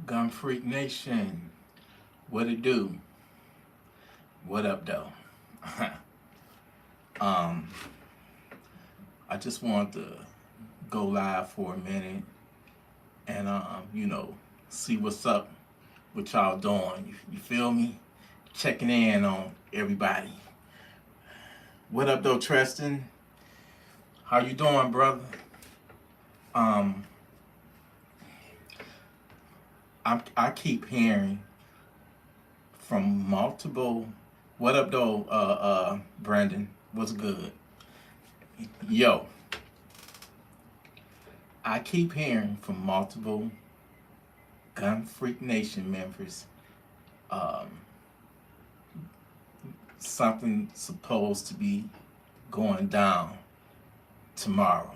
Gun Freak Nation, what it do? What up, though? um, I just want to go live for a minute and see what's up, what y'all doing. You feel me? Checking in on everybody. What up, though, Tristan? How you doing, brother? I keep hearing from multiple. What up, though, Brandon? What's good? Yo, I keep hearing from multiple Gun Freak Nation members, um, something supposed to be going down tomorrow.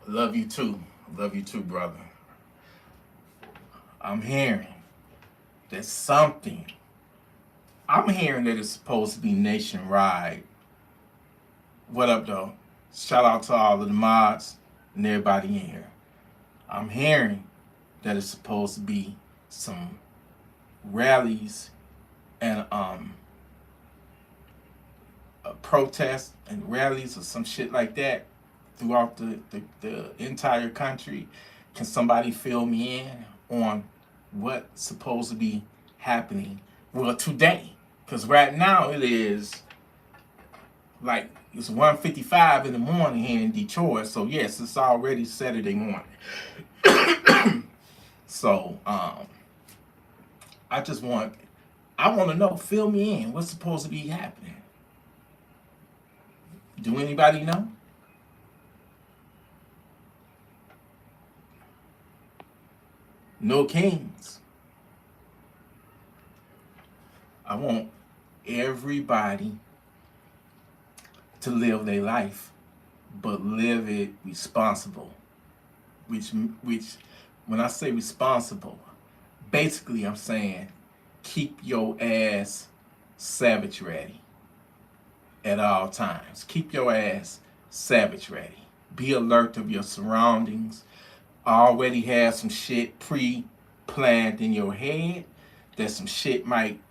Love you too. Love you too, brother. I'm hearing that something. I'm hearing that it's supposed to be nationwide. What up, though? Shout out to all of the mods and everybody in here. I'm hearing that it's supposed to be some rallies and protests and rallies or some shit like that throughout the entire country. Can somebody fill me in on what's supposed to be happening? Well, today, because right now it is like it's 1:55 in the morning here in Detroit. So yes, it's already Saturday morning. So I want to know, fill me in, what's supposed to be happening? Do anybody know? No kings. I want everybody to live their life, but live it responsible. Which, when I say responsible, basically I'm saying keep your ass savage ready at all times. Keep your ass savage ready. Be alert of your surroundings. Already have some shit pre-planned in your head that some shit might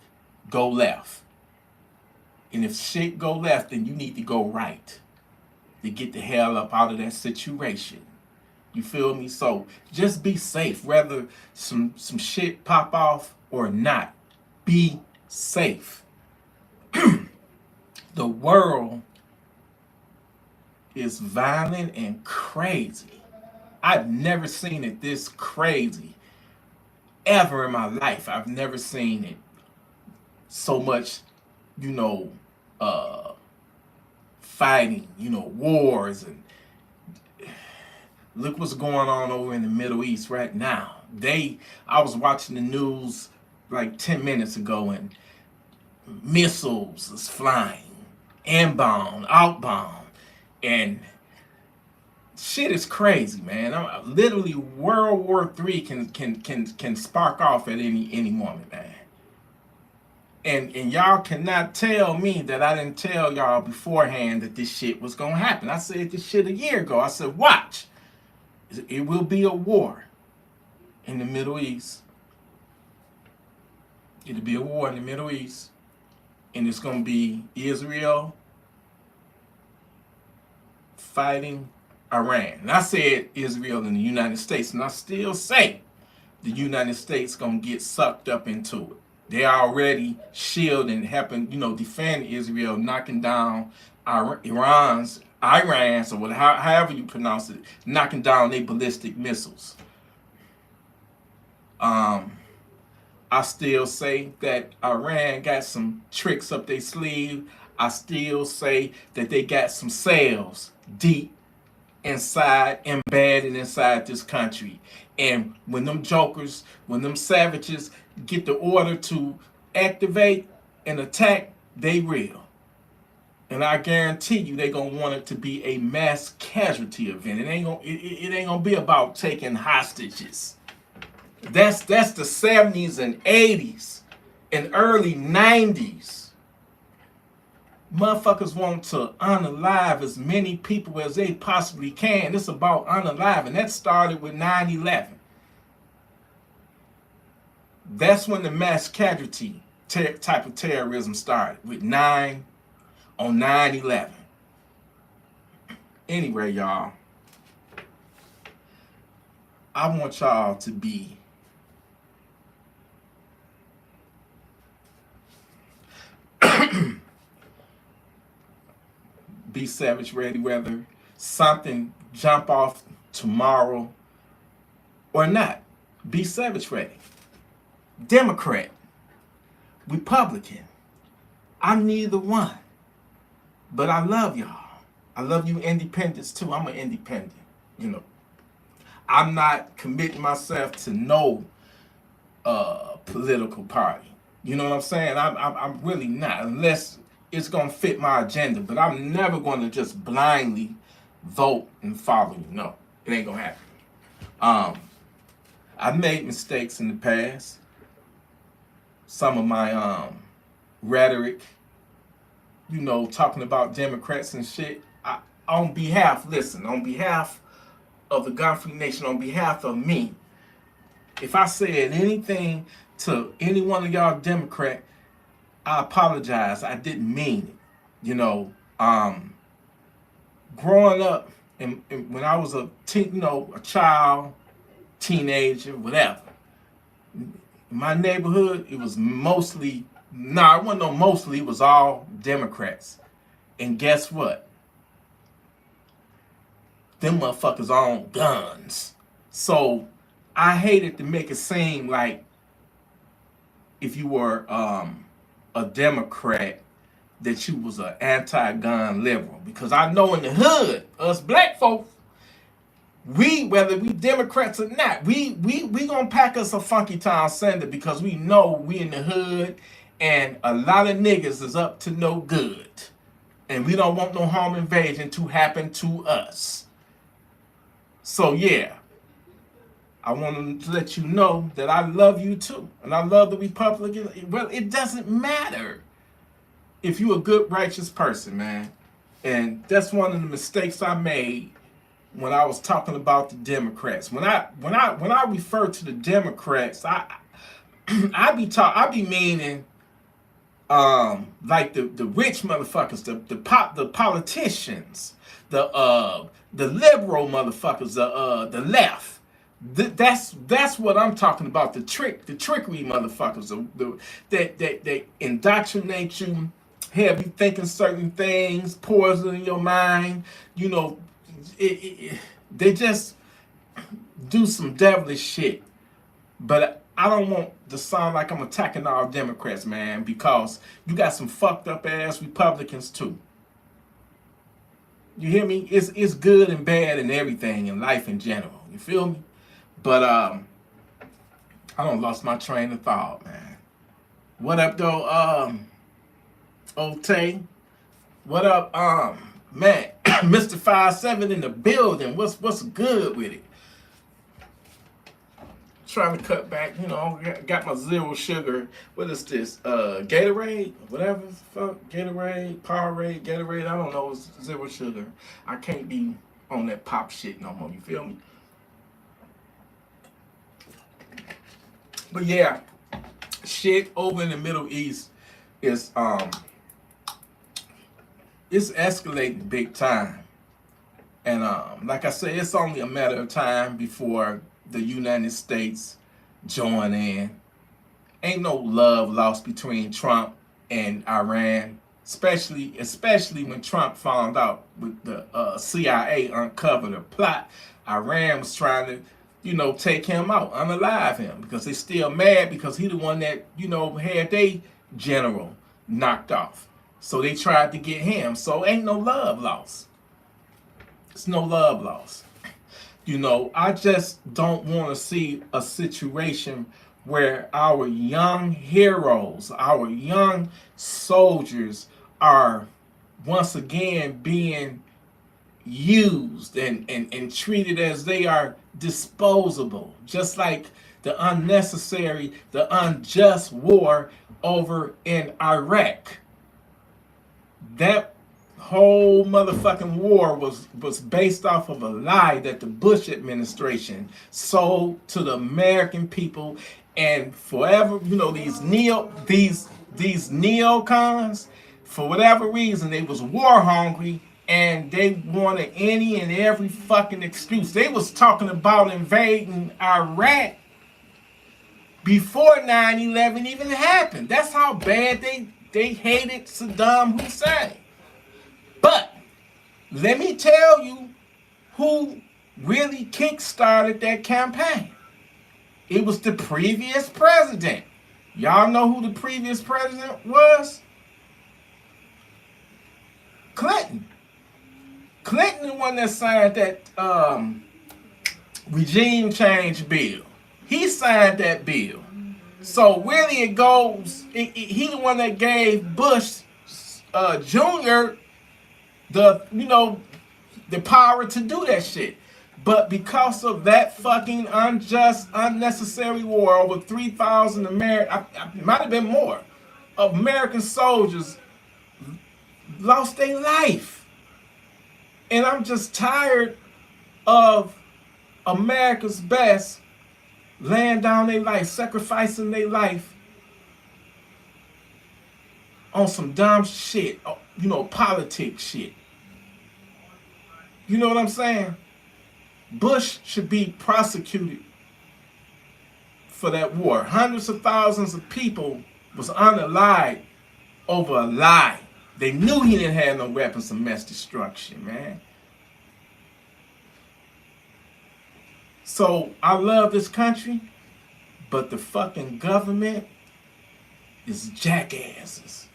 go left. And if shit go left, then you need to go right to get the hell up out of that situation. You feel me? So just be safe, whether some shit pop off or not. Be safe. The world is violent and crazy. I've never seen it this crazy ever in my life. I've never seen it so much, fighting, wars, and look what's going on over in the Middle East right now. I was watching the news like 10 minutes ago, and missiles is flying, inbound, outbound, and shit is crazy, man. Literally, World War III can spark off at any moment, man. And y'all cannot tell me that I didn't tell y'all beforehand that this shit was gonna happen. I said this shit a year ago. I said, watch, it will be a war in the Middle East. It'll be a war in the Middle East, and it's gonna be Israel fighting Iran. And I said Israel and the United States, and I still say the United States gonna get sucked up into it. They already shielding, helping, defend Israel, knocking down Iran's, or whatever, however you pronounce it, knocking down their ballistic missiles. I still say that Iran got some tricks up their sleeve. I still say that they got some cells deep inside, embedded inside this country. And when them savages get the order to activate and attack, they will. And I guarantee you they're gonna want it to be a mass casualty event. It ain't gonna be about taking hostages. That's the 70s and 80s and early 90s. Motherfuckers want to unalive as many people as they possibly can. It's about unalive, and that started with 9/11. That's when the mass casualty type of terrorism started, with 9/11. Anyway, y'all, I want y'all to be savage ready, whether something jump off tomorrow or not. Be savage ready. Democrat, Republican, I'm neither one, but I love y'all. I love you independents too. I'm an independent, you know. I'm not committing myself to no political party. You know what I'm saying? I'm really not, unless it's gonna fit my agenda. But I'm never gonna just blindly vote and follow you. No, it ain't gonna happen. I've made mistakes in the past. Some of my rhetoric, you know, talking about Democrats and shit. On behalf of the Godfrey Nation, on behalf of me, if I said anything to any one of y'all Democrat, I apologize. I didn't mean it. You know, growing up, and when I was a child, teenager, whatever, in my neighborhood, it was mostly, it wasn't no mostly, it was all Democrats. And guess what? Them motherfuckers own guns. So I hated to make it seem like if you were a Democrat that you was an anti-gun liberal, because I know in the hood, us black folks, whether we Democrats or not, we gonna pack us a Funky Town Sunday, because we know we in the hood and a lot of niggas is up to no good, and we don't want no home invasion to happen to us. So yeah, I want to let you know that I love you too, and I love the Republicans. Well, it doesn't matter if you're a good, righteous person, man. And that's one of the mistakes I made when I was talking about the Democrats. When I refer to the Democrats, I be meaning like the rich motherfuckers, the politicians, the liberal motherfuckers, the left. That's what I'm talking about. The trickery motherfuckers, that indoctrinate you, have you thinking certain things, poison in your mind. You know, they just do some devilish shit. But I don't want to sound like I'm attacking all Democrats, man, because you got some fucked up ass Republicans too. You hear me? It's good and bad and everything in life in general. You feel me? But I done lost my train of thought, man. What up though, Otay? What up, man? Mr. 57 in the building. What's good with it? Trying to cut back, you know, got my zero sugar. What is this? Gatorade? Whatever the fuck. Gatorade, Powerade, Gatorade. I don't know. It's zero sugar. I can't be on that pop shit no more. You feel me? But yeah, shit over in the Middle East is it's escalating big time. And like I said, it's only a matter of time before the United States join in. Ain't no love lost between Trump and Iran, especially when Trump found out with the CIA uncovered a plot. Iran was trying to, you know, take him out, unalive him, because they still mad because he the one that, you know, had they general knocked off. So they tried to get him. So ain't no love lost. It's no love lost. You know, I just don't want to see a situation where our young heroes, our young soldiers are once again being used and treated as they are disposable, just like the unnecessary, the unjust war over in Iraq. that whole motherfucking war was based off of a lie that the Bush administration sold to the American people, and forever, you know, these neocons, for whatever reason, they was war hungry and they wanted any and every fucking excuse. They was talking about invading Iraq before 9/11 even happened. That's how bad they hated Saddam Hussein. But let me tell you who really kick-started that campaign. It was the previous president. Y'all know who the previous president was? Clinton. Clinton, the one that signed that regime change bill. He signed that bill. So really it goes, he the one that gave Bush Jr. the power to do that shit. But because of that fucking unjust, unnecessary war, over 3,000 American, it might have been more, of American soldiers lost their life. And I'm just tired of America's best laying down their life, sacrificing their life on some dumb shit, politics shit. You know what I'm saying? Bush should be prosecuted for that war. Hundreds of thousands of people was unalived over a lie. They knew he didn't have no weapons of mass destruction, man. So I love this country, but the fucking government is jackasses.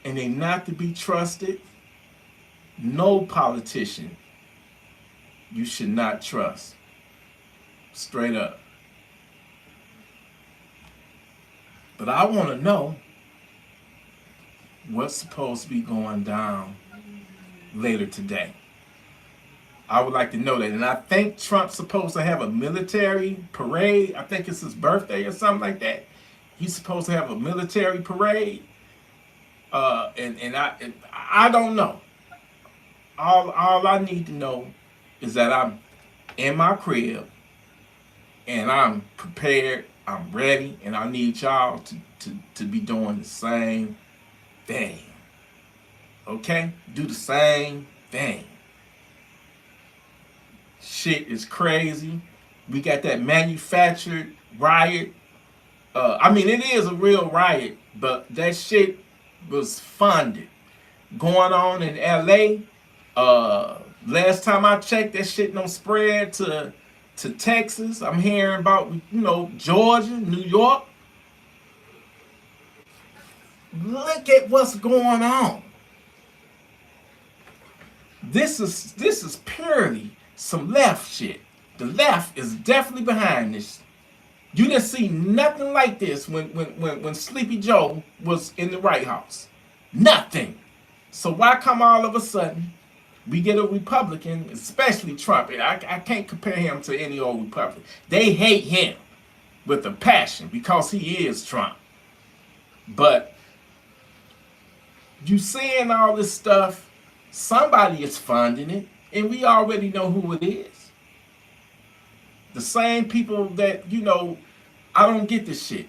And they not to be trusted. No politician you should not trust. Straight up. But I want to know what's supposed to be going down later today. I would like to know that. And I think Trump's supposed to have a military parade. I think it's his birthday or something like that. He's supposed to have a military parade. And I don't know. All I need to know is that I'm in my crib and I'm prepared, I'm ready, and I need y'all to be doing the same thing. Okay? Do the same thing. Shit is crazy. We got that manufactured riot. It is a real riot, but that shit was funded. Going on in LA. Last time I checked, that shit don't spread to Texas. I'm hearing about, Georgia, New York. Look at what's going on. This is purely some left shit. The left is definitely behind this. You didn't see nothing like this when Sleepy Joe was in the White House. Nothing. So why come all of a sudden we get a Republican, especially Trump? I can't compare him to any old Republican. They hate him with a passion because he is Trump. But you seeing all this stuff, somebody is funding it, and we already know who it is. The same people that, I don't get this shit.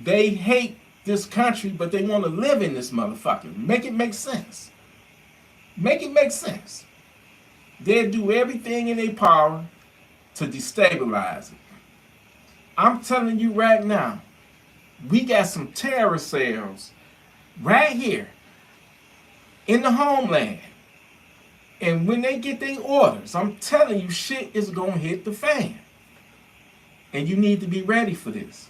They hate this country, but they want to live in this motherfucker. Make it make sense. Make it make sense. They'll do everything in their power to destabilize it. I'm telling you right now, we got some terror cells right here in the homeland. And when they get their orders, I'm telling you, shit is going to hit the fan. And you need to be ready for this.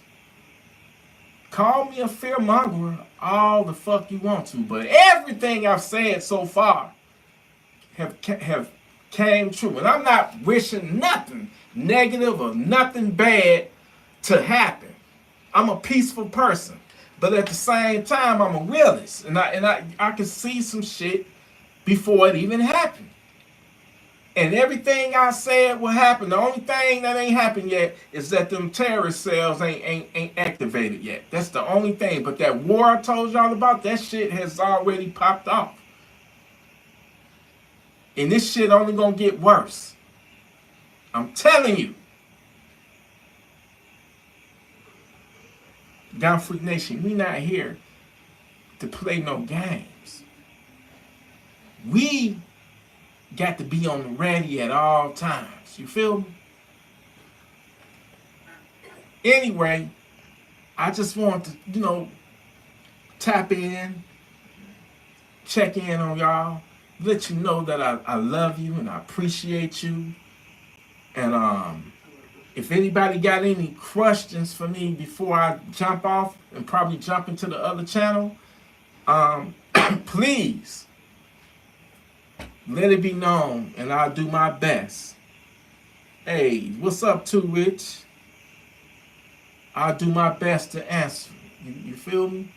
Call me a fearmonger all the fuck you want to, but everything I've said so far have came true. And I'm not wishing nothing negative or nothing bad to happen. I'm a peaceful person, but at the same time, I'm a realist, and I can see some shit before it even happened. And everything I said will happen. The only thing that ain't happened yet is that them terrorist cells ain't activated yet. That's the only thing. But that war I told y'all about, that shit has already popped off. And this shit only gonna get worse. I'm telling you. Gun Freak Nation, we not here to play no games. We got to be on the ready at all times. You feel me? Anyway, I just want to, tap in, check in on y'all, let you know that I love you and I appreciate you. And if anybody got any questions for me before I jump off and probably jump into the other channel, please let it be known and I'll do my best. Hey, what's up, Too Rich? I'll do my best to answer. You feel me?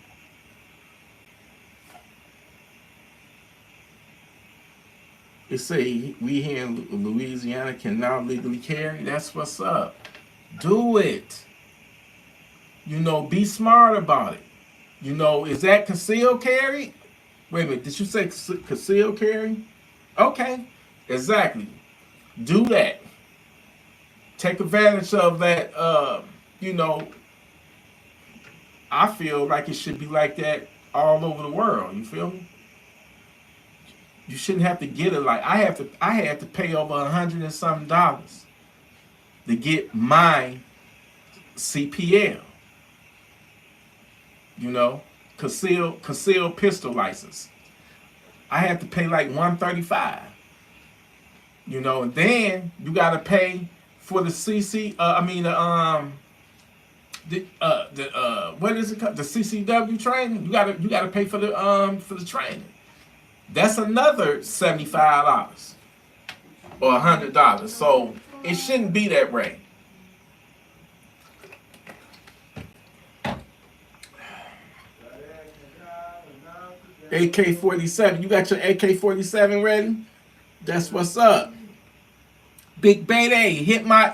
They say we here in Louisiana can now legally carry. That's what's up. Do it. Be smart about it. Is that concealed carry? Wait a minute, did you say concealed carry? Okay, exactly. Do that. Take advantage of that. I feel like it should be like that all over the world. You feel me? You shouldn't have to get it like I had to pay over $100 and something to get my CPL. Concealed pistol license. I had to pay like $135. And then you gotta pay for the what is it called? The CCW training. You gotta pay for the training. That's another $75 or $100. So it shouldn't be that way. AK-47. You got your AK-47 ready? That's what's up. Big Bait, hit my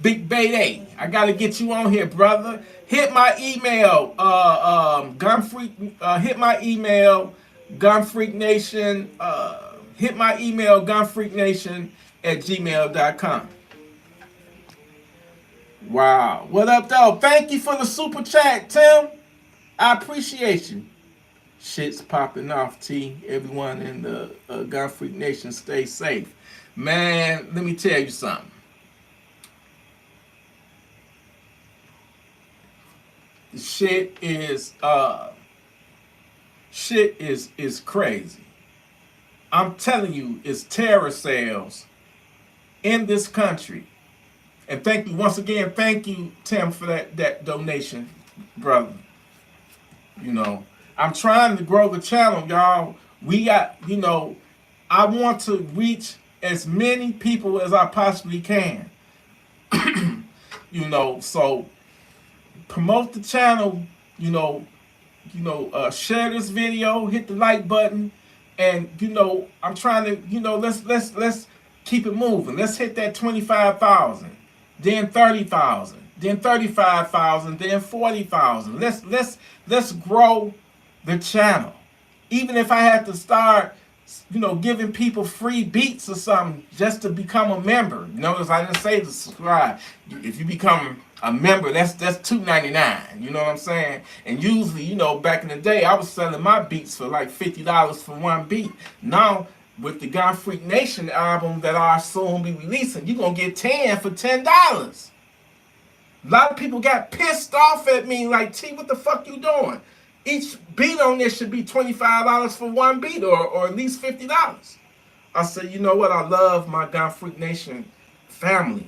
Big Bait. I gotta get you on here, brother. Hit my email, Gunfreak. Hit my email, Gunfreaknation. Hit my email, gunfreaknation@gmail.com. Wow. What up, though? Thank you for the super chat, Tim. I appreciate you. Shit's popping off, T. Everyone in the Gun Freak Nation, stay safe. Man, let me tell you something. Shit is crazy. I'm telling you, it's terror cells in this country. And thank you once again. Thank you, Tim, for that donation, brother. I'm trying to grow the channel, y'all. We got, I want to reach as many people as I possibly can. So promote the channel, share this video, hit the like button, and I'm trying to, let's keep it moving. Let's hit that 25,000, then 30,000, then 35,000, then 40,000. Let's grow the channel. Even if I have to start, giving people free beats or something just to become a member. Notice I didn't say to subscribe. If you become a member, that's $2.99. You know what I'm saying? And usually, back in the day, I was selling my beats for like $50 for one beat. Now, with the Gun Freak Nation album that I'll soon be releasing, you're going to get 10 for $10. A lot of people got pissed off at me like, T, what the fuck you doing? Each beat on this should be $25 for one beat or at least $50. I said, you know what? I love my Gun Freak Nation family.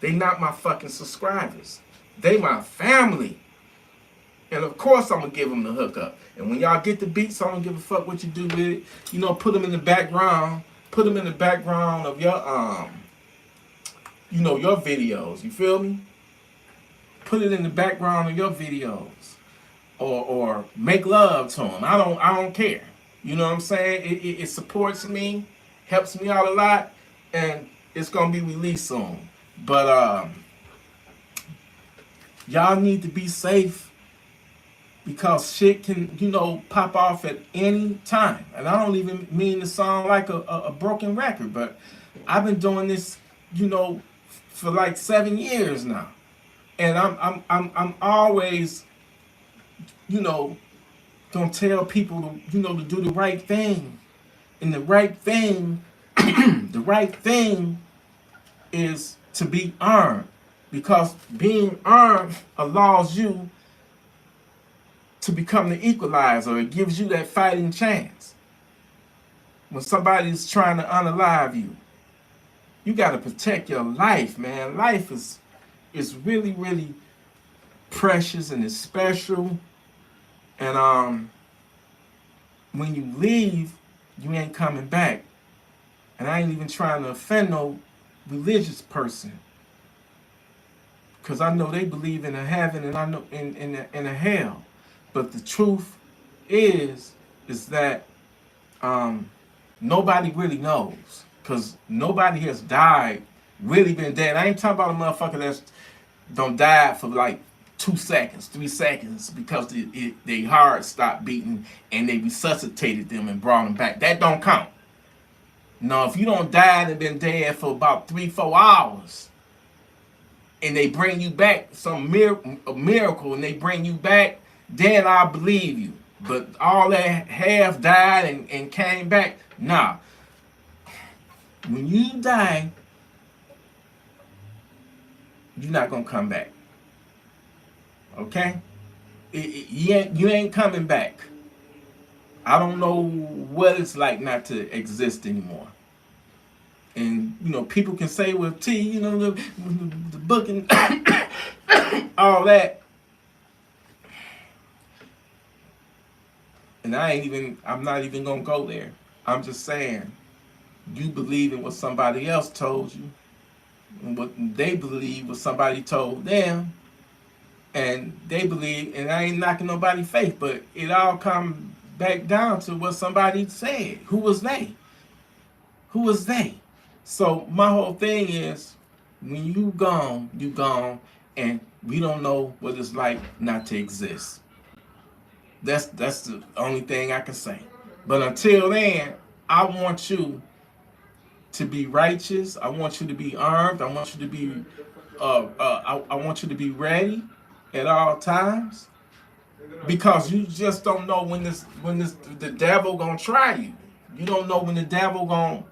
They not my fucking subscribers. They my family. And of course I'm going to give them the hookup. And when y'all get the beats, I don't give a fuck what you do with it. Put them in the background. Put them in the background of your, your videos. You feel me? Put it in the background of your videos. Or make love to them. I don't care. You know what I'm saying? It supports me, helps me out a lot, and it's gonna be released soon. But y'all need to be safe because shit can, pop off at any time. And I don't even mean to sound like a broken record, but I've been doing this, for like 7 years now, and I'm always, gonna tell people to do the right thing, and the right thing, the right thing is to be armed, because being armed allows you to become the equalizer. It gives you that fighting chance. When somebody's trying to unalive you, you got to protect your life, man. Life is really, really precious and it's special. And when you leave, you ain't coming back. And I ain't even trying to offend no religious person, because I know they believe in a heaven and I know in a hell. But the truth is that nobody really knows, because nobody has died, really been dead. I ain't talking about a motherfucker that's don't die for like 2 seconds, 3 seconds, because they heart stopped beating and they resuscitated them and brought them back. That don't count. No, if you don't die and been dead for about 3-4 hours, and they bring you back, a miracle, and they bring you back, then I believe you. But all that half died and came back, nah. When you die, you're not gonna come back. Okay? You ain't coming back. I don't know what it's like not to exist anymore. And people can say with T, the book and all that. And I'm not even gonna go there. I'm just saying, you believe in what somebody else told you, and what they believe what somebody told them, and they believe, and I ain't knocking nobody's faith, but it all comes back down to what somebody said. Who was they? Who was they? So my whole thing is, when you gone, and we don't know what it's like not to exist. That's the only thing I can say. But until then, I want you to be righteous. I want you to be armed. I want you to be I want you to be ready at all times, because you just don't know when the devil gonna try you. You don't know when the devil gonna.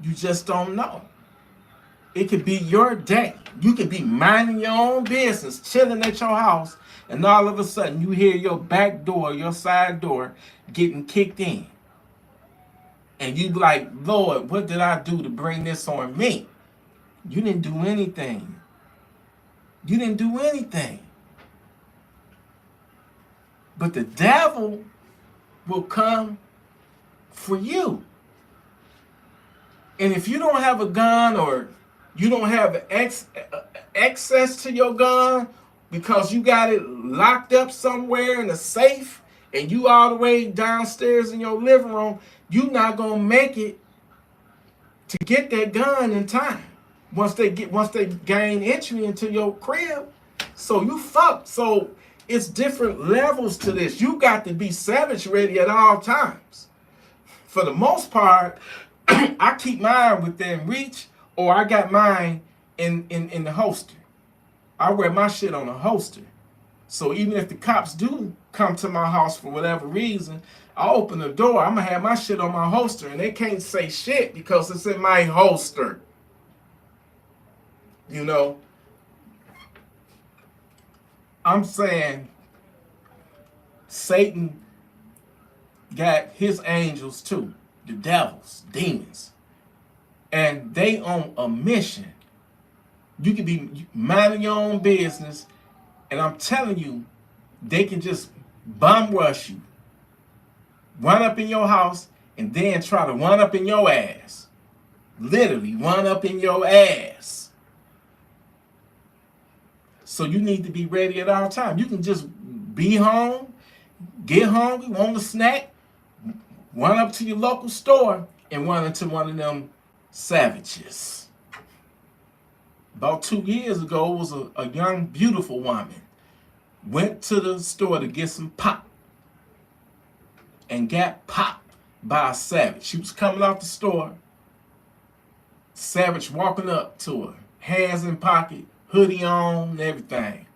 You just don't know. It could be your day. You could be minding your own business, chilling at your house, and all of a sudden you hear your back door, your side door getting kicked in. And you be like, Lord, what did I do to bring this on me? You didn't do anything. You didn't do anything. But the devil will come for you. And if you don't have a gun, or you don't have access to your gun because you got it locked up somewhere in a safe, and you all the way downstairs in your living room, you're not gonna make it to get that gun in time. Once they gain entry into your crib, so you fucked. So it's different levels to this. You got to be savage ready at all times. For the most part, I keep mine within reach, or I got mine in the holster. I wear my shit on a holster. So even if the cops do come to my house for whatever reason, I open the door, I'm gonna have my shit on my holster, and they can't say shit because it's in my holster. I'm saying Satan got his angels too, the devils, demons, and they on a mission. You can be minding your own business, and I'm telling you, they can just bum rush you, run up in your house, and then try to run up in your ass. Literally run up in your ass. So you need to be ready at all times. You can just be home, get hungry, want a snack, run up to your local store, and run into one of them savages. About 2 years ago, was a young, beautiful woman. Went to the store to get some pop and got popped by a savage. She was coming out the store. Savage walking up to her, hands in pocket, hoodie on, and everything.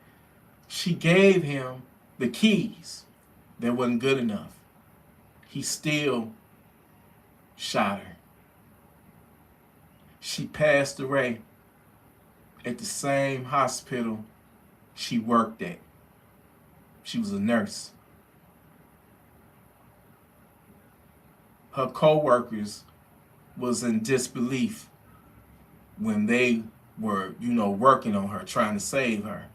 She gave him the keys. That wasn't good enough. He still shot her. She passed away at the same hospital she worked at. She was a nurse. Her co-workers was in disbelief when they were, working on her, trying to save her.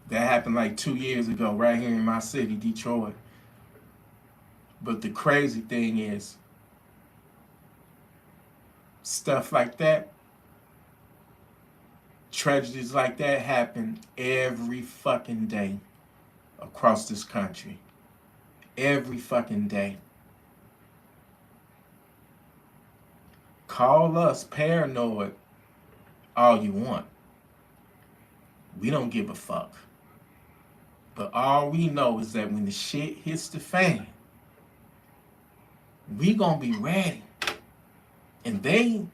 That happened like 2 years ago, right here in my city, Detroit. But the crazy thing is, stuff like that, tragedies like that happen every fucking day across this country. Every fucking day. Call us paranoid all you want. We don't give a fuck. But all we know is that when the shit hits the fan, we gonna be ready. And they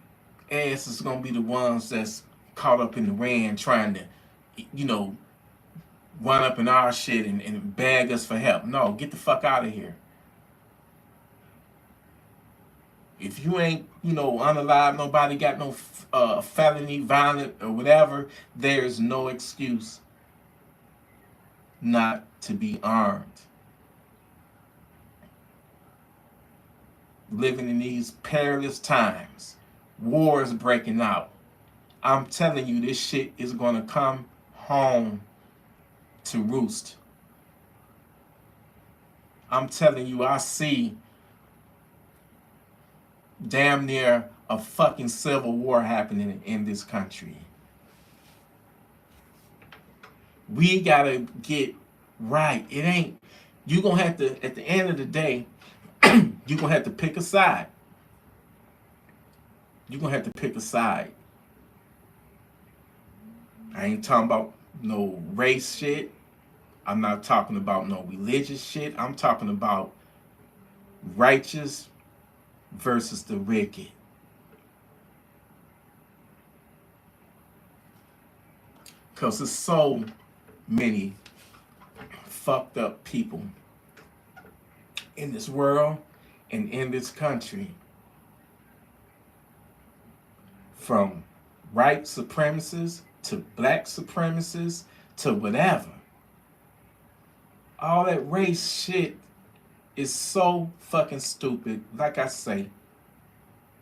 ass is gonna be the ones that's caught up in the ran trying to, run up in our shit and beg us for help. No, get the fuck out of here. If you ain't, unalive, nobody got no felony, violent, or whatever, there's no excuse not to be armed. Living in these perilous times, wars breaking out. I'm telling you, this shit is gonna come home to roost. I'm telling you, I see damn near a fucking civil war happening in this country. We gotta get right. It ain't, you gonna have to, at the end of the day, you're gonna have to pick a side. You're gonna have to pick a side. I ain't talking about no race shit. I'm not talking about no religious shit. I'm talking about righteous versus the wicked. Because there's so many fucked up people in this world and in this country. From white supremacists to black supremacists to whatever. All that race shit is so fucking stupid. Like I say,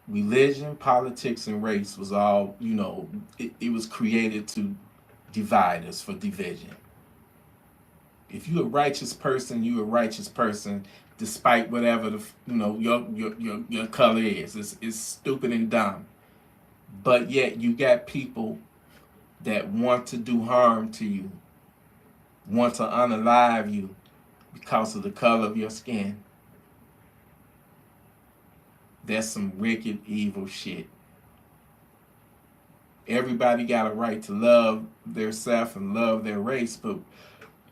religion, politics, and race was all, it was created to divide us, for division. If you're a righteous person, you're a righteous person, despite whatever your color is. It's stupid and dumb. But yet you got people that want to do harm to you, want to unalive you because of the color of your skin. That's some wicked, evil shit. Everybody got a right to love their self and love their race, but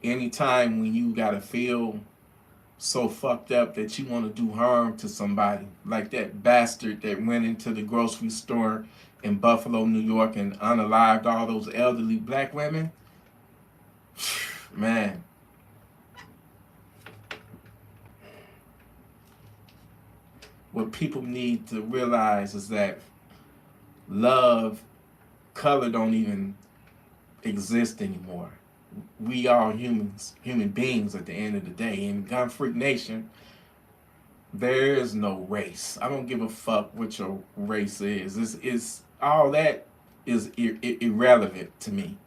anytime when you gotta feel so fucked up that you want to do harm to somebody, like that bastard that went into the grocery store in Buffalo, New York, and unalived all those elderly black women, man. What people need to realize is that love, color don't even exist anymore. We are humans, human beings at the end of the day. In Gun Freak Nation, there is no race. I don't give a fuck what your race is. It's all that is irrelevant to me.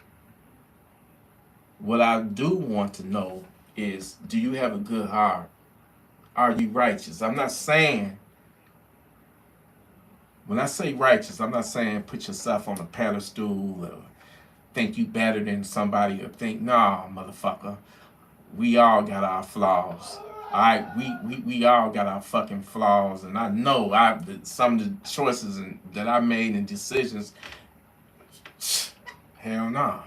What I do want to know is, do you have a good heart? Are you righteous? I'm not saying, when I say righteous, I'm not saying put yourself on a pedestal or think you better than somebody or think, nah, motherfucker. we all got our flaws. All right, we all got our fucking flaws, and I know some of the choices that I made and decisions. Hell nah,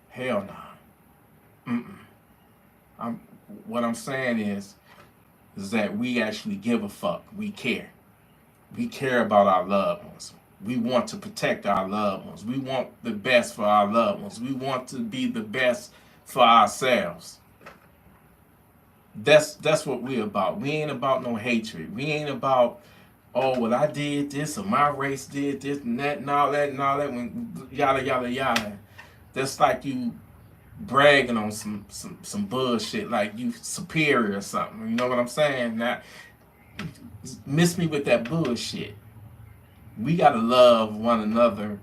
hell nah. I'm what I'm saying is that we actually give a fuck. We care. We care about our loved ones. We want to protect our loved ones. We want the best for our loved ones. We want to be the best for ourselves. That's what we're about. We ain't about no hatred. We ain't about, oh, well, I did this or my race did this and that and all that and all that. When yada yada yada. That's like you bragging on some bullshit, like you superior or something. You know what I'm saying? Now, miss me with that bullshit. We gotta love one another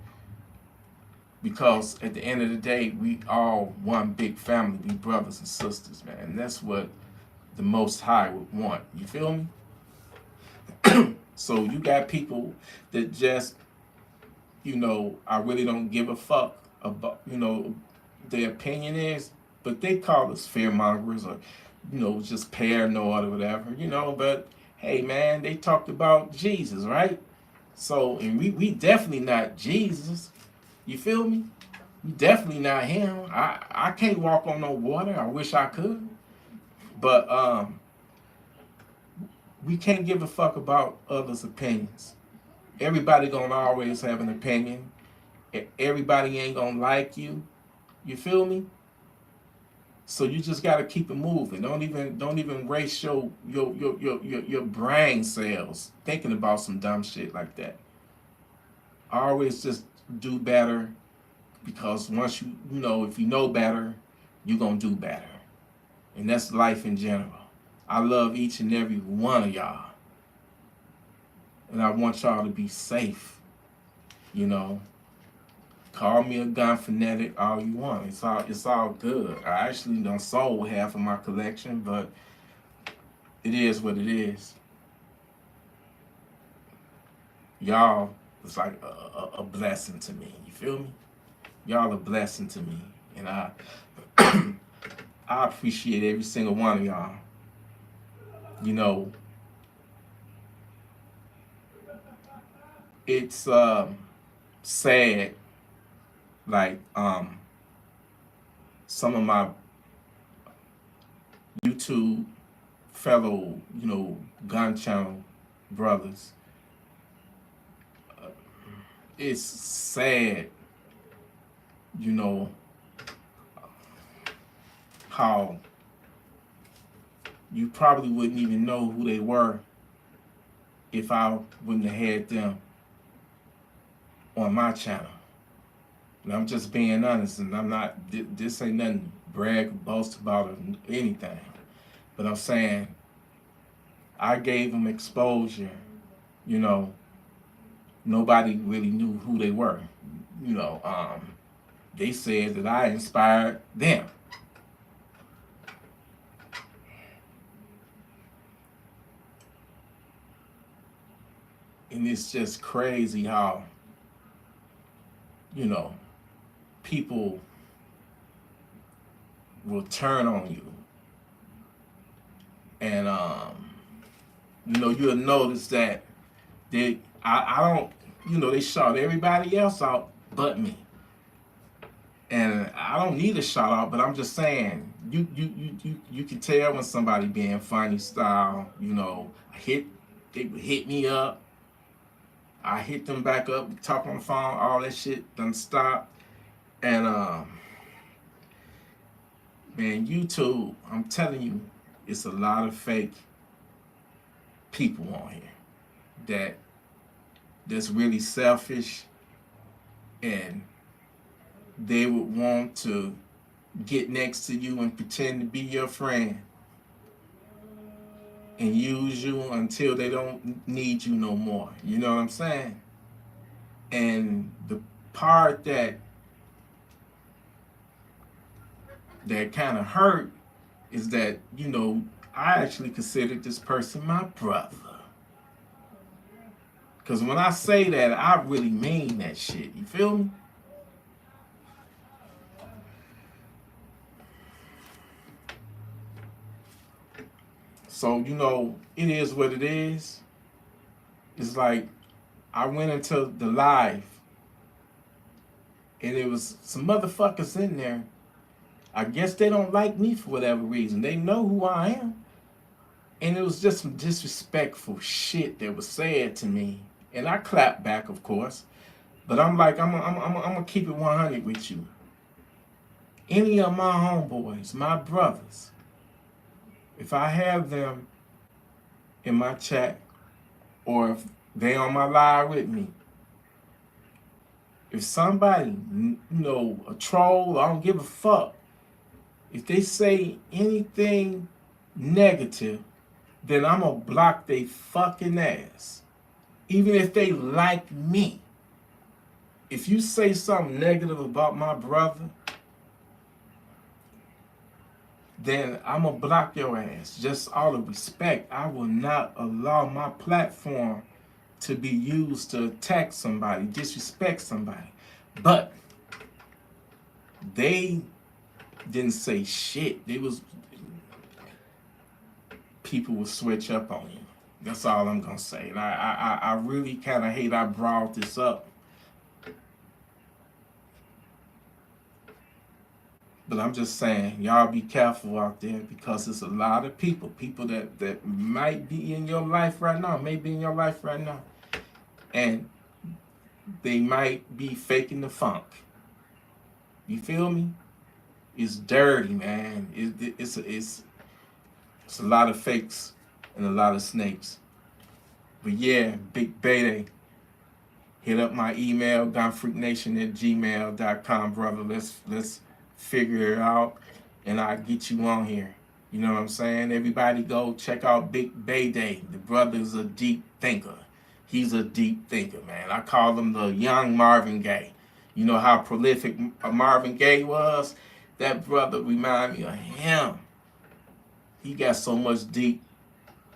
because at the end of the day, we all one big family. We brothers and sisters, man. And that's what the Most High would want. You feel me? So you got people that just, I really don't give a fuck about, their opinion is, but they call us fear mongers or, just paranoid or whatever, but hey man, they talked about Jesus, right? So, and we definitely not Jesus. You feel me? We definitely not him. I can't walk on no water. I wish I could. But we can't give a fuck about others' opinions. Everybody gonna always have an opinion. Everybody ain't gonna like you. You feel me? So you just gotta keep it moving. Don't even waste your brain cells thinking about some dumb shit like that. Always just do better because once if you know better, you're gonna do better. And that's life in general. I love each and every one of y'all. And I want y'all to be safe. Call me a gun fanatic all you want. It's all good. I actually done sold half of my collection, but it is what it is. Y'all is like a blessing to me. You feel me? Y'all a blessing to me. And I I appreciate every single one of y'all. It's sad, like some of my YouTube fellow, gun channel brothers. It's sad, how you probably wouldn't even know who they were if I wouldn't have had them on my channel. And I'm just being honest, and I'm not, this ain't nothing to brag or boast about or anything. But I'm saying, I gave them exposure, nobody really knew who they were. They said that I inspired them. And it's just crazy how, people will turn on you. And, you'll notice that I don't, they shout everybody else out but me. And I don't need a shout out, but I'm just saying, you can tell when somebody being funny style, they would hit me up. I hit them back up, we talk on the phone, all that shit done stop. And man, YouTube, I'm telling you, it's a lot of fake people on here that's really selfish, and they would want to get next to you and pretend to be your friend and use you until they don't need you no more. You know what I'm saying? And the part that kind of hurt is that, I actually considered this person my brother. Because when I say that, I really mean that shit. You feel me? So, you know, it is what it is. It's like I went into the live and there was some motherfuckers in there. I guess they don't like me for whatever reason. They know who I am. And it was just some disrespectful shit that was said to me. And I clapped back, of course. But I'm like, I'm gonna keep it 100 with you. Any of my homeboys, my brothers, if I have them in my chat or if they on my live with me, if somebody, you know, a troll, I don't give a fuck. If they say anything negative, then I'm gonna block they fucking ass. Even if they like me. If you say something negative about my brother, then I'm gonna block your ass. Just out of respect, I will not allow my platform to be used to attack somebody, disrespect somebody. But they didn't say shit. People will switch up on you. That's all I'm gonna say. And I really kind of hate I brought this up. But I'm just saying, y'all be careful out there because there's a lot of people that might be in your life right now, may be in your life right now, and they might be faking the funk. You feel me? It's dirty, man. It's a lot of fakes and a lot of snakes. But yeah, Big Bayday. Hit up my email, gunfreaknation@gmail.com, brother. Let's figure it out, and I'll get you on here. You know what I'm saying? Everybody go check out Big Bayday. The brother's a deep thinker. He's a deep thinker, man. I call him the young Marvin Gaye. You know how prolific Marvin Gaye was? That brother remind me of him. He got so much deep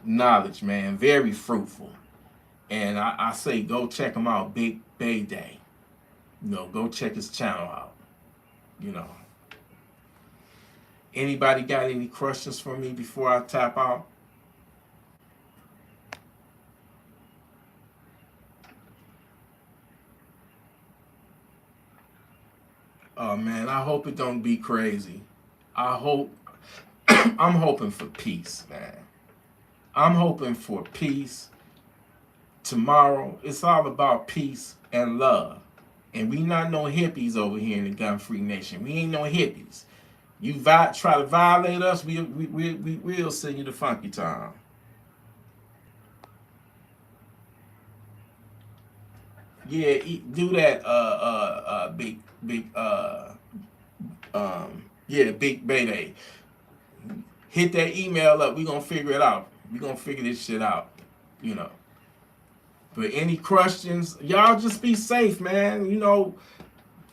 knowledge, man. Very fruitful. And I say go check him out, Big Bayday. You know, go check his channel out. You know. Anybody got any questions for me before I tap out? Oh man, I hope it don't be crazy. I hope I'm hoping for peace, man. I'm hoping for peace. Tomorrow, it's all about peace and love. And we not no hippies over here in the Gun Freak Nation. We ain't no hippies. You try to violate us, we'll send you the funky time. Yeah, do that, Big Bayday. Hit that email up. We gonna figure it out. We gonna figure this shit out. You know. But any questions, y'all just be safe, man. You know,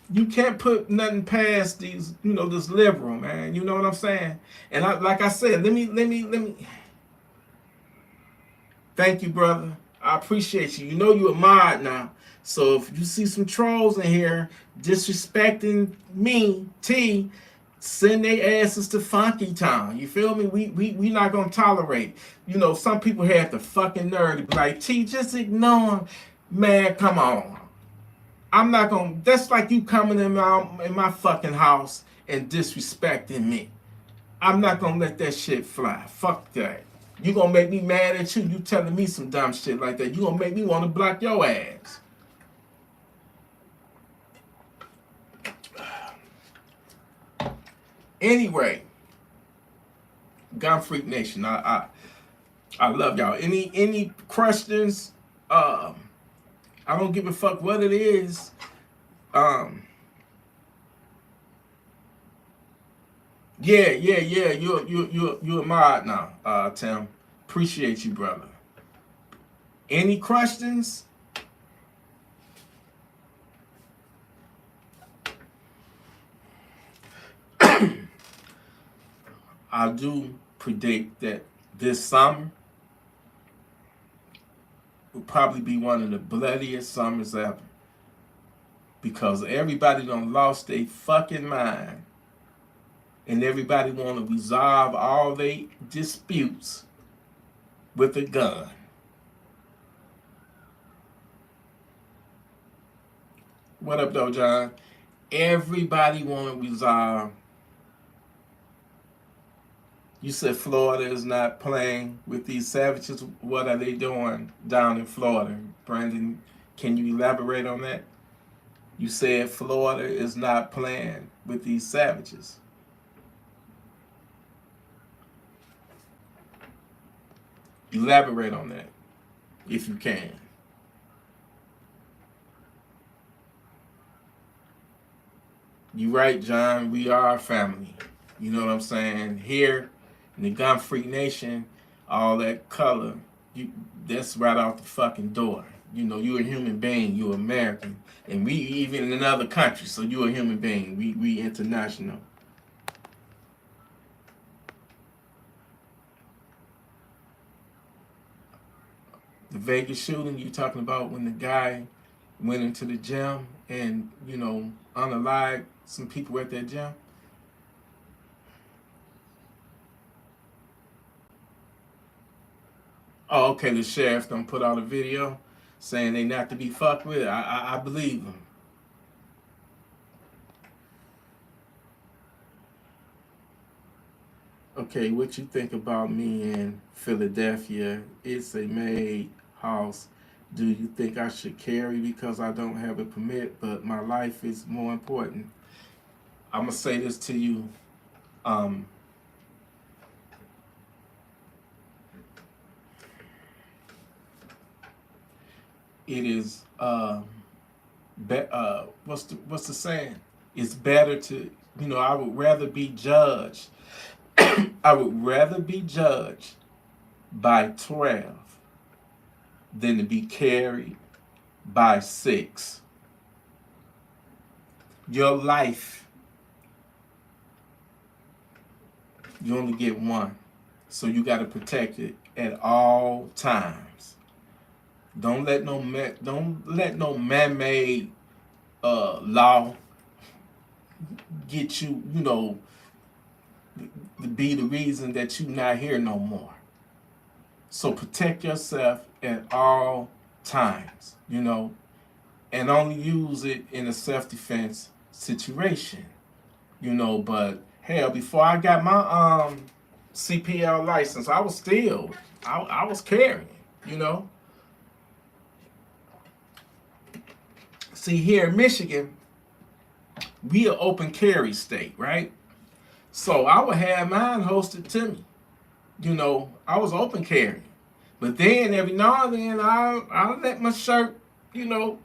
you can't put nothing past these, you know, this liberal, man. You know what I'm saying? And like I said, let me. Thank you, brother. I appreciate you. You know you a mod now. So if you see some trolls in here disrespecting me, T, send their asses to Funky Town. You feel me? We not gonna tolerate. You know, some people have the fucking nerve to be like, T, just ignore him. Man, come on. I'm not gonna, that's like you coming in my fucking house and disrespecting me. I'm not gonna let that shit fly. Fuck that. You gonna make me mad at you. You telling me some dumb shit like that. You gonna make me want to block your ass. Anyway, Gun Freak Nation, I love y'all. Any questions? I don't give a fuck what it is. Yeah. You're a mod now, Tim. Appreciate you, brother. Any questions? I do predict that this summer will probably be one of the bloodiest summers ever. Because everybody done lost their fucking mind. And everybody want to resolve all their disputes with a gun. What up, though, John? Everybody want to resolve. You said Florida is not playing with these savages. What are they doing down in Florida? Brandon, can you elaborate on that? You said Florida is not playing with these savages. Elaborate on that, if you can. You're right, John. We are a family. You know what I'm saying? Here in the gun-free nation, all that color, that's right out the fucking door. You know, you're a human being. You're American. And we even in other countries, so you're a human being. We international. The Vegas shooting, you talking about when the guy went into the gym and, you know, unalived some people at that gym? Oh, okay, the sheriff done put out a video saying they not to be fucked with. I believe them. Okay, what you think about me in Philadelphia? It's a made house. Do you think I should carry because I don't have a permit, but my life is more important? I'm gonna say this to you. Um, it is what's the saying? It's better to, you know, I would rather be judged. I would rather be judged by 12 than to be carried by 6. Your life, you only get one, so you got to protect it at all times. Don't let no man-made law get you, you know, to be the reason that you not here no more. So protect yourself at all times, you know, and only use it in a self-defense situation, you know. But hell, before I got my CPL license, I was still, I was carrying, you know. See, here in Michigan, we an open carry state, right? So I would have mine hosted to me. You know, I was open carrying. But then every now and then I'll let my shirt, you know,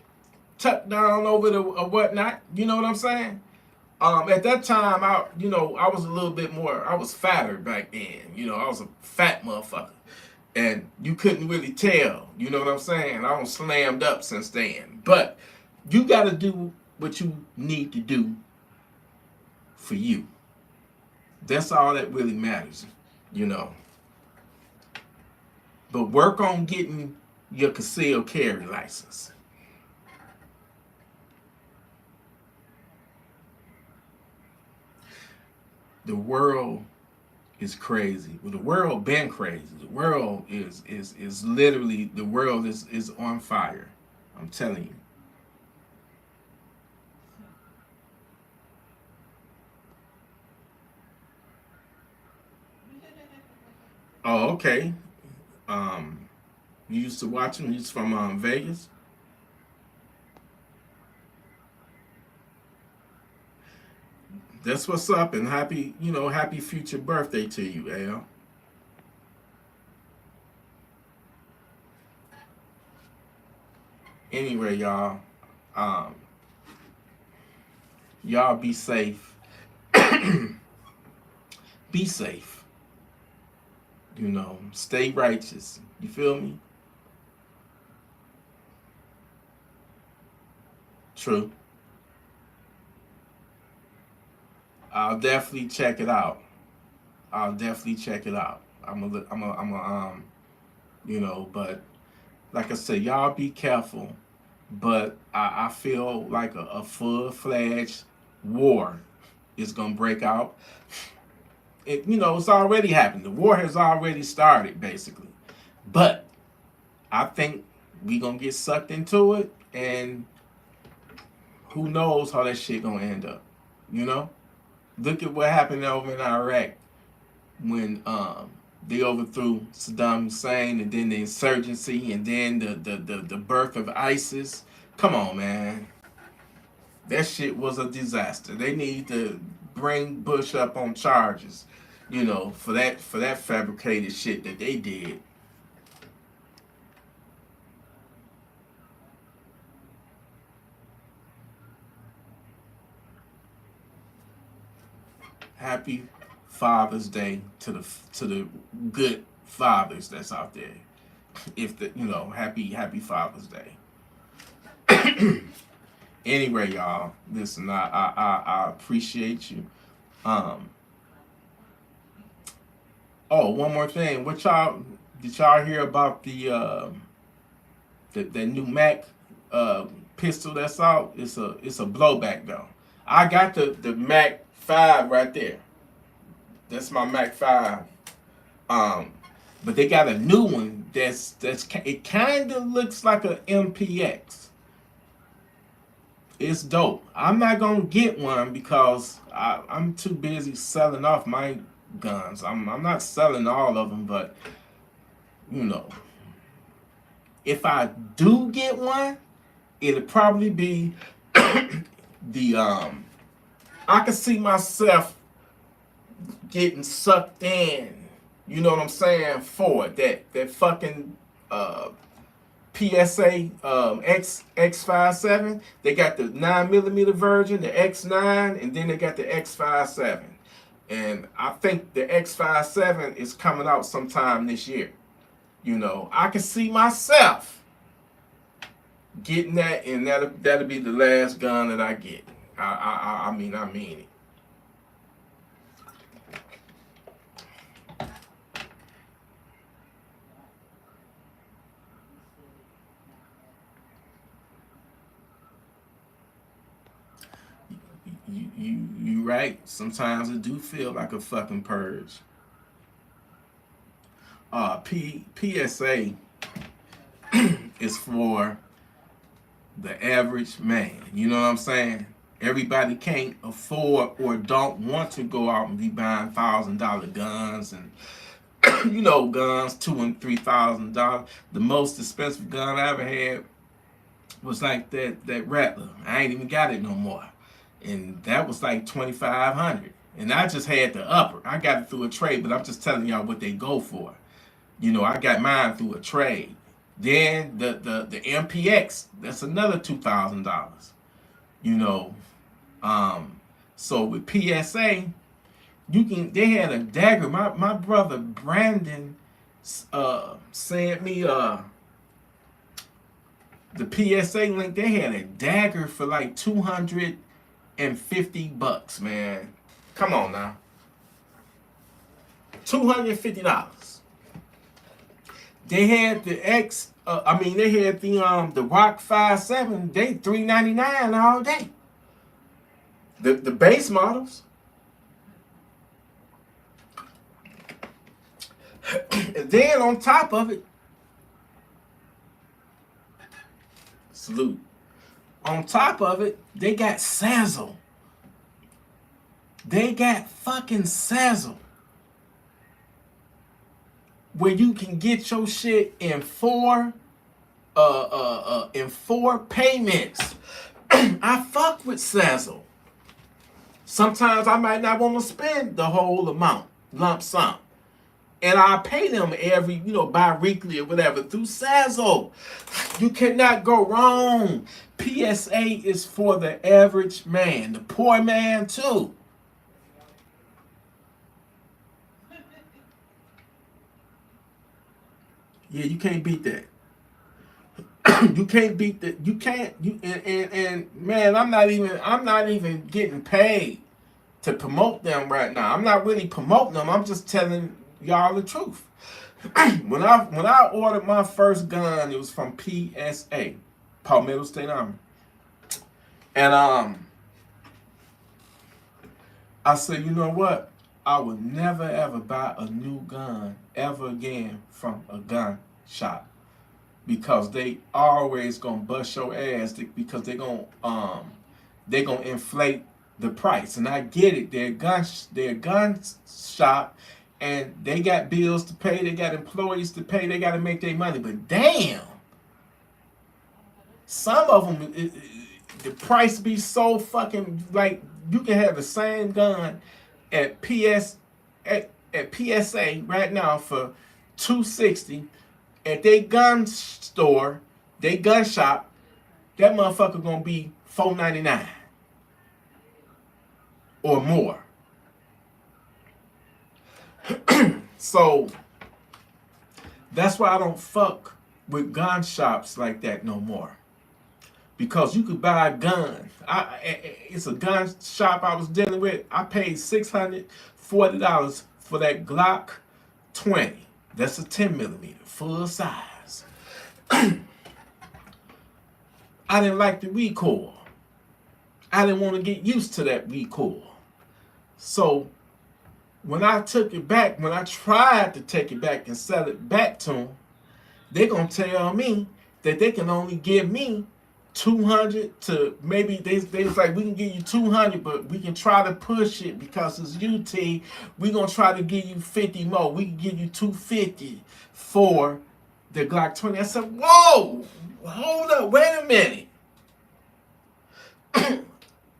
tuck down over the or whatnot. You know what I'm saying? At that time, I was a little bit more, I was fatter back then. You know, I was a fat motherfucker. And you couldn't really tell. You know what I'm saying? I was slammed up since then. But you got to do what you need to do for you. That's all that really matters, you know. But work on getting your concealed carry license. The world is crazy. Well, the world been crazy. The world is literally, the world is on fire. I'm telling you. Oh, okay. You used to watch him. He's from Vegas. That's what's up, and happy, you know, happy future birthday to you, Al. Anyway, y'all, um, y'all be safe. Be safe. You know, stay righteous. You feel me? True. I'll definitely check it out. I'll definitely check it out. You know, but like I said, y'all be careful. But I feel like a full-fledged war is gonna break out. You know, it's already happened. The war has already started, basically. But I think we gonna get sucked into it, and who knows how that shit gonna end up. You know? Look at what happened over in Iraq when they overthrew Saddam Hussein, and then the insurgency, and then the birth of ISIS. Come on, man. That shit was a disaster. They need to bring Bush up on charges, you know, for that fabricated shit that they did. Happy Father's Day to the good fathers that's out there. If the happy Father's Day. Anyway, y'all, listen, I appreciate you. Oh, one more thing. What y'all did y'all hear about the new Mac pistol that's out? It's a blowback though. I got the Mac 5 right there. That's my Mac 5. But they got a new one that's it kind of looks like a MPX. It's dope. I'm not gonna get one because I'm too busy selling off my guns. I'm not selling all of them, but you know, if I do get one, it'll probably be the I can see myself getting sucked in. You know what I'm saying? For it. That fucking PSA X57. They got the 9mm version, the X9, and then they got the X57. And I think the X57 is coming out sometime this year. You know, I can see myself getting that, and that'll be the last gun that I get. I mean it. You right. Sometimes it do feel like a fucking purge. PSA is for the average man. You know what I'm saying? Everybody can't afford or don't want to go out and be buying $1,000 guns and guns $2,000 and $3,000. The most expensive gun I ever had was like that Rattler. I ain't even got it no more, and that was like $2,500. And I just had the upper. I got it through a trade, but I'm just telling y'all what they go for. You know, I got mine through a trade. Then the MPX, that's another $2,000. You know, so with PSA, they had a dagger. My brother Brandon sent me the PSA link. They had a dagger for like $250, man. Come on now. $250. They had the they had the Rock 5.7. They $399 all day. The base models. And then on top of it, salute. On top of it, they got Sazzle. They got fucking Sazzle, where you can get your shit in four payments. I fuck with Sazzle. Sometimes I might not want to spend the whole amount, lump sum. And I pay them every, bi-weekly or whatever through Sazzle. You cannot go wrong. PSA is for the average man, the poor man too. Yeah, you can't beat that. You can't beat that. You can't. And man, I'm not even getting paid to promote them right now. I'm not really promoting them. I'm just telling y'all the truth. When I ordered my first gun, it was from PSA, Palmetto State Army, and I said, you know what? I would never ever buy a new gun ever again from a gun shop, because they always gonna bust your ass because they gonna inflate the price. And I get it. They're a gun shop, and they got bills to pay. They got employees to pay. They got to make their money. But damn, some of them, the price be so fucking, like, you can have the same gun at at PSA right now for $260. At their gun store, their gun shop, that motherfucker gonna be $499 or more. So that's why I don't fuck with gun shops like that no more. Because you could buy a gun. It's a gun shop I was dealing with. I paid $640 for that Glock 20. That's a 10 millimeter, full size. I didn't like the recoil. I didn't want to get used to that recoil. So when I took it back, when I tried to take it back and sell it back to them, they're going to tell me that they can only give me 200 to maybe, they was like, we can give you 200, but we can try to push it because it's UT. We're going to try to give you 50 more. We can give you 250 for the Glock 20. I said, whoa, hold up, wait a minute.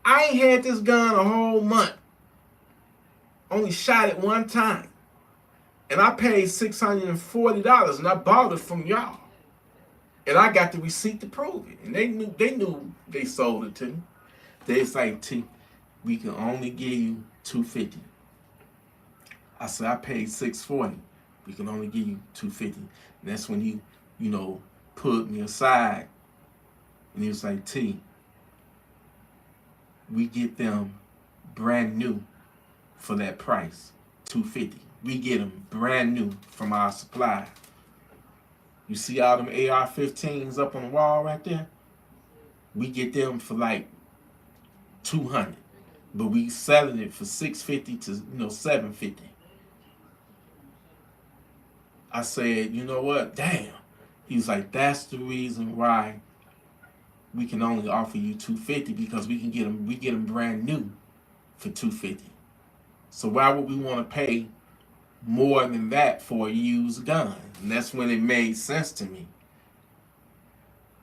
I ain't had this gun a whole month. Only shot it one time. And I paid $640 and I bought it from y'all. And I got the receipt to prove it. And they knew they sold it to me. They was like, T, we can only give you $250. I said, I paid $640. We can only give you $250. And that's when he, pulled me aside. And he was like, T, we get them brand new for that price, $250. We get them brand new from our supplier. You see all them AR-15s up on the wall right there? We get them for like $200, but we selling it for $650 to $750. I said, you know what? Damn. He's like, that's the reason why we can only offer you $250, because we get them brand new for $250. So why would we want to pay more than that for a used gun? And that's when it made sense to me.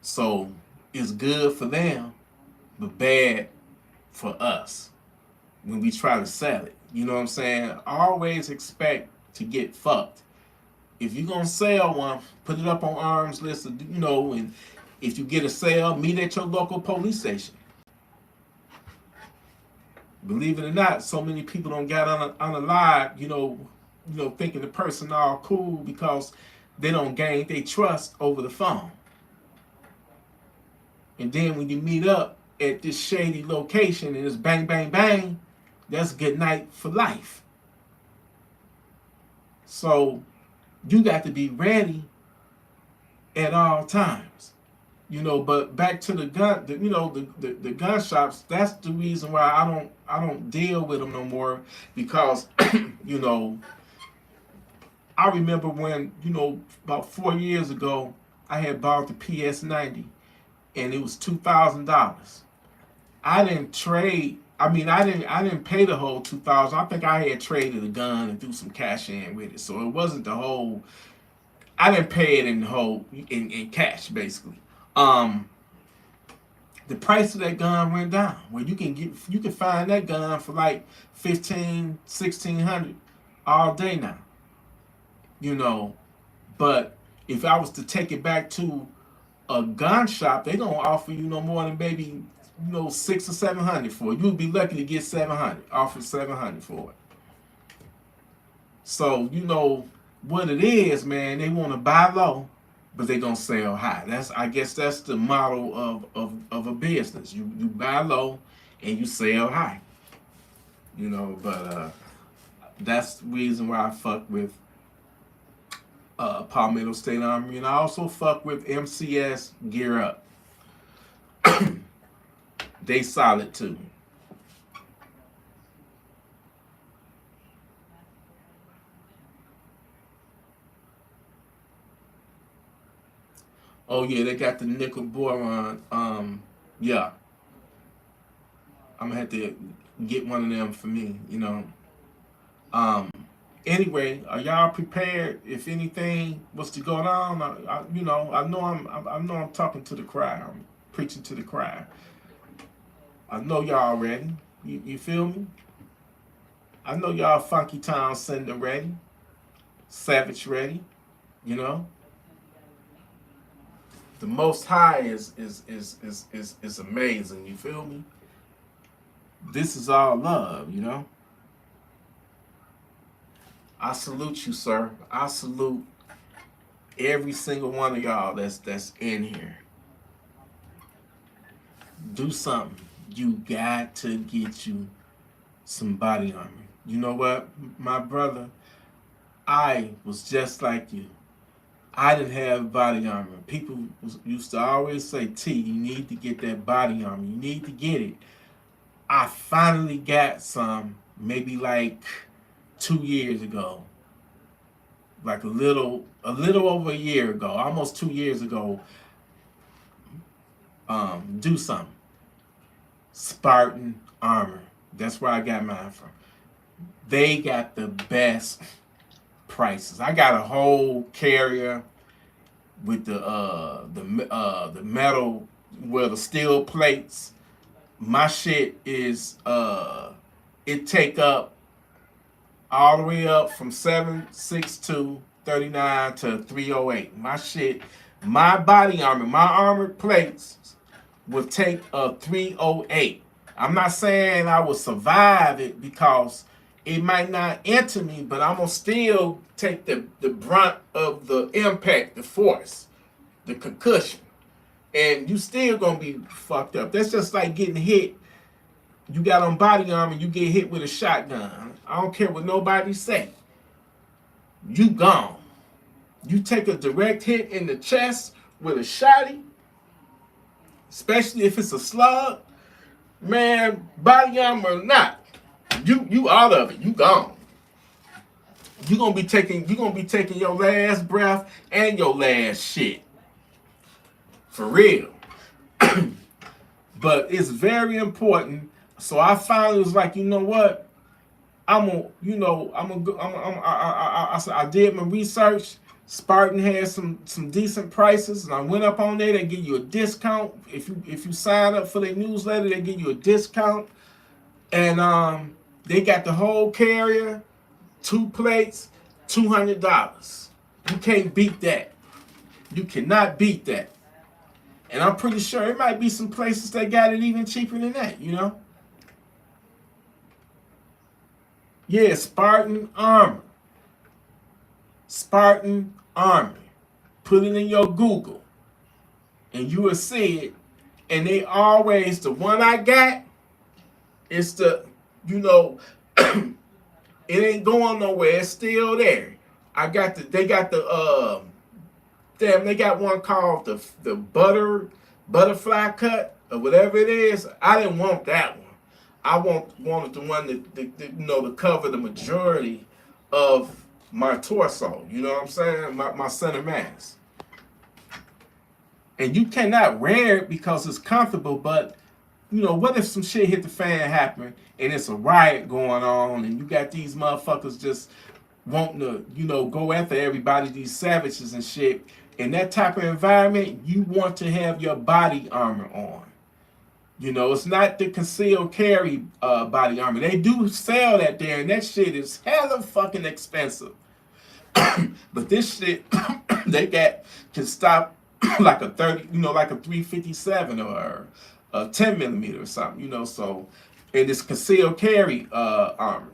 So it's good for them, but bad for us when we try to sell it. You know what I'm saying? Always expect to get fucked. If you're going to sell one, put it up on arms list, and if you get a sale, meet at your local police station. Believe it or not, so many people don't get unalive, thinking the person all cool because they don't gain their trust over the phone. And then when you meet up at this shady location and it's bang, bang, bang, that's good night for life. So you got to be ready at all times. But back to the gun, the gun shops. That's the reason why I don't deal with them no more, because I remember when about 4 years ago I had bought the PS90 and it was $2,000. I didn't trade. I didn't pay the whole $2,000. I think I had traded a gun and threw some cash in with it, so it wasn't the whole. I didn't pay it in the whole in cash basically. The price of that gun went down. Where you can find that gun for like $1,500, $1,600 all day now. But if I was to take it back to a gun shop, they gonna offer you no more than maybe $600 or $700 for it. You'd be lucky to get $700. Offer $700 for it. So what it is, man. They want to buy low, but they gonna sell high. I guess that's the model of a business. You buy low and you sell high. But that's the reason why I fuck with Palmetto State Armory, and I also fuck with MCS Gear Up. They solid too. Oh yeah, they got the nickel boron. Yeah, I'm gonna have to get one of them for me. You know. Um. Anyway, are y'all prepared if anything was to go on? You know, I know I'm talking to the crowd. I'm preaching to the crowd. I know y'all ready. You feel me? I know y'all Funky Town Cinder ready. Savage ready. You know. The Most High is amazing. You feel me? This is all love. You know. I salute you, sir. I salute every single one of y'all that's in here. Do something. You got to get you some body armor. You know what, my brother? I was just like you. I didn't have body armor. People used to always say, T, you need to get that body armor. You need to get it. I finally got some maybe like 2 years ago. Like a little over a year ago, almost 2 years ago. Do something. Spartan armor. That's where I got mine from. They got the best prices. I got a whole carrier with the metal, well, the steel plates. My shit is it take up all the way up from 762 39 to 308. My shit, my body armor, my armored plates would take a 308. I'm not saying I will survive it because it might not enter me, but I'm gonna still take the brunt of the impact, the force, the concussion. And you still gonna be fucked up. That's just like getting hit. You got on body armor, you get hit with a shotgun. I don't care what nobody say. You gone. You take a direct hit in the chest with a shotty, especially if it's a slug, man, body armor or not, you out of it. You gone. You're gonna be taking your last breath and your last shit. For real. But it's very important. So I finally was like, you know what? I did my research. Spartan has some decent prices, and I went up on there. They give you a discount if you sign up for their newsletter. They give you a discount, and they got the whole carrier, 2 plates, $200. You can't beat that. You cannot beat that. And I'm pretty sure it might be some places that got it even cheaper than that. You know. Yeah, Spartan armor. Spartan armor. Put it in your Google, and you will see it. And they always, the one I got, it's the, it ain't going nowhere. It's still there. They got one called the butterfly cut or whatever it is. I didn't want that one. I wanted the one that to cover the majority of my torso. You know what I'm saying? My center mass. And you cannot wear it because it's comfortable, but what if some shit hit the fan happen and it's a riot going on and you got these motherfuckers just wanting to, go after everybody, these savages and shit. In that type of environment, you want to have your body armor on. It's not the concealed carry body armor. They do sell that there, and that shit is hella fucking expensive. But this shit they got can stop like a 30, like a 357 or a 10 millimeter or something, so, and it's concealed carry armor,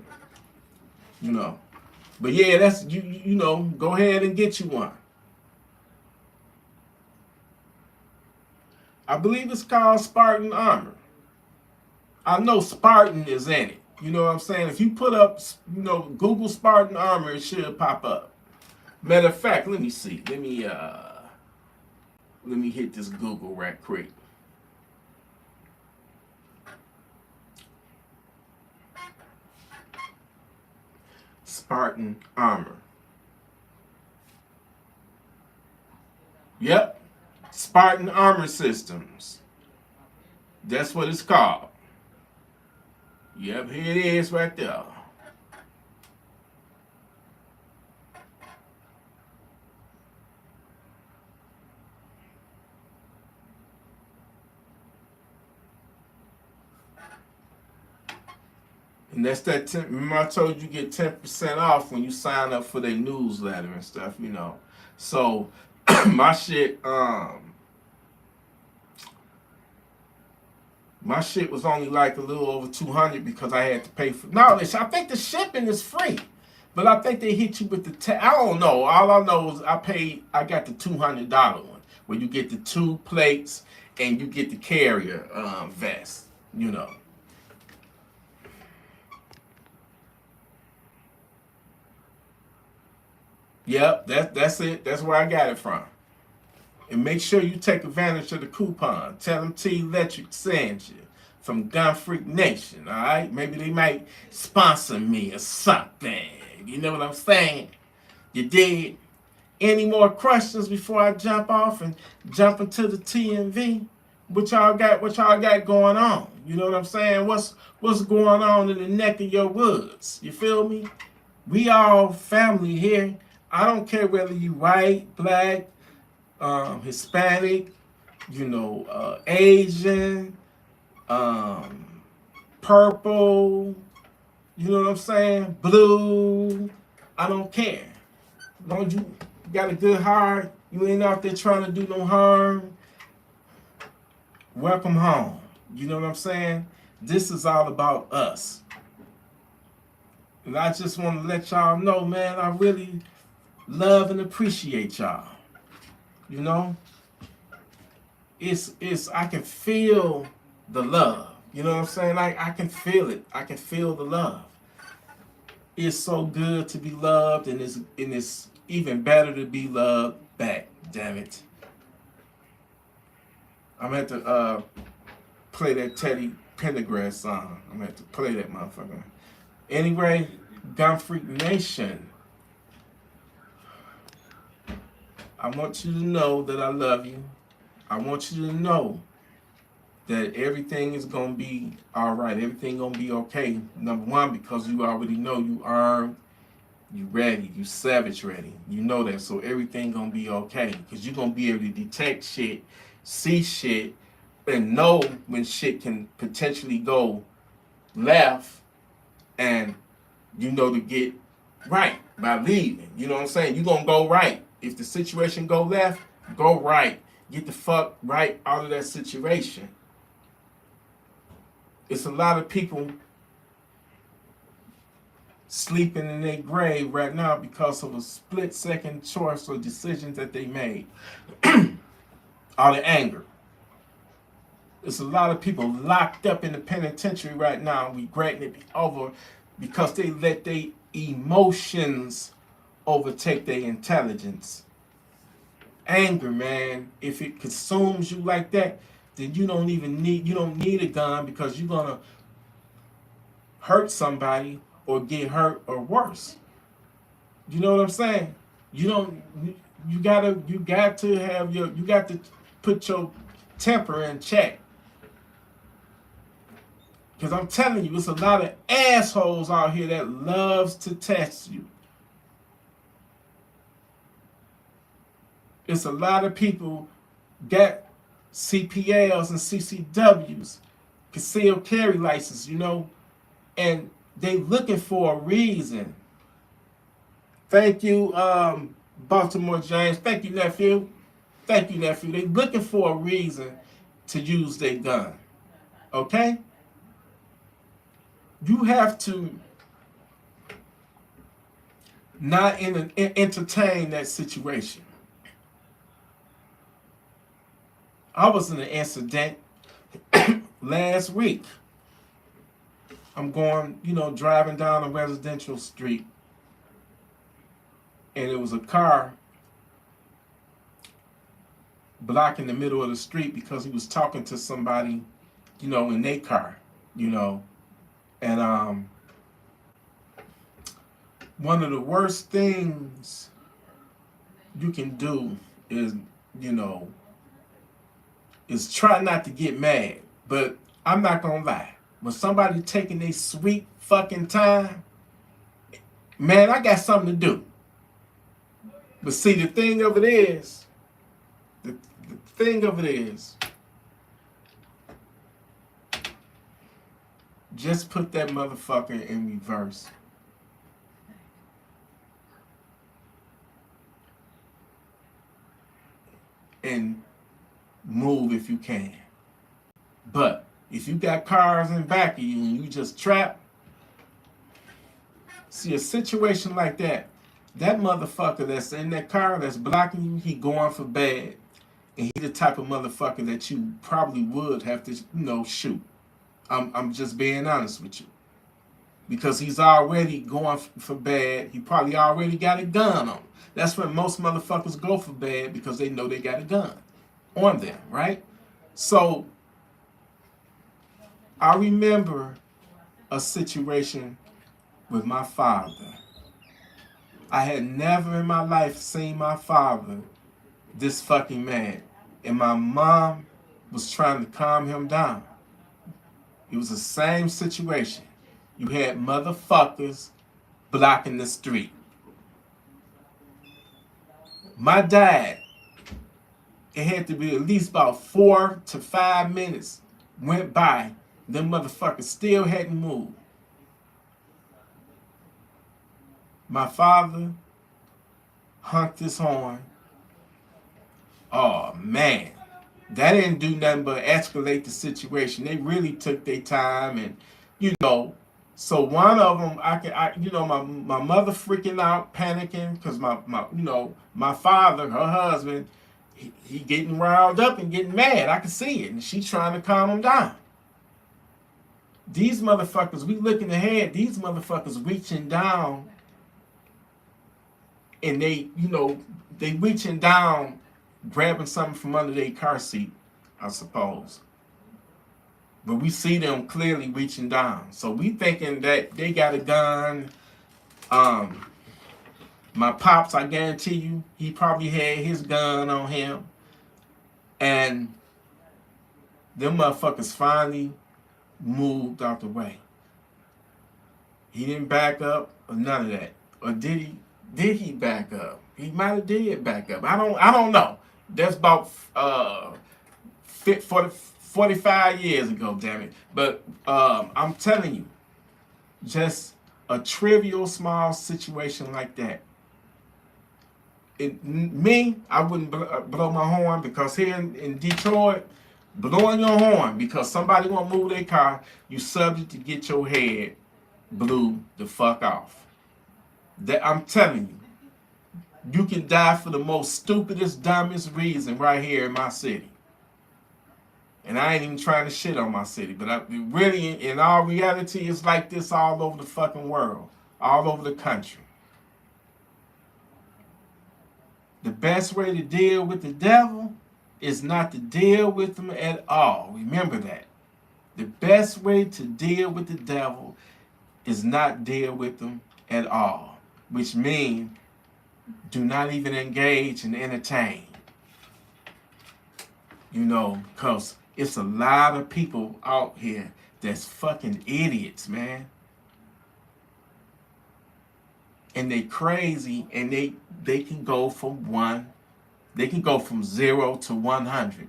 But yeah, that's go ahead and get you one. I believe it's called Spartan armor. I know Spartan is in it. You know what I'm saying? If you put up, Google Spartan armor, it should pop up. Matter of fact, let me see. Let me hit this Google right quick. Spartan armor. Yep. Spartan Armor Systems. That's what it's called. Yep, here it is right there. And that's that 10, remember I told you get 10% off when you sign up for their newsletter and stuff, you know. So my shit was only like a little over 200 because I had to pay for. No, I think the shipping is free, but I think they hit you with the. I don't know. All I know is I got the $200 one where you get the 2 plates and you get the carrier vest. You know. Yep, that's it. That's where I got it from. And make sure you take advantage of the coupon. Tell them TElectrik sends you from Gun Freak Nation, all right? Maybe they might sponsor me or something. You know what I'm saying? You did? Any more questions before I jump off and jump into the TMV? What y'all got going on? You know what I'm saying? What's going on in the neck of your woods? You feel me? We all family here. I don't care whether you white, black, Hispanic, you know, Asian, purple, you know what I'm saying? Blue. I don't care. Don't you got a good heart? You ain't out there trying to do no harm. Welcome home. You know what I'm saying? This is all about us. And I just want to let y'all know, man, I really love and appreciate y'all. You know? It's I can feel the love. You know what I'm saying? Like I can feel it. I can feel the love. It's so good to be loved, and it's even better to be loved back, damn it. I'm gonna have to play that Teddy Pendergrass song. I'm gonna have to play that motherfucker. Anyway, Gun Freak Nation, I want you to know that I love you. I want you to know that everything is gonna be all right. Everything gonna be okay. Number one, because you already know you armed, you ready, you savage ready. You know that, so everything gonna be okay. Because you're gonna be able to detect shit, see shit, and know when shit can potentially go left, and you know to get right by leaving. You know what I'm saying? You're gonna go right. If the situation go left, go right. Get the fuck right out of that situation. It's a lot of people sleeping in their grave right now because of a split-second choice or decisions that they made out of anger. There's a lot of people locked up in the penitentiary right now regretting it over because they let their emotions overtake their intelligence. Anger, man, if it consumes you like that, then you don't need a gun because you're gonna hurt somebody or get hurt or worse. You know what I'm saying? You got to put your temper in check. Because I'm telling you, it's a lot of assholes out here that loves to test you. It's a lot of people got CPLs and CCWs, concealed carry license, you know, and they looking for a reason. Thank you, Baltimore James. Thank you, nephew. Thank you, nephew. They looking for a reason to use their gun. Okay? You have to not entertain that situation. I was in an incident last week. I'm going, driving down a residential street, and it was a car blocking the middle of the street because he was talking to somebody, in their car, and one of the worst things you can do is, is try not to get mad. But I'm not gonna lie. When somebody taking their sweet fucking time, man, I got something to do. But see, the thing of it is, the thing of it is, just put that motherfucker in reverse. And move if you can. But if you got cars in back of you and you just trapped, see a situation like that, that motherfucker that's in that car that's blocking you, he going for bad. And he the type of motherfucker that you probably would have to, shoot. I'm just being honest with you. Because he's already going for bad. He probably already got a gun on him. That's when most motherfuckers go for bad, because they know they got a gun on them, right? So I remember a situation with my father. I had never in my life seen my father this fucking mad. And my mom was trying to calm him down. It was the same situation. You had motherfuckers blocking the street. My dad, it had to be at least about 4 to 5 minutes went by. Them motherfuckers still hadn't moved. My father honked his horn. Oh man, that didn't do nothing but escalate the situation. They really took their time, and so one of them, my mother freaking out, panicking, because my father, her husband, he getting riled up and getting mad. I could see it, and she's trying to calm him down. These motherfuckers, we looking ahead. These motherfuckers reaching down, and they reaching down, grabbing something from under their car seat, I suppose. But we see them clearly reaching down. So we thinking that they got a gun. My pops, I guarantee you, he probably had his gun on him. And them motherfuckers finally moved out the way. He didn't back up or none of that. Or did he? Did he back up? He might have did back up. I don't know. That's about 45 years ago, damn it. But I'm telling you, just a trivial small situation like that. I wouldn't blow my horn, because here in Detroit, blowing your horn because somebody won't move their car, you subject to get your head blew the fuck off. That I'm telling you, you can die for the most stupidest, dumbest reason right here in my city. And I ain't even trying to shit on my city, but really, in all reality, it's like this all over the fucking world, all over the country. The best way to deal with the devil is not to deal with him at all. Remember that. The best way to deal with the devil is not deal with him at all, which means do not even engage and entertain. Because it's a lot of people out here that's fucking idiots, man. And they crazy, and they can go from 0 to 100.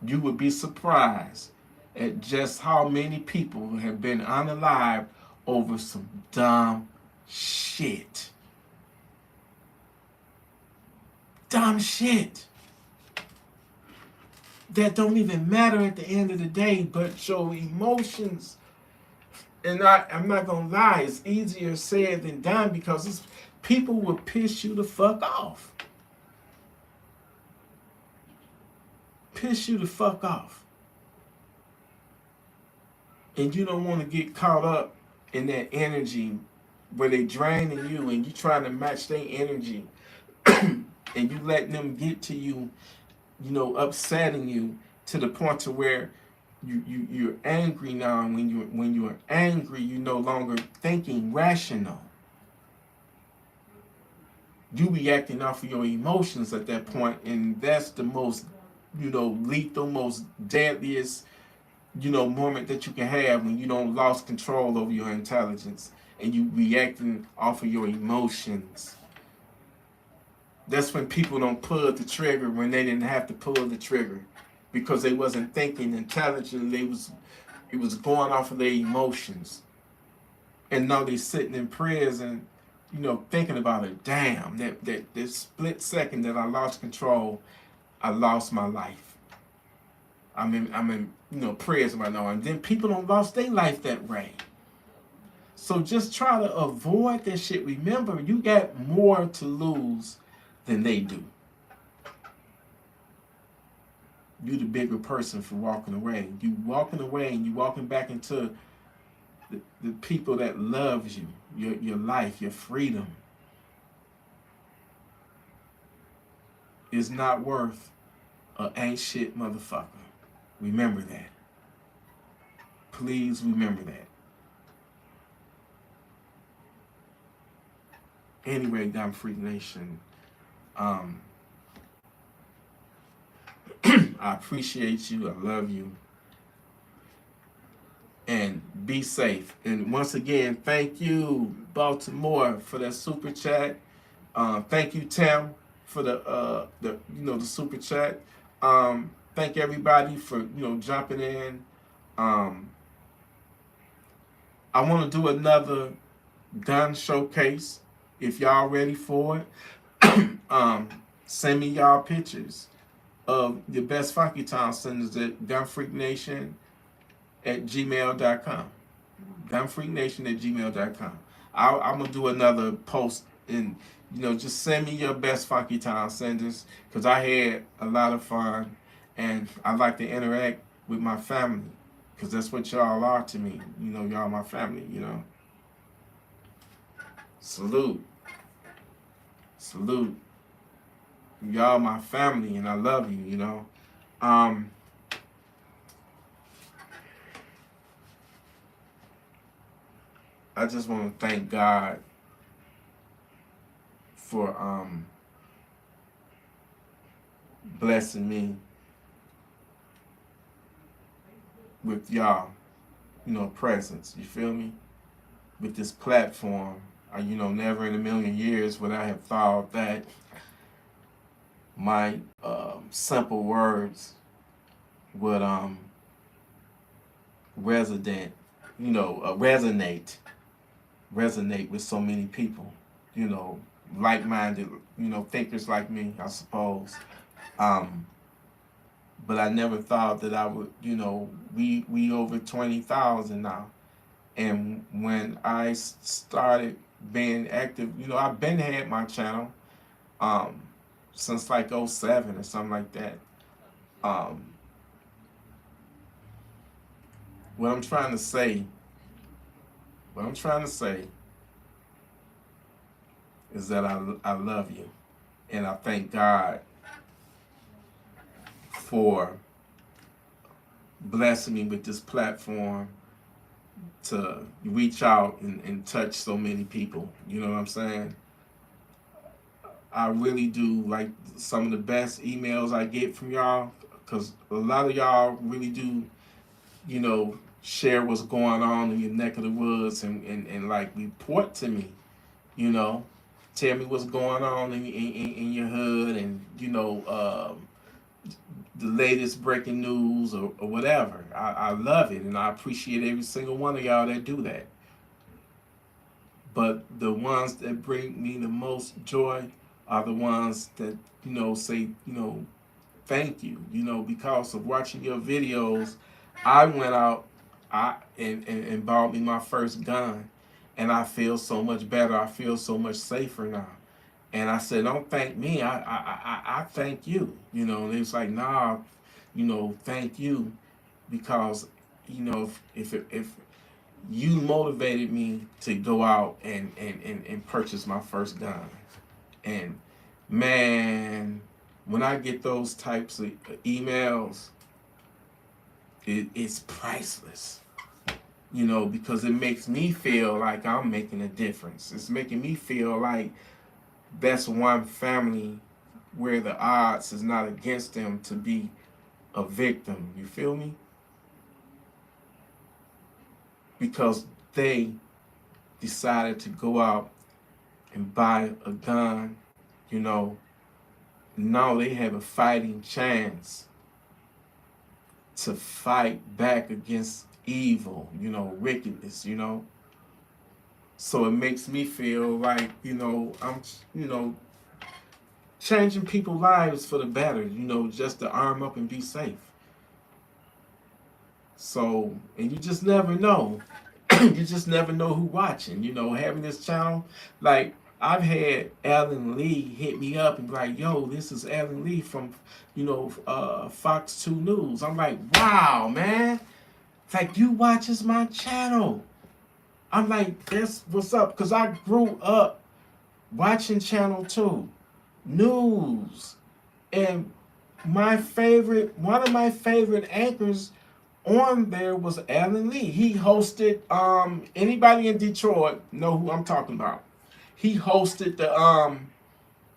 You would be surprised at just how many people have been unalived over some dumb shit. Dumb shit that don't even matter at the end of the day, but your emotions. And I'm not gonna lie, it's easier said than done, because people will piss you the fuck off. Piss you the fuck off. And you don't want to get caught up in that energy where they draining you and you trying to match their energy and you letting them get to you, upsetting you to the point to where you're angry now. And when you're angry, you're no longer thinking rational. You reacting off of your emotions at that point, and that's the most lethal, most deadliest, moment that you can have when you don't lost control over your intelligence and you reacting off of your emotions. That's when people don't pull the trigger when they didn't have to pull the trigger because they wasn't thinking intelligently. It was going off of their emotions. And now they sitting in prison, thinking about it. Damn, that split second that I lost control, I lost my life. I'm in prison right now. And then people don't lost their life that way. So just try to avoid that shit. Remember, you got more to lose than they do. You the bigger person for walking away. You walking away and you walking back into the people that loves you, your life, your freedom. Is not worth a ain't shit motherfucker. Remember that. Please remember that. Anyway, Dumb Freak Nation, I appreciate you. I love you. And be safe. And once again, thank you, Baltimore, for that super chat. Thank you, Tim, for the super chat. Thank everybody for jumping in. I want to do another gun showcase. If y'all ready for it, send me y'all pictures of your best funky town senders at gunfreaknation@gmail.com. Gunfreaknation@gmail.com. I'm gonna do another post and just send me your best funky town senders because I had a lot of fun and I like to interact with my family because that's what y'all are to me. Y'all my family. Salute. Salute. Y'all my family and I love you, I just want to thank God for blessing me with y'all, presence. You feel me? With this platform. Never in a million years would I have thought that my simple words would resonate with so many people, like-minded, thinkers like me, I suppose. But I never thought that I would, we over 20,000 now. And when I started being active, I've been had my channel since like 07 or something like that. What I'm trying to say is that I love you. And I thank God for blessing me with this platform to reach out and touch so many people. You know what I'm saying? I really do like some of the best emails I get from y'all because a lot of y'all really do, share what's going on in your neck of the woods and like report to me, tell me what's going on in your hood and, the latest breaking news or whatever. I love it and I appreciate every single one of y'all that do that. But the ones that bring me the most joy are the ones that, say, thank you, because of watching your videos. I went out and bought me my first gun and I feel so much better. I feel so much safer now. And I said, don't thank me. I thank you. And it's like, nah, thank you because, if you motivated me to go out and purchase my first gun. And man, when I get those types of emails, it's priceless. Because it makes me feel like I'm making a difference. It's making me feel like that's one family where the odds is not against them to be a victim. You feel me? Because they decided to go out and buy a gun, you know. Now they have a fighting chance to fight back against evil, you know, wickedness, you know. So it makes me feel like, you know, I'm, you know, changing people's lives for the better, you know, just to arm up and be safe. So, and you just never know. You just never know who watching, you know, having this channel. Like, I've had Alan Lee hit me up and be like, yo, this is Alan Lee from, you know, Fox 2 News. I'm like, wow, man. It's like, you watches my channel. I'm like, that's what's up. Because I grew up watching Channel 2 News. And one of my favorite anchors on there was Alan Lee. He hosted, anybody in Detroit know who I'm talking about. He hosted the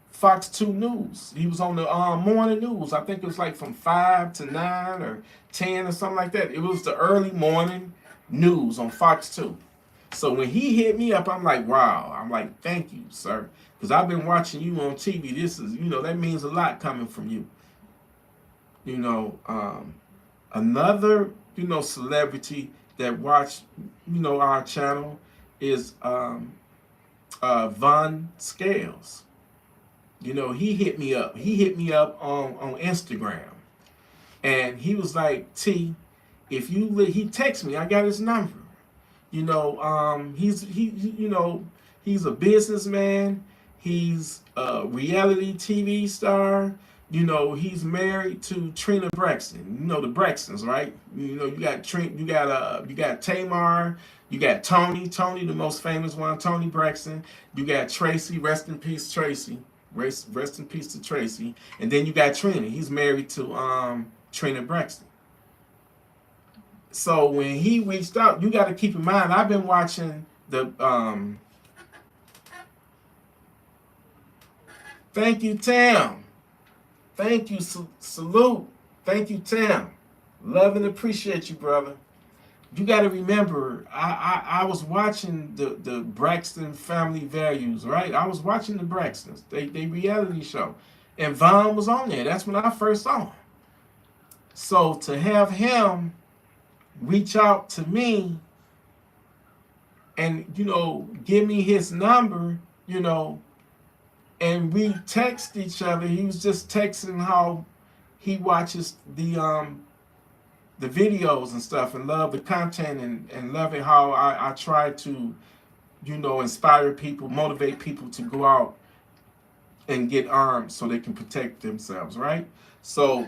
Fox 2 News. He was on the morning news. I think it was like from 5 to 9 or 10 or something like that. It was the early morning news on Fox 2. So when he hit me up, I'm like, wow. I'm like, thank you, sir. Because I've been watching you on TV. This is, you know, that means a lot coming from you. You know, another, you know, celebrity that watched, you know, our channel is Von Scales. You know, he hit me up. He hit me up on Instagram. And he was like, T, if you, he texted me, I got his number. You know, you know, he's a businessman. He's a reality TV star. You know, he's married to Trina Braxton. You know the Braxtons, right? You know, you got Tamar, you got Tony, the most famous one, Tony Braxton. You got Tracy, rest in peace, Tracy. Rest in peace to Tracy. And then you got Trina. He's married to Trina Braxton. So when he reached out, you got to keep in mind, I've been watching the thank you, Tam. Thank you, salute. Thank you, Tam. Love and appreciate you, brother. You got to remember, I was watching the Braxton Family Values, right? I was watching the Braxtons, they reality show, and Vaughn was on there. That's when I first saw him. So to have him reach out to me and, you know, give me his number, you know, and we text each other. He was just texting how he watches the videos and stuff and love the content and loving how I try to, you know, inspire people, motivate people to go out and get armed so they can protect themselves, right? So,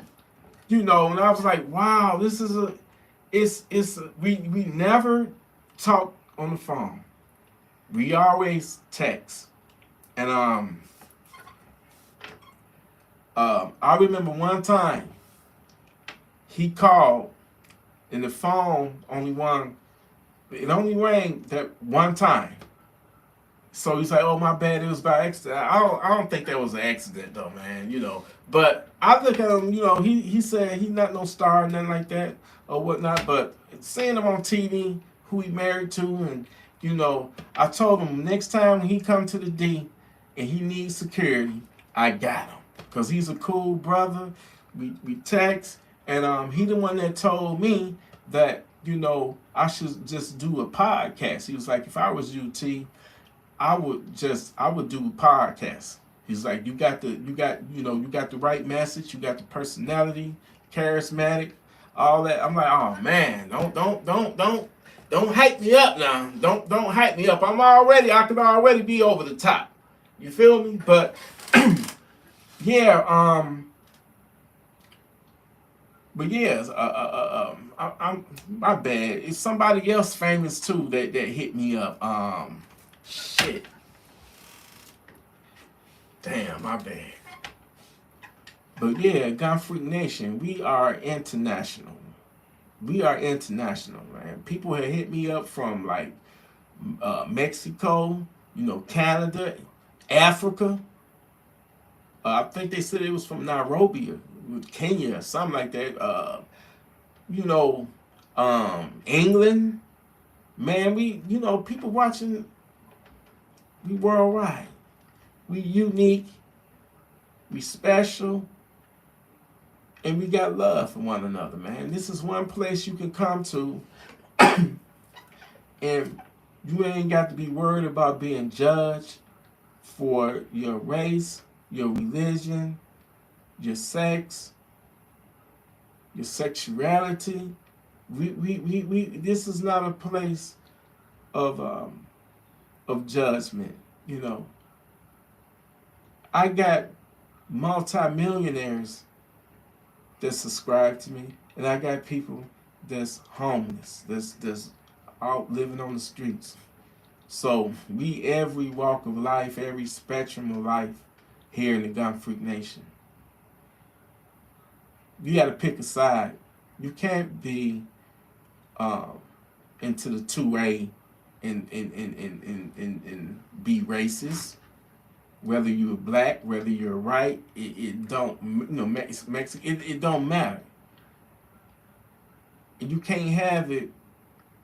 you know, and I was like, wow, this is we never talk on the phone. We always text. And I remember one time he called and the phone it only rang that one time. So he's like, oh, my bad, it was by accident. I don't think that was an accident though, man, you know. But I look at him, you know, he said he's not no star or nothing like that or whatnot, but seeing him on TV, who he married to, and, you know, I told him next time he come to the D and he needs security, I got him. Because he's a cool brother. We text, and he the one that told me that, you know, I should just do a podcast. He was like, if I was you, T, I would do a podcast. He's like, you got the right message, you got the personality, charismatic, all that. I'm like, oh man, don't hype me up now. Don't hype me up. I could already be over the top. You feel me? But yeah, I'm my bad. It's somebody else famous too that hit me up. Shit. Damn, my bad. But yeah, Gun Freak Nation, we are international. We are international, man. People have hit me up from like Mexico, you know, Canada, Africa. I think they said it was from Nairobi, Kenya or something like that. You know, England, man, people watching, we worldwide. We unique, we special, and we got love for one another, man. This is one place you can come to and you ain't got to be worried about being judged for your race, your religion, your sex, your sexuality. This is not a place of judgment. You know, I got multi-millionaires that subscribe to me, and I got people that's homeless, that's out living on the streets. So we every walk of life, every spectrum of life here in the Gun Freak Nation. You got to pick a side. You can't be into the 2A and be racist. Whether you're black, whether you're white, it don't, Mexican, it don't matter. And you can't have it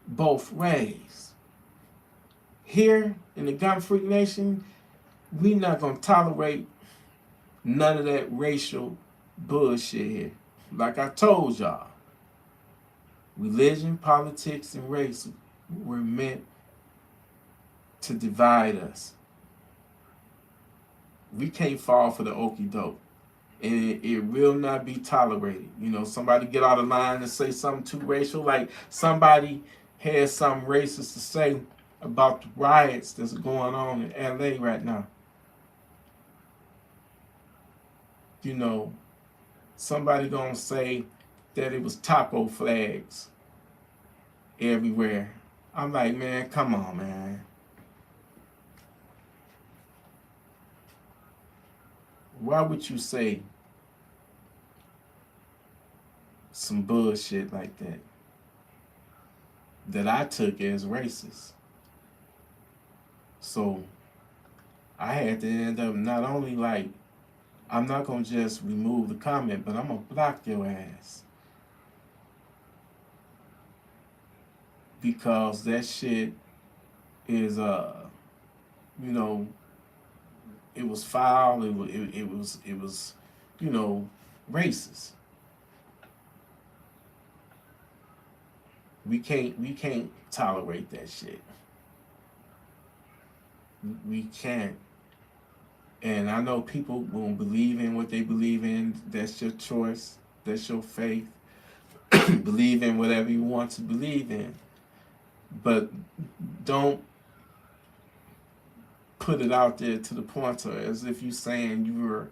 both ways. Here in the Gun Freak Nation, we not gonna tolerate none of that racial bullshit here. Like I told y'all, religion, politics, and race were meant to divide us. We can't fall for the okie doke. And it will not be tolerated. You know, somebody get out of line and say something too racial, like somebody has something racist to say about the riots that's going on in LA right now. You know, somebody gonna say that it was taco flags everywhere. I'm like, man, come on, man. Why would you say some bullshit like that I took as racist? So I had to end up not only like, I'm not gonna just remove the comment, but I'm gonna block your ass. Because that shit is you know, it was foul, it was you know, racist. We can't tolerate that shit. We can't. And I know people won't believe in what they believe in. That's your choice. That's your faith. Believe in whatever you want to believe in. But don't put it out there to the point as if you're saying you're,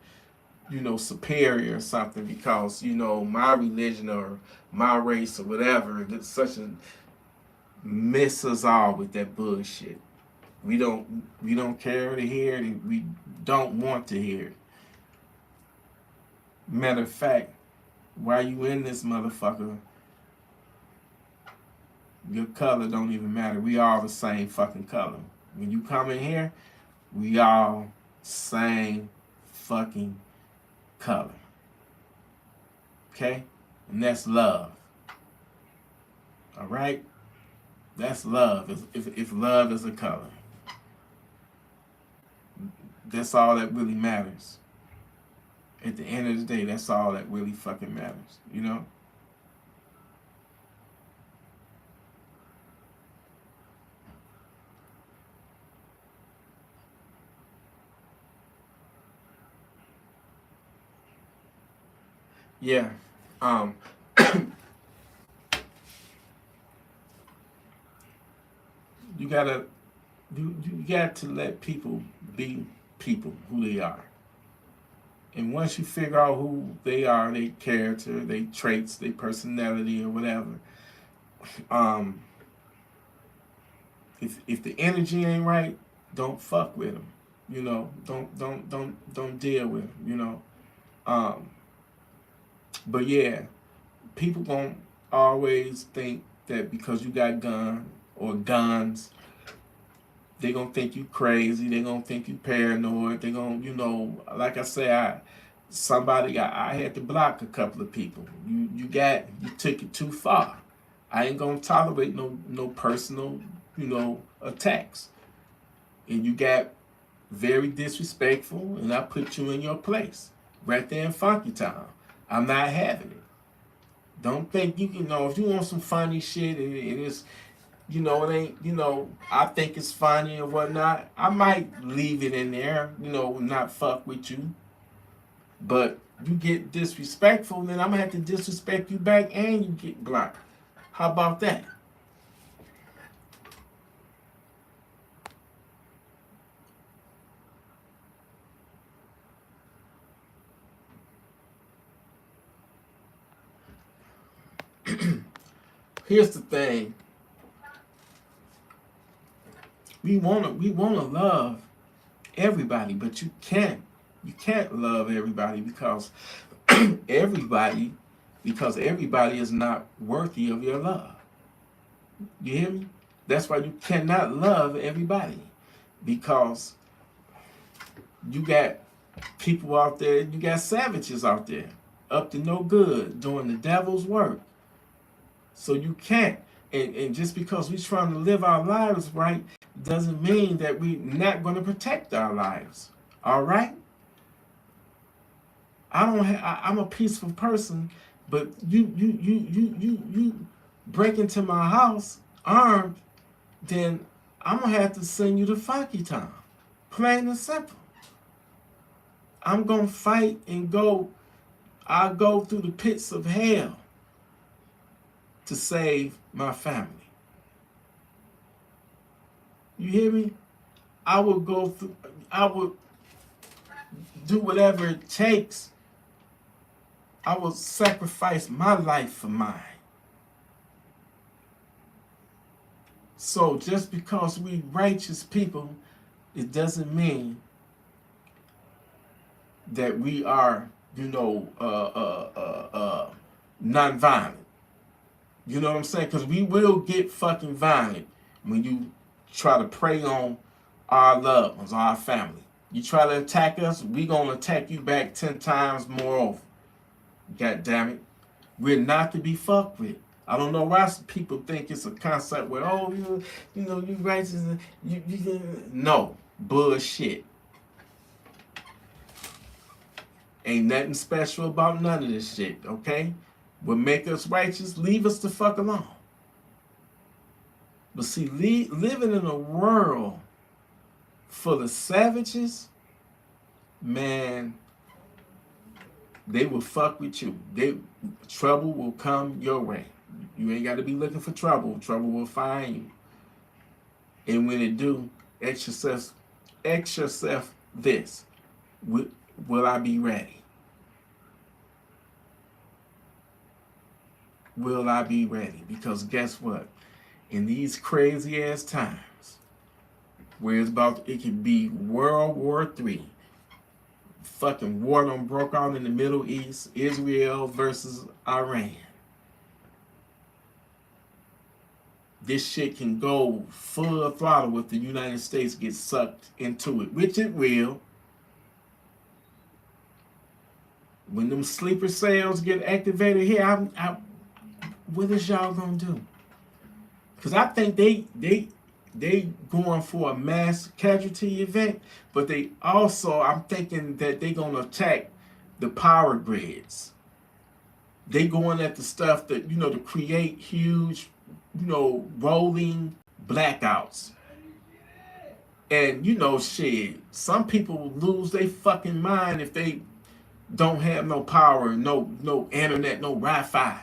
you know, superior or something because, you know, my religion or my race or whatever. That's such a miss us all with that bullshit. We don't care to hear it, and we don't want to hear it. Matter of fact, while you in this motherfucker, your color don't even matter. We all the same fucking color. When you come in here, we all same fucking color. Okay? And that's love. All right? That's love. If love is a color. That's all that really matters. At the end of the day, that's all that really fucking matters. You know? Yeah. You gotta you got to let people be people who they are. And once you figure out who they are, their character, their traits, their personality, or whatever, if the energy ain't right, don't fuck with them. You know, don't deal with them. You know, but yeah, people gonna always think that because you got gun or guns, they gonna think you crazy. They gonna think you paranoid. They gonna, you know, like I say, I had to block a couple of people. You took it too far. I ain't gonna tolerate no personal, attacks. And you got very disrespectful, and I put you in your place right there in Funky Town. I'm not having it. Don't think you can if you want some funny shit and it's it ain't I think it's funny or whatnot, I might leave it in there, not fuck with you. But you get disrespectful, then I'm gonna have to disrespect you back and you get blocked. How about that? Here's the thing. We wanna love everybody, but you can't love everybody because everybody is not worthy of your love. You hear me? That's why you cannot love everybody, because you got people out there, you got savages out there up to no good doing the devil's work. So you can't. And just because we're trying to live our lives right doesn't mean that we're not going to protect our lives. All right? I'm a peaceful person, but you break into my house armed, then I'm gonna have to send you to Funky Town. Plain and simple. I'm gonna fight and I'll go through the pits of hell to save my family. You hear me? I will do whatever it takes. I will sacrifice my life for mine. So just because we righteous people, it doesn't mean that we are, non-violent. You know what I'm saying? Because we will get fucking violent when you try to prey on our loved ones, our family. You try to attack us, we gonna attack you back 10 times more over. God damn it. We're not to be fucked with. I don't know why people think it's a concept where, you righteous. No. Bullshit. Ain't nothing special about none of this shit, okay? What make us righteous, leave us the fuck alone. But see, living in a world full of savages, man, they will fuck with you. Trouble will come your way. You ain't got to be looking for trouble. Trouble will find you. And when it do, ask yourself this. Will I be ready? Will I be ready? Because guess what? In these crazy ass times, where it could be World War III, fucking war done broke out in the Middle East, Israel versus Iran. This shit can go full throttle if the United States gets sucked into it, which it will. When them sleeper cells get activated here, what is y'all gonna do? Because I think they going for a mass casualty event, but they also, I'm thinking that they gonna attack the power grids. They going at the stuff that, to create huge, rolling blackouts. And, shit, some people lose their fucking mind if they don't have no power, no internet, no Wi-Fi.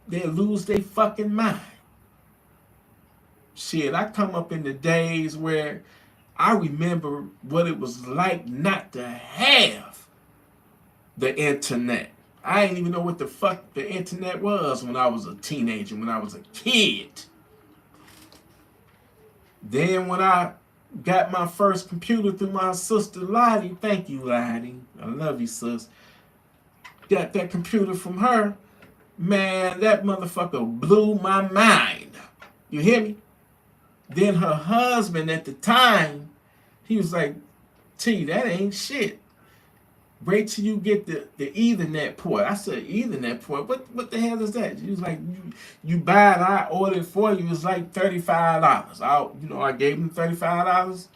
They'll lose their fucking mind. Shit, I come up in the days where I remember what it was like not to have the internet. I didn't even know what the fuck the internet was when I was a teenager, when I was a kid. Then when I got my first computer through my sister Lottie, thank you Lottie, I love you sis. Got that computer from her, man, that motherfucker blew my mind. You hear me? Then her husband at the time, he was like, T, that ain't shit. Wait till you get the Ethernet port. I said, Ethernet port? What the hell is that? He was like, you buy it, I ordered it for you. It's like $35. I gave him $35.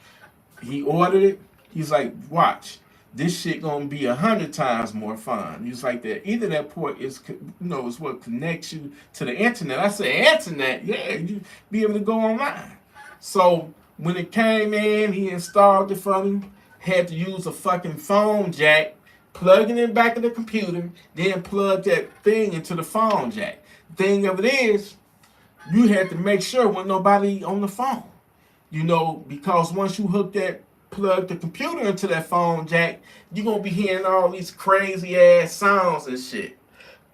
He ordered it. He's like, watch. This shit gonna be 100 times more fun. He's like, the Ethernet port is is what connects you to the internet. I said, internet? Yeah, you be able to go online. So when it came in, he installed it for me. Had to use a fucking phone jack, plug it in the back of the computer, then plug that thing into the phone jack. Thing of it is, you had to make sure wasn't nobody on the phone. Because once you plug the computer into that phone jack, you're gonna be hearing all these crazy ass sounds and shit.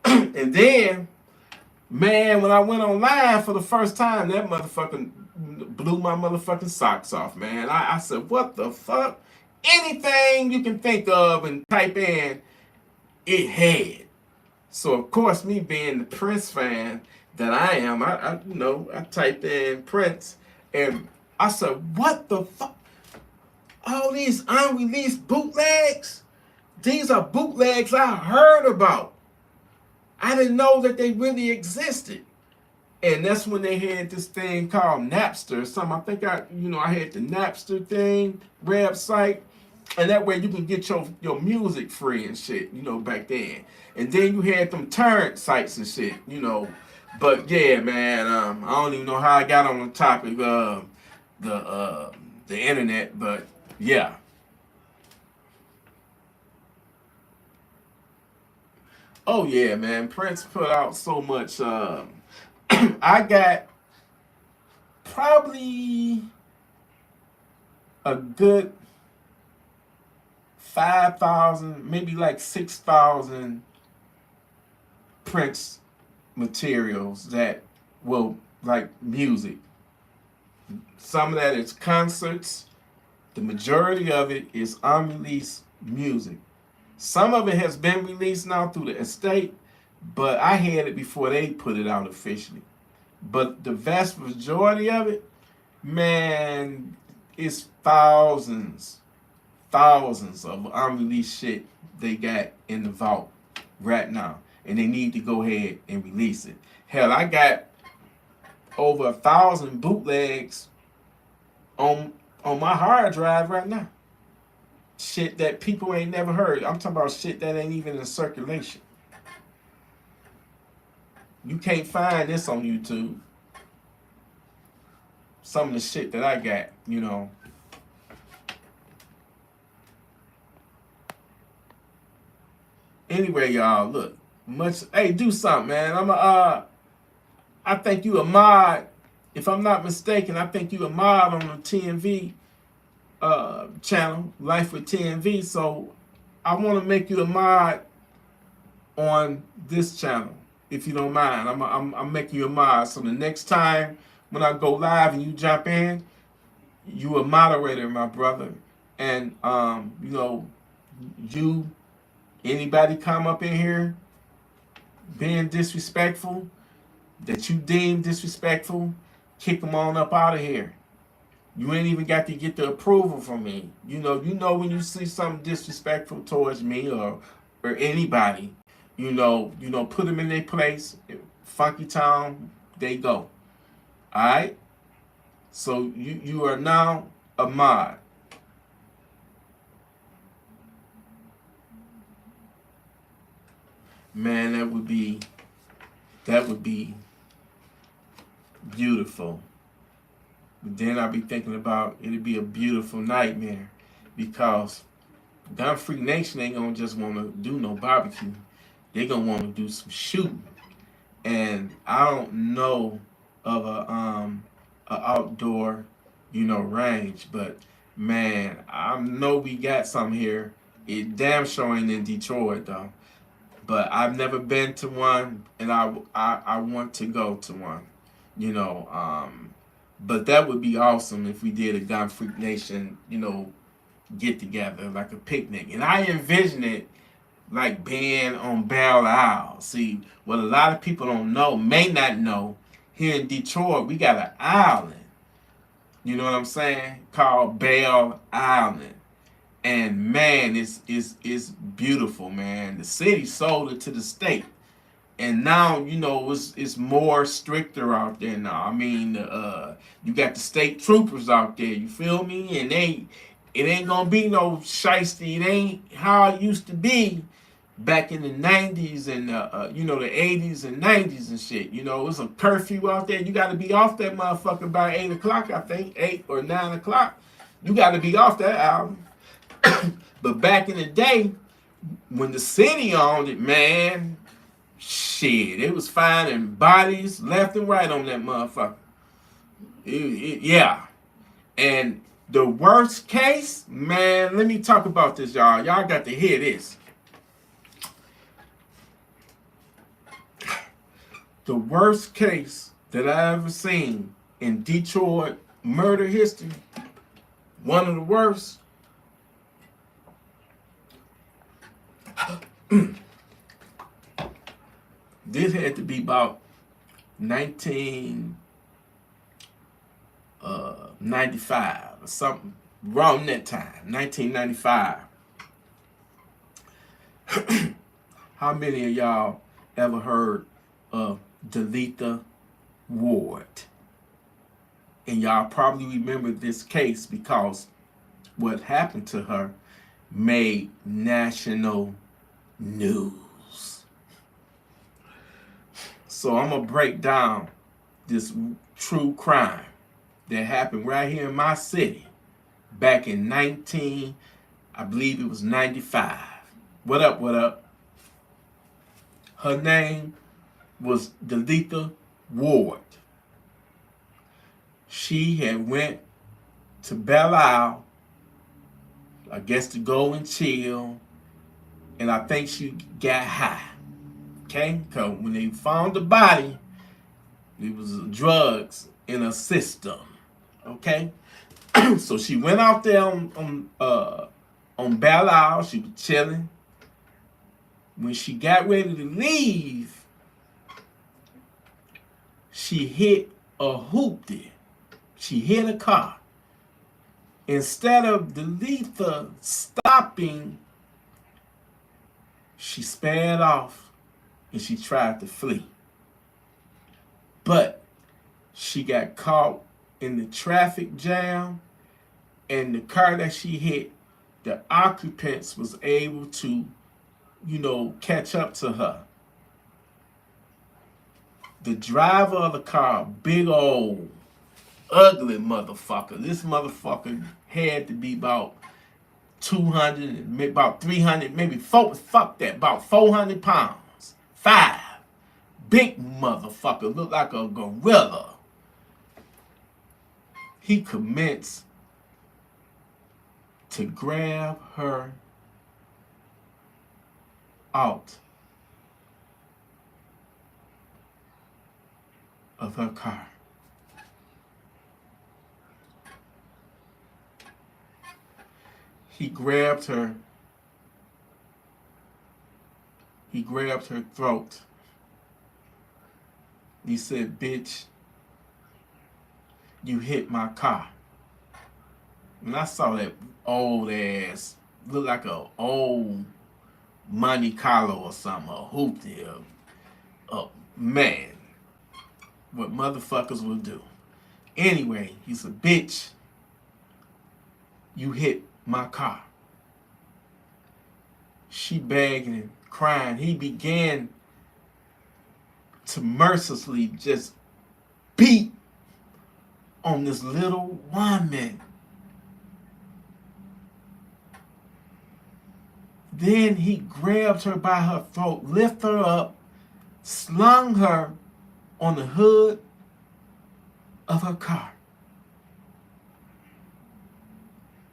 And then, man, when I went online for the first time, that motherfucking blew my motherfucking socks off, man. I said, what the fuck? Anything you can think of and type in, it had. So of course, me being the Prince fan that I am, I typed in Prince, and I said, what the fuck? All these unreleased bootlegs? These are bootlegs I heard about. I didn't know that they really existed. And that's when they had this thing called Napster or something. I think I had the Napster thing, website. And that way you can get your music free and shit, back then. And then you had them torrent sites and shit, But yeah, man, I don't even know how I got on the topic of the internet, but yeah. Oh yeah, man. Prince put out so much. I got probably a good 5,000, maybe like 6,000 Prince materials that will like music. Some of that is concerts. The majority of it is unreleased music. Some of it has been released now through the estate, but I had it before they put it out officially. But the vast majority of it, man, is thousands of unreleased shit they got in the vault right now. And they need to go ahead and release it. Hell, I got over 1,000 bootlegs on my hard drive right now. Shit that people ain't never heard. I'm talking about shit that ain't even in circulation. You can't find this on YouTube. Some of the shit that I got, Anyway, y'all, look. Hey, do something, man. I think you a mod. If I'm not mistaken, I think you a mod on the TNV channel, Life with TNV. So I want to make you a mod on this channel, if you don't mind. I'm making you a mod. So the next time when I go live and you jump in, you a moderator, my brother. And anybody come up in here being disrespectful, that you deem disrespectful, kick them on up out of here. You ain't even got to get the approval from me. You know when you see something disrespectful towards me or anybody, put them in their place. Funky Town, they go. All right. So you are now a mod. Man, that would be beautiful. But then I'll be thinking about it'd be a beautiful nightmare, because Gun Freak Nation ain't gonna just want to do no barbecue. They gonna want to do some shooting, and I don't know of a outdoor range, but man, I know we got some here. It damn sure ain't in Detroit though. But I've never been to one, and I want to go to one, But that would be awesome if we did a Gun Freak Nation, get together, like a picnic. And I envision it like being on Belle Isle. See, what a lot of people may not know, here in Detroit, we got an island, you know what I'm saying, called Belle Island. And man, it's beautiful, man. The city sold it to the state, and now you know it's more stricter out there now. I mean, you got the state troopers out there. You feel me? And it ain't gonna be no shiesty. It ain't how it used to be back in the 90s and you know, the 80s and 90s and shit. You know, it's a curfew out there. You got to be off that motherfucker by 8 o'clock. I think 8 or 9 o'clock. You got to be off that album. But back in the day, when the city owned it, man, shit, it was finding bodies left and right on that motherfucker. Yeah. And the worst case, man, let me talk about this, y'all. Y'all got to hear this. The worst case that I ever seen in Detroit murder history, one of the worst. This had to be about 1995 or something, around that time, 1995. How many of y'all ever heard of Delita Ward? And y'all probably remember this case because what happened to her made national news. So I'm gonna break down this true crime that happened right here in my city back in I believe it was 95. What up, what up? Her name was Delita Ward. She had went to Belle Isle, I guess, to go and chill, and I think she got high. Okay, because when they found the body, it was drugs in her system. Okay, so she went out there on Belle Isle. She was chilling. When she got ready to leave, she hit a hoopty. She hit a car. Instead of Delita stopping, she sped off and she tried to flee. But she got caught in the traffic jam, and the car that she hit, the occupants was able to, you know, catch up to her. The driver of the car, big old ugly motherfucker. This motherfucker had to be about 200, about 300, maybe about 400 pounds. 5. Big motherfucker, looked like a gorilla. He commenced to grab her out of her car. He grabbed her throat. He said, "Bitch, you hit my car." And I saw that old ass, look like a old Monte Carlo or something, a hoopty. Man, what motherfuckers will do. Anyway, he said, "Bitch, you hit my car." She begging and crying. He began to mercilessly just beat on this little woman. Then he grabbed her by her throat, lifted her up, slung her on the hood of her car.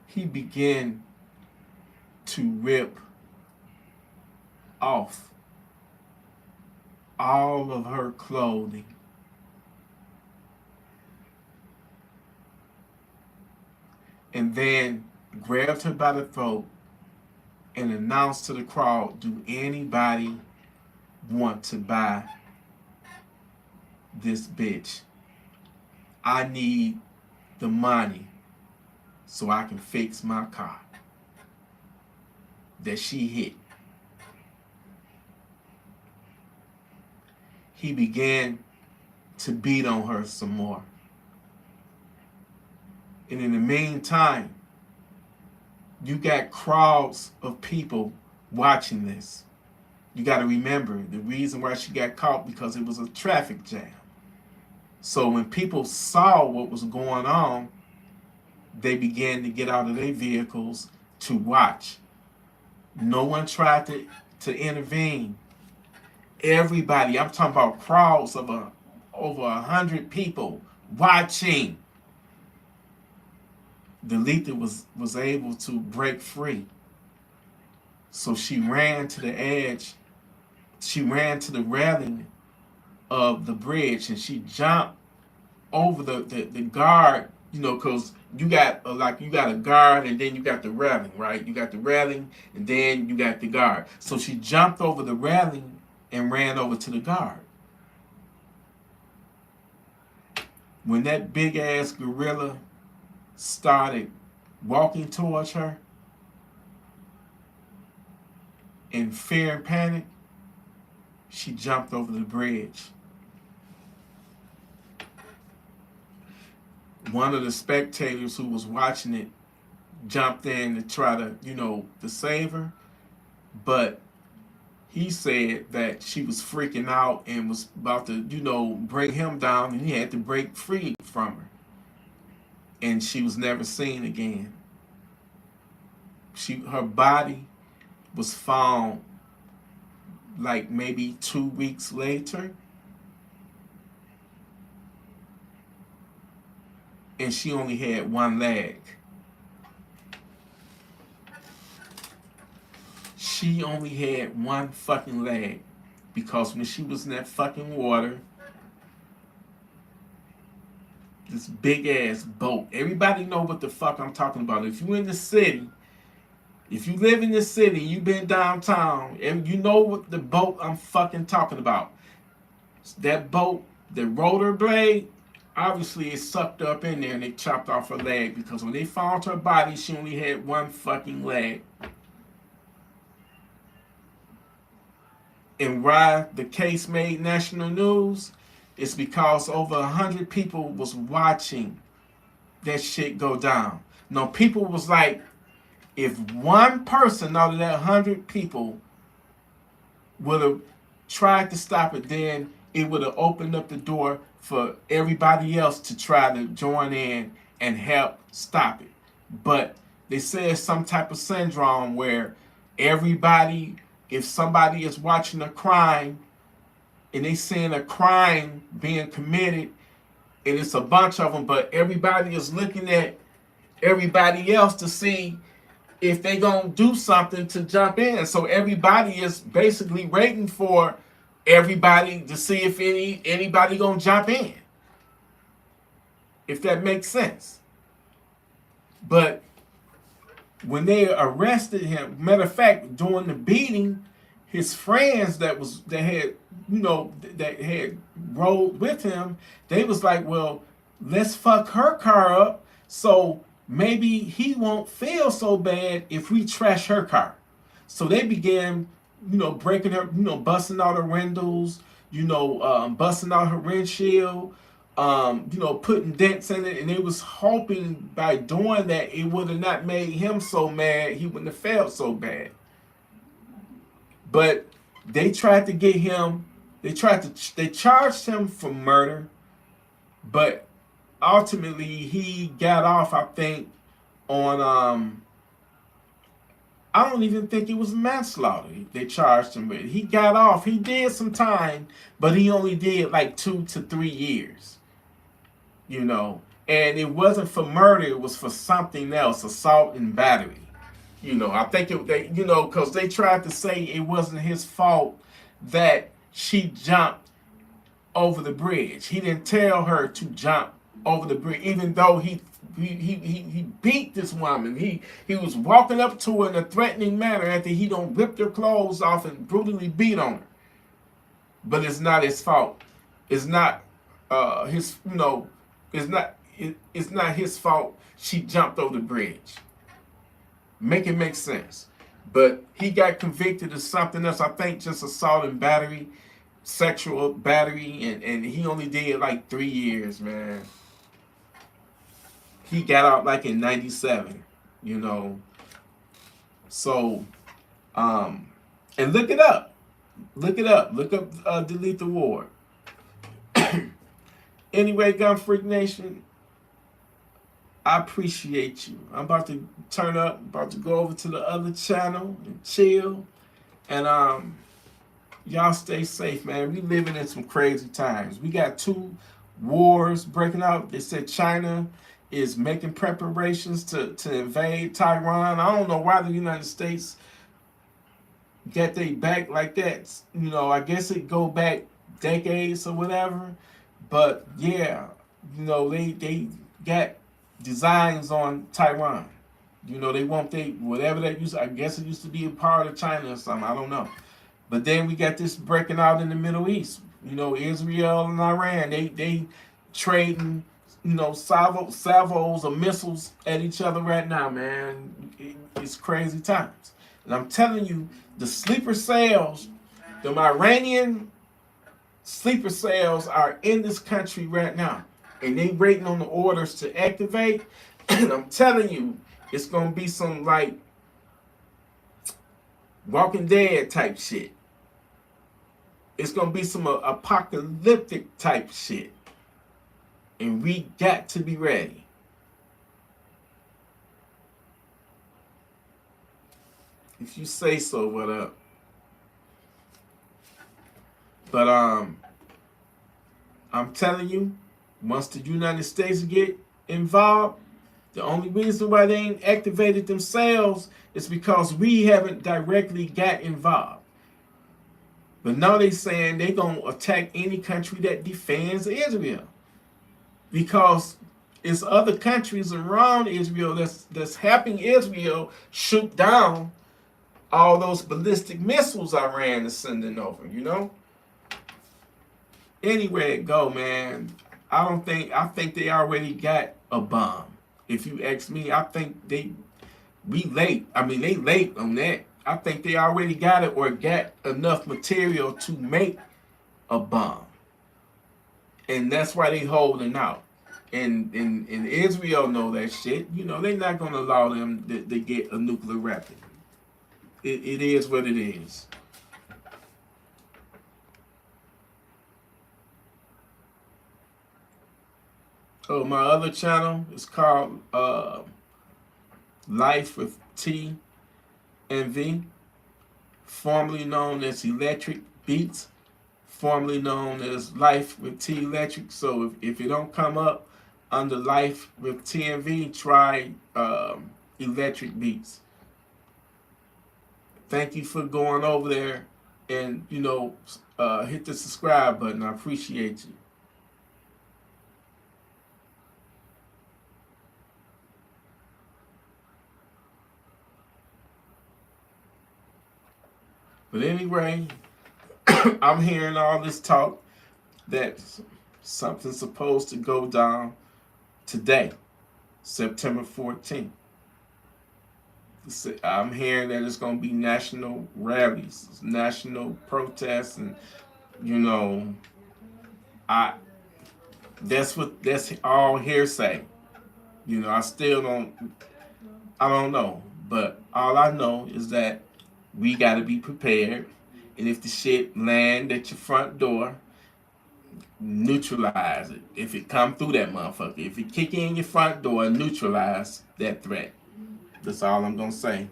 He began to rip off all of her clothing. And then grabbed her by the throat and announced to the crowd, "Do anybody want to buy this bitch? I need the money so I can fix my car." that she hit. He began to beat on her some more. And in the meantime, you got crowds of people watching this. You got to remember the reason why she got caught, because it was a traffic jam. So when people saw what was going on, they began to get out of their vehicles to watch. No one tried to intervene. Everybody, I'm talking about crowds of over 100 people watching. De-escalating was able to break free. So she ran to the edge. She ran to the railing of the bridge, and she jumped over the guard, you know, because you got you got a guard, and then you got the railing, right? You got the railing, and then you got the guard. So she jumped over the railing and ran over to the guard. When that big ass gorilla started walking towards her in fear and panic, she jumped over the bridge. One of the spectators who was watching it jumped in to try to, to save her, but he said that she was freaking out and was about to, bring him down, and he had to break free from her. And she was never seen again. Her body was found like maybe 2 weeks later. And she only had one leg. She only had one fucking leg. Because when she was in that fucking water, this big ass boat. Everybody know what the fuck I'm talking about. If you in the city, if you live in the city, you been downtown, and you know what the boat I'm fucking talking about. That boat, the rotor blade, obviously it sucked up in there and they chopped off her leg, because when they found her body, she only had one fucking leg. And why the case made national news is because over 100 people was watching that shit go down. No, people was like, if one person out of that 100 people would have tried to stop it, then it would have opened up the door for everybody else to try to join in and help stop it. But they say it's some type of syndrome where everybody, if somebody is watching a crime and they seeing a crime being committed, and it's a bunch of them, but everybody is looking at everybody else to see if they gonna do something to jump in. So everybody is basically waiting for everybody to see if anybody gonna jump in. If that makes sense. But when they arrested him, matter of fact, during the beating, his friends that had rode with him, they was like, well, let's fuck her car up, so maybe he won't feel so bad if we trash her car. So they began, breaking her, busting out her windows, busting out her windshield, putting dents in it, and they was hoping by doing that it would have not made him so mad, he wouldn't have felt so bad. But they tried to get him, they charged him for murder, but ultimately he got off, I think, on I don't even think it was manslaughter they charged him with. He got off. He did some time, but he only did like 2 to 3 years. And it wasn't for murder, it was for something else, assault and battery. I think because they tried to say it wasn't his fault that she jumped over the bridge. He didn't tell her to jump over the bridge, even though he beat this woman. He was walking up to her in a threatening manner after he ripped her clothes off and brutally beat on her. But it's not his fault. It's not his. It's not his fault she jumped over the bridge. Make it make sense. But he got convicted of something else. I think just assault and battery, sexual battery, and he only did like 3 years, man. He got out like in '97, you know. So, and look it up. Look it up. Look up Delete the War. Anyway, Gun Freak Nation, I appreciate you. I'm about to turn up, about to go over to the other channel and chill. And y'all stay safe, man. We living in some crazy times. We got 2 wars breaking out. They said China is making preparations to invade Taiwan. I don't know why the United States got they back like that. You know, I guess it go back decades or whatever. But yeah, you know, they got designs on Taiwan. You know, they want they whatever that used. I guess it used to be a part of China or something. I don't know. But then we got this breaking out in the Middle East. You know, Israel and Iran. They trading, you know, salvos or missiles at each other right now, man. It's crazy times. And I'm telling you, the sleeper cells, the Iranian sleeper cells are in this country right now. And they waiting on the orders to activate. And I'm telling you, it's gonna be some like Walking Dead type shit. It's gonna be some apocalyptic type shit. And we got to be ready. If you say so, what up? But I'm telling you, once the United States get involved, the only reason why they ain't activated themselves is because we haven't directly got involved. But now they saying they gonna attack any country that defends Israel, because it's other countries around Israel that's helping Israel shoot down all those ballistic missiles Iran is sending over, you know? Anywhere it go, man, I think they already got a bomb. If you ask me, I think we late. I mean, they late on that. I think they already got it or got enough material to make a bomb. And that's why they holding out. And Israel know that shit. You know, they're not gonna allow them to get a nuclear weapon. It is what it is. Oh, my other channel is called Life with T and V, formerly known as Electrik Beats, formerly known as Life with T Electric. So if it don't come up under Life with T and V, try Electrik Beats. Thank you for going over there and, you know, hit the subscribe button. I appreciate you. But anyway, I'm hearing all this talk that something's supposed to go down today, September 14th. I'm hearing that it's going to be national rallies, national protests, and you know, that's all hearsay. You know, I don't know, but all I know is that we got to be prepared, and if the shit land at your front door, neutralize it. If it come through that motherfucker, if it kick in your front door, neutralize that threat. That's all I'm gonna say.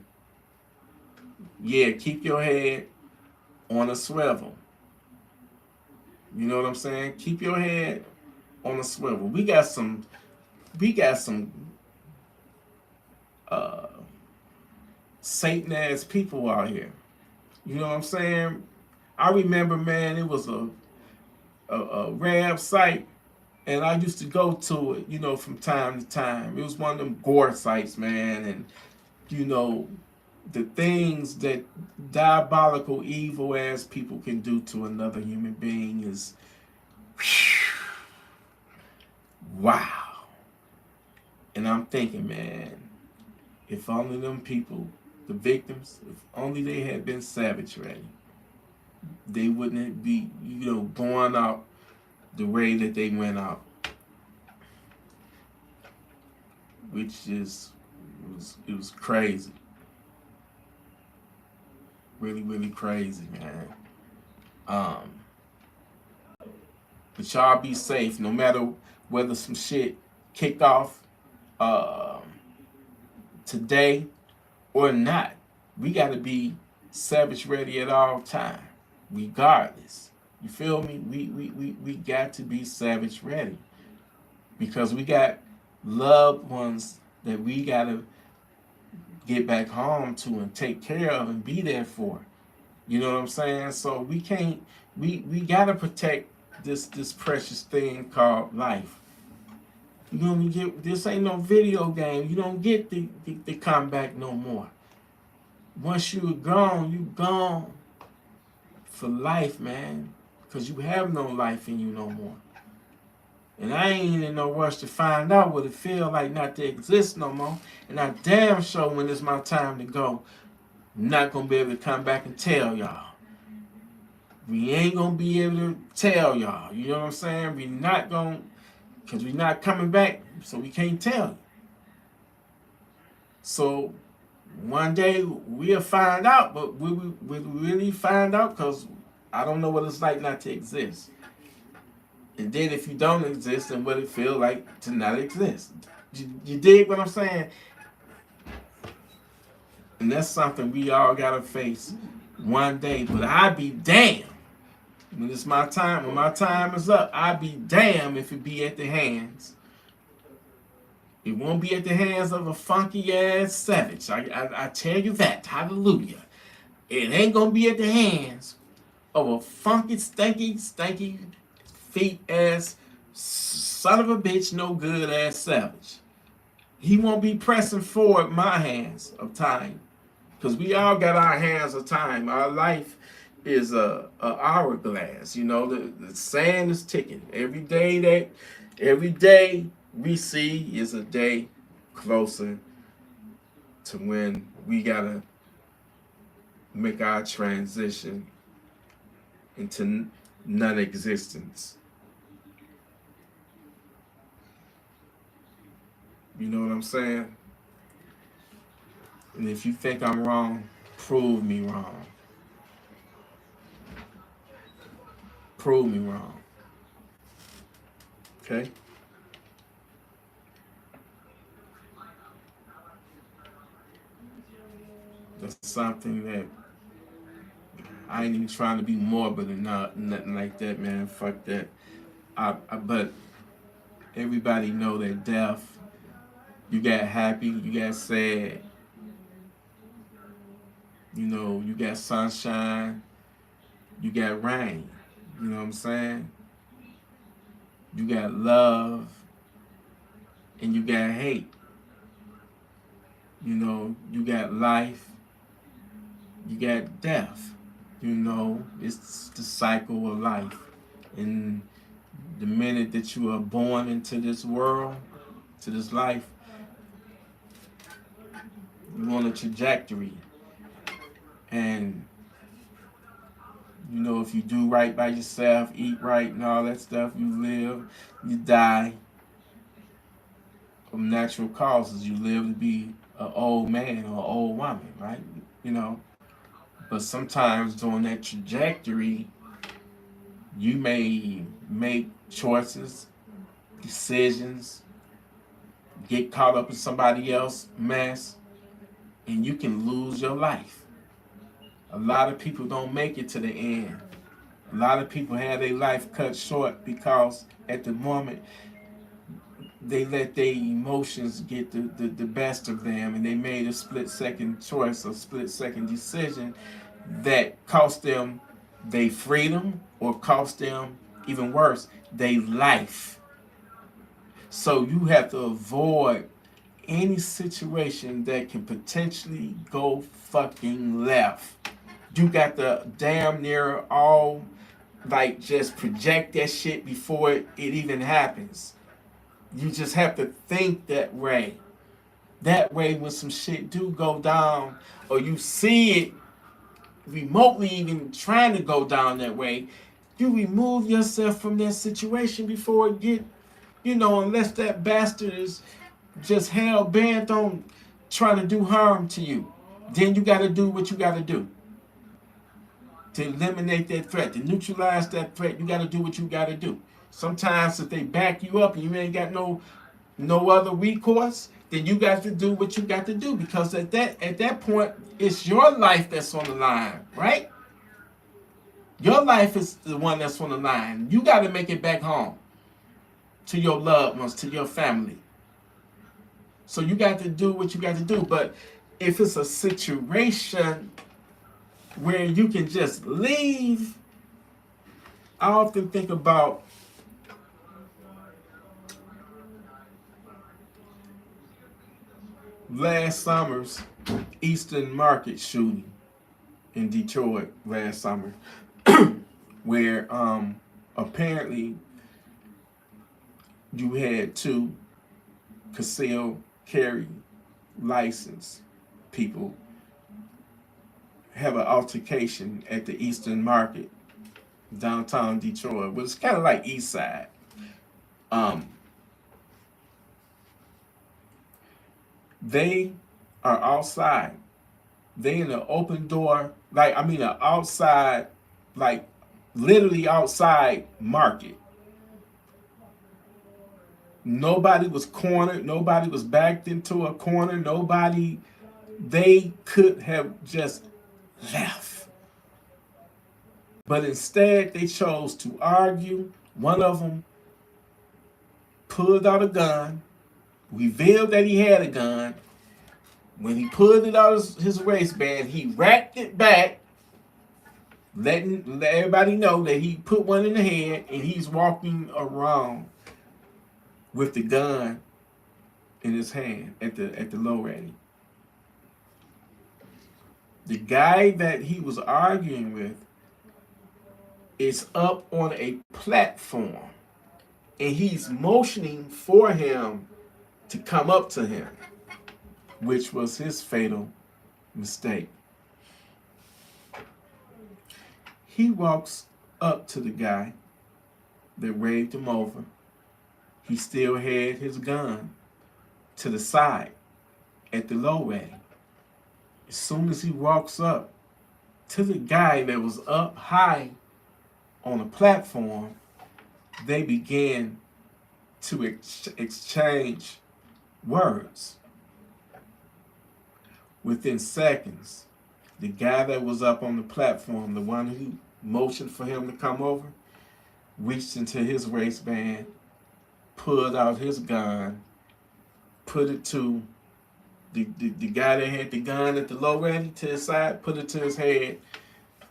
Yeah, keep your head on a swivel. You know what I'm saying? Keep your head on a swivel. We got some Satan ass people out here. You know what I'm saying? I remember, man, it was a rap site, and I used to go to it, you know, from time to time. It was one of them gore sites, man, and you know, the things that diabolical, evil ass people can do to another human being is wow. And I'm thinking, man, if only them people the victims, if only they had been savage ready, they wouldn't be, going out the way that they went out, which it was crazy, really, really crazy, man. But y'all be safe, no matter whether some shit kicked off today or not. We got to be savage ready at all time, regardless. You feel me? We got to be savage ready, because we got loved ones that we got to get back home to and take care of and be there for. You know what I'm saying? So we can't, we got to protect this precious thing called life. You gonna get, this ain't no video game. You don't get the come back no more. Once you're gone for life, man, because you have no life in you no more. And I ain't in no rush to find out what it feel like not to exist no more. And I damn sure when it's my time to go, I'm not gonna be able to come back and tell y'all. We ain't gonna be able to tell y'all. You know what I'm saying? We not gonna, because we not coming back, so we can't tell you. So one day we'll find out, but will we really find out? Because I don't know what it's like not to exist. And then if you don't exist, then what it feel like to not exist. You dig what I'm saying? And that's something we all gotta face one day. But I be damned when it's my time. When my time is up, I be damned if it be at the hands. It won't be at the hands of a funky ass savage. I tell you that. Hallelujah. It ain't gonna be at the hands of a funky, stanky, feet ass son of a bitch, no good ass savage. He won't be pressing forward my hands of time, because we all got our hands of time. Our life is a hourglass. You know, the sand is ticking. Every day we see is a day closer to when we gotta make our transition into non-existence. You know what I'm saying? And if you think I'm wrong, prove me wrong. Prove me wrong. Okay? That's something that I ain't even trying to be morbid or nothing like that, man. Fuck that. But everybody know that death, you got happy, you got sad, you got sunshine, you got rain. You know what I'm saying? You got love and you got hate. You got life, you got death. It's the cycle of life. And the minute that you are born into this world, to this life, you on a trajectory. And if you do right by yourself, eat right and all that stuff, you live, you die from natural causes. You live to be an old man or an old woman, right? But sometimes during that trajectory, you may make choices, decisions, get caught up in somebody else's mess, and you can lose your life. A lot of people don't make it to the end. A lot of people have their life cut short because at the moment they let their emotions get the best of them, and they made a split-second choice, a split-second decision that cost them their freedom or cost them, even worse, their life. So you have to avoid any situation that can potentially go fucking left. You got to damn near all just project that shit before it even happens. You just have to think that way. That way, when some shit do go down, or you see it remotely even trying to go down that way, you remove yourself from that situation before it get, unless that bastard is just hell bent on trying to do harm to you. Then you got to do what you got to do to eliminate that threat, to neutralize that threat. You got to do what you got to do. Sometimes if they back you up and you ain't got no other recourse, then you got to do what you got to do, because at that point it's your life that's on the line, right? Your life is the one that's on the line. You got to make it back home to your loved ones, to your family. So you got to do what you got to do. But if it's a situation where you can just leave, I often think about last summer's Eastern Market shooting in Detroit last summer, where apparently you had two concealed carry license people have an altercation at the Eastern Market, downtown Detroit, which is kind of like East Side. They are outside. They in an open door, an outside, literally outside market. Nobody was cornered. Nobody was backed into a corner. They could have just left. But instead, they chose to argue. One of them pulled out a gun, revealed that he had a gun. When he pulled it out of his waistband, he racked it back, let everybody know that he put one in the head, and he's walking around with the gun in his hand at the low ready. The guy that he was arguing with is up on a platform, and he's motioning for him to come up to him, which was his fatal mistake. He walks up to the guy that waved him over. He still had his gun to the side at the low ready. As soon as he walks up to the guy that was up high on a platform, they began to exchange words. Within seconds, the guy that was up on the platform, the one who motioned for him to come over, reached into his waistband, pulled out his gun, put it to the guy that had the gun at the low ready to his side, put it to his head,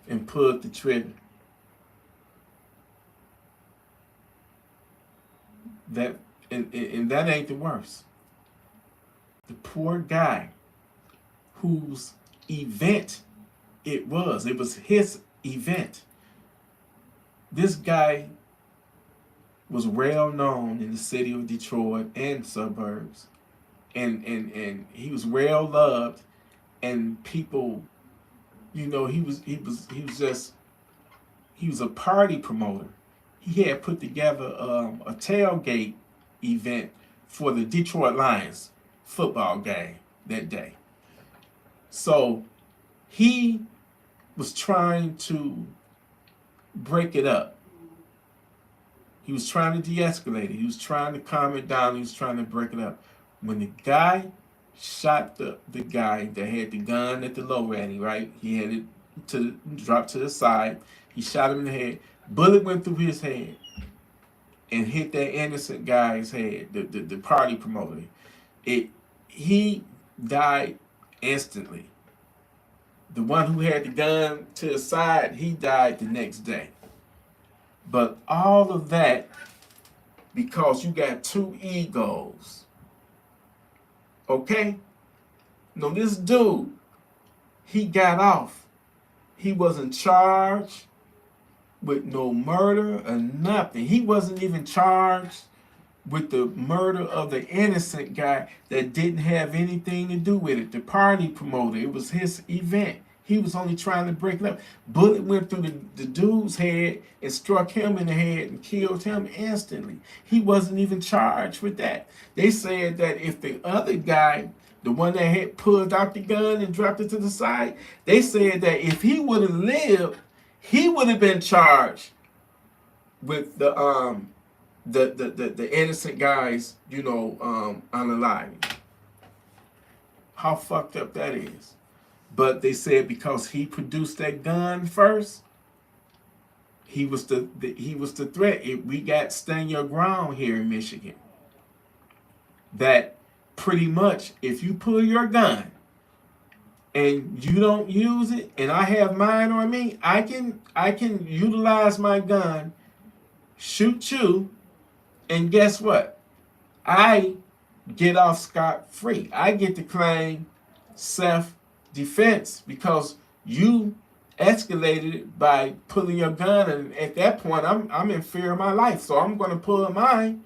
and pulled the trigger. And that ain't the worst. The poor guy whose event it was his event. This guy was well known in the city of Detroit and suburbs, and he was well loved, and people, he was a party promoter. He had put together a tailgate event for the Detroit Lions football game that day. So he was trying to break it up. He was trying to de-escalate it. He was trying to calm it down. He was trying to break it up. When the guy shot the guy that had the gun at the low ready, right? He had it dropped to the side. He shot him in the head. Bullet went through his head and hit that innocent guy's head, the party promoter. He died instantly. The one who had the gun to his side, he died the next day. But all of that because you got two egos. Okay? No, this dude, he got off. He wasn't charged with no murder or nothing. He wasn't even charged with the murder of the innocent guy that didn't have anything to do with it. The party promoter, it was his event. He was only trying to break it up. Bullet went through the dude's head and struck him in the head and killed him instantly. He wasn't even charged with that. They said that if the other guy, the one that had pulled out the gun and dropped it to the side, they said that if he would have lived, he would have been charged with the innocent guys, unaliving. How fucked up that is. But they said because he produced that gun first, he was the threat. We got stand your ground here in Michigan. That pretty much if you pull your gun and you don't use it, and I have mine on me, I can utilize my gun, shoot you, and guess what? I get off scot-free. I get to claim self-defense because you escalated it by pulling your gun, and at that point I'm in fear of my life. So I'm gonna pull mine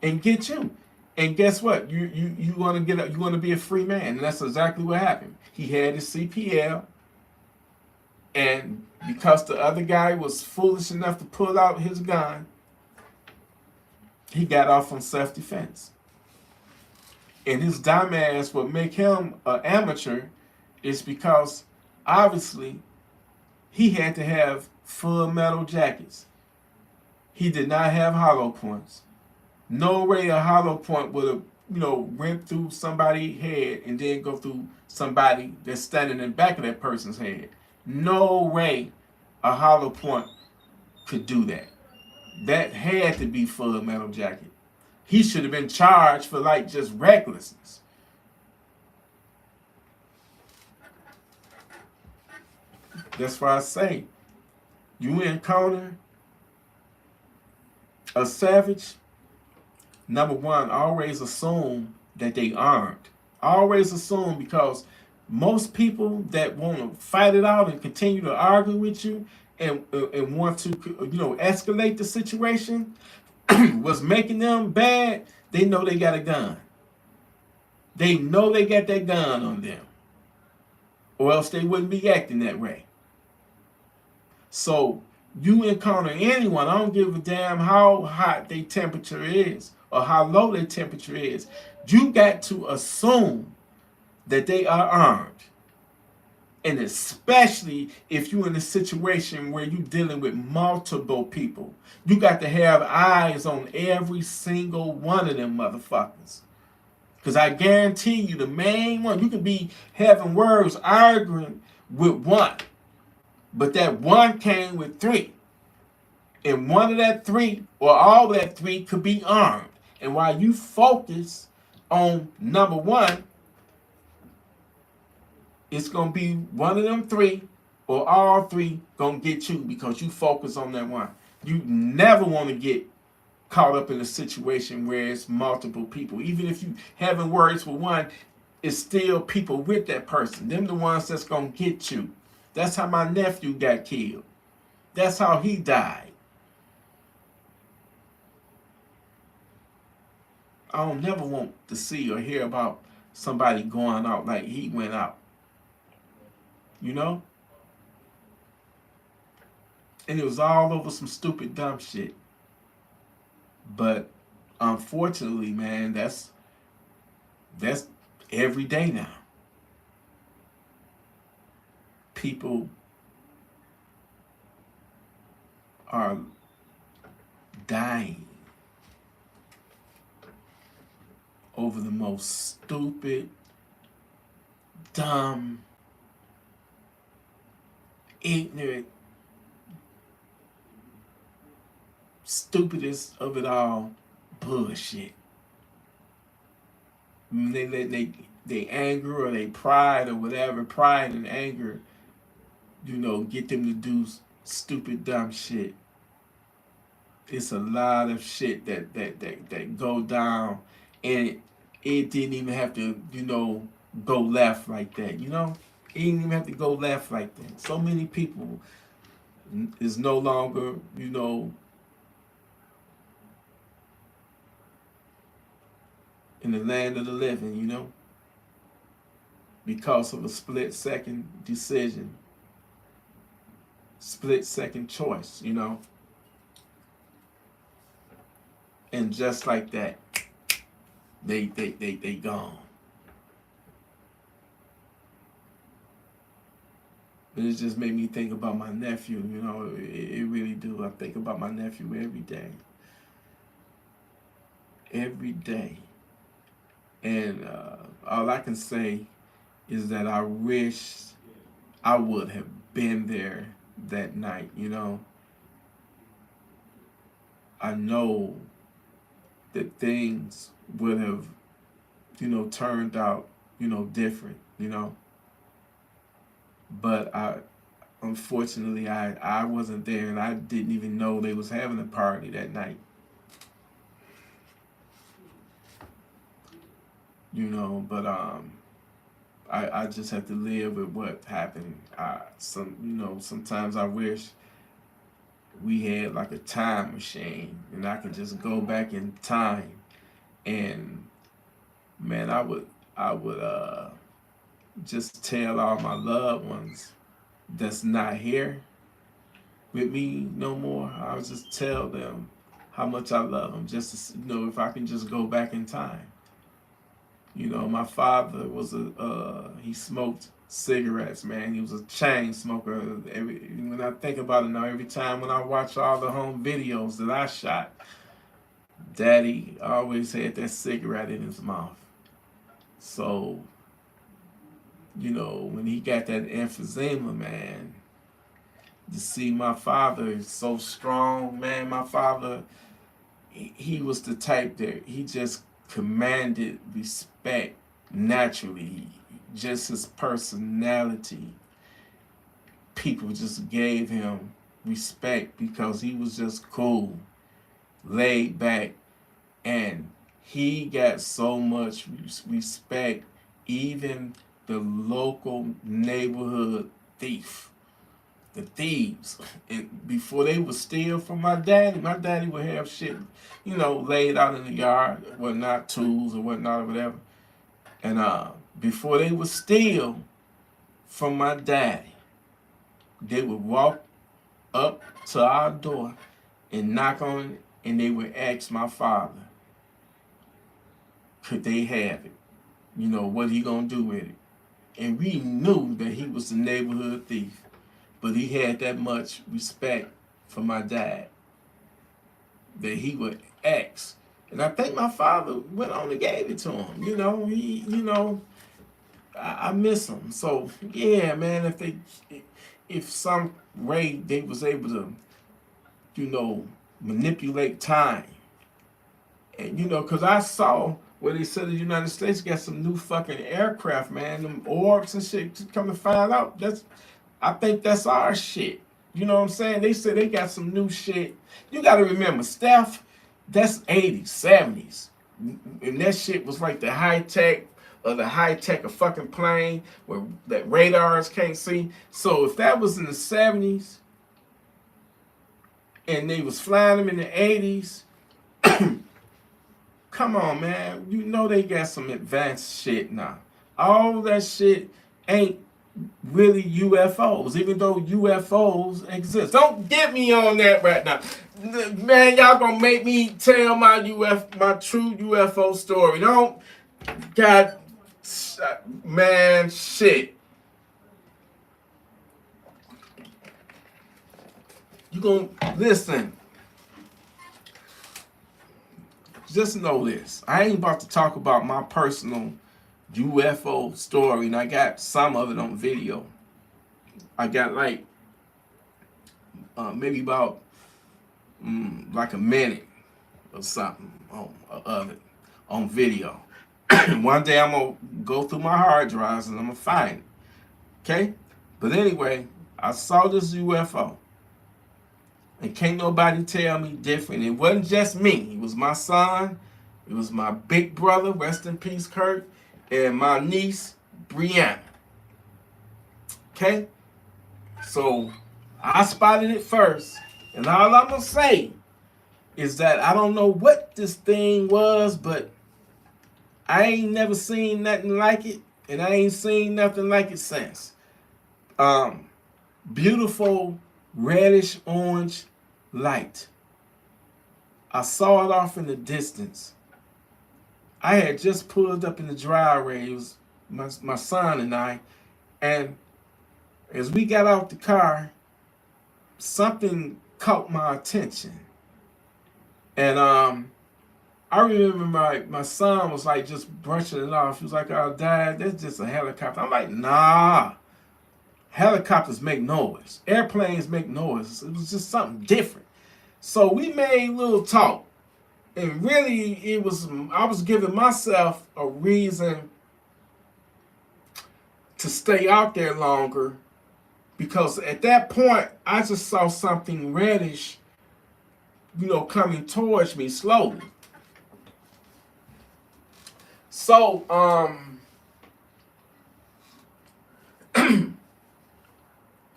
and get you. And guess what? You wanna you wanna be a free man. And that's exactly what happened. He had his CPL, and because the other guy was foolish enough to pull out his gun, he got off on self-defense. And his dumbass, what make him an amateur is because obviously he had to have full metal jackets. He did not have hollow points. No way a hollow point would have, went through somebody's head and then go through somebody that's standing in the back of that person's head. No way a hollow point could do that. That had to be full metal jacket. He should have been charged for just recklessness. That's why I say, you encounter a savage, number one, always assume that they aren't. Always assume, because most people that want to fight it out and continue to argue with you and want to escalate the situation, what's making them bad, they know they got a gun. They know they got that gun on them, or else they wouldn't be acting that way. So you encounter anyone, I don't give a damn how hot their temperature is or how low their temperature is, you got to assume that they are armed. And especially if you're in a situation where you're dealing with multiple people, you got to have eyes on every single one of them motherfuckers. Because I guarantee you, the main one, you could be having words arguing with one, but that one came with three. And one of that three, or all that three, could be armed. And while you focus on number one, it's going to be one of them three, or all three going to get you because you focus on that one. You never want to get caught up in a situation where it's multiple people. Even if you having words with one, it's still people with that person. Them the ones that's going to get you. That's how my nephew got killed. That's how he died. I don't never want to see or hear about somebody going out like he went out. And it was all over some stupid dumb shit. But unfortunately, man, that's every day now. People are dying over the most stupid, dumb, ignorant, stupidest of it all bullshit. They anger or they pride or whatever, pride and anger, get them to do stupid dumb shit. It's a lot of shit that go down, and it didn't even have to go left like that. It didn't even have to go left like that. So many people is no longer in the land of the living, you know, because of a split-second decision, split-second choice, you know. And just like that, they gone. And it just made me think about my nephew, you know, it really do. I think about my nephew every day. Every day. And all I can say is that I wish I would have been there that night, you know. I know that things would have, you know, turned out, you know, different, you know. But unfortunately, I wasn't there, and I didn't even know they was having a party that night. You know, but I just have to live with what happened. Sometimes I wish we had like a time machine, and I could just go back in time, and man, I would just tell all my loved ones that's not here with me no more. I would just tell them how much I love them. Just to, you know, if I can just go back in time. You know, my father was he smoked cigarettes, man. He was a chain smoker. When I think about it now, every time when I watch all the home videos that I shot, Daddy always had that cigarette in his mouth. So, you know, when he got that emphysema, man, to see my father so strong, man, my father, he was the type that he just commanded respect naturally. Just his personality, people just gave him respect because he was just cool, laid back, and he got so much respect. Even the local neighborhood the thieves, and before they would steal from my daddy would have shit, you know, laid out in the yard, whatnot, tools or whatnot or whatever. And before they would steal from my daddy, they would walk up to our door and knock on it, and they would ask my father, could they have it? You know, what he gonna do with it? And we knew that he was the neighborhood thief, but he had that much respect for my dad that he would ask. And I think my father went on and gave it to him. You know, I miss him. So yeah, man, if some way they was able to, you know, manipulate time, and you know, because I saw where they said the United States got some new fucking aircraft, man, them orbs and shit. To come to find out, I think that's our shit. You know what I'm saying? They said they got some new shit. You got to remember, Steph, that's 80s, 70s. And that shit was like the high tech of fucking plane where that radars can't see. So if that was in the 70s and they was flying them in the 80s, come on, man. You know they got some advanced shit now. All that shit ain't really UFOs, even though UFOs exist. Don't get me on that right now. Man, y'all gonna make me tell my true UFO story. Don't, God, man, shit. You gonna, listen. Just know this. I ain't about to talk about my personal UFO story, and I got some of it on video. I got like maybe about like a minute or something of it on video. One day I'm gonna go through my hard drives and I'm gonna find it. Okay? But anyway, I saw this UFO. And can't nobody tell me different. It wasn't just me. It was my son. It was my big brother, rest in peace, Kurt, and my niece, Brianna. Okay? So I spotted it first. And all I'm going to say is that I don't know what this thing was, but I ain't never seen nothing like it, and I ain't seen nothing like it since. Um, Beautiful reddish orange light. I saw it off in the distance. I had just pulled up in the driveway. It was my son and I, and as we got out the car, something caught my attention. And I remember my son was like just brushing it off. He was like, "Oh, Dad, that's just a helicopter." I'm like, "Nah, helicopters make noise. Airplanes make noise. It was just something different." So we made a little talk. And really, I was giving myself a reason to stay out there longer, because at that point, I just saw something reddish, coming towards me slowly. So,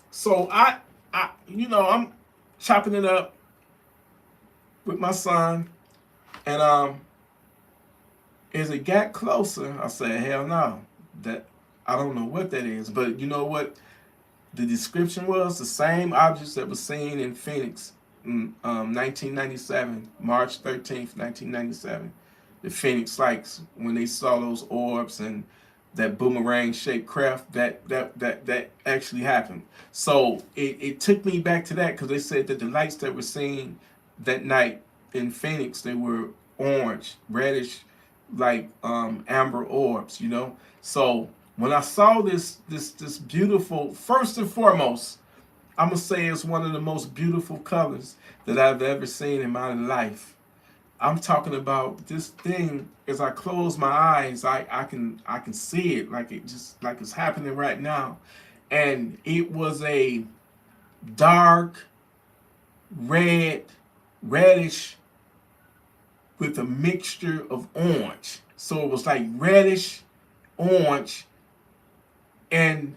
so I'm chopping it up with my son, and as it got closer, I said, "Hell no, that I don't know what that is." But you know what? The description was the same objects that was seen in Phoenix in 1997, March 13th, 1997. The Phoenix Lights, when they saw those orbs and that boomerang-shaped craft, that actually happened. So it took me back to that, because they said that the lights that were seen that night in Phoenix, they were orange, reddish, like amber orbs, So when I saw this beautiful, first and foremost, I'm gonna say it's one of the most beautiful colors that I've ever seen in my life. I'm talking about this thing. As I close my eyes, I can see it like it's happening right now, and it was a dark red, reddish with a mixture of orange. So it was like reddish, orange, and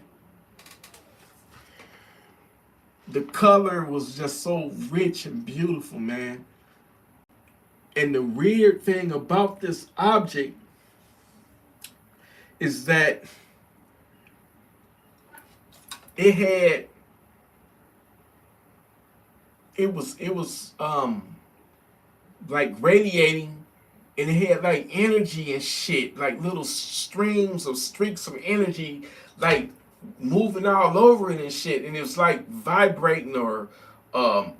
the color was just so rich and beautiful, man. And the weird thing about this object is that it had it was like radiating, and it had like energy and shit, like little streams of streaks of energy, like moving all over it and shit, and it was like vibrating, or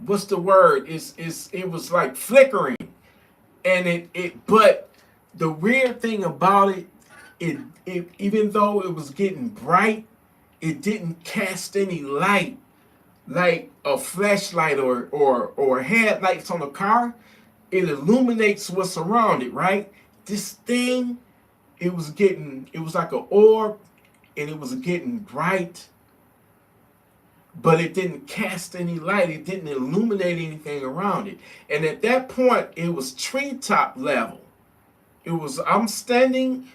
what's the word? It was like flickering, and but the weird thing about it even though it was getting bright, it didn't cast any light like a flashlight or headlights on a car. It illuminates what's around it, right? This thing, it was like an orb, and it was getting bright, but it didn't cast any light. It didn't illuminate anything around it. And at that point, it was treetop level. I'm standing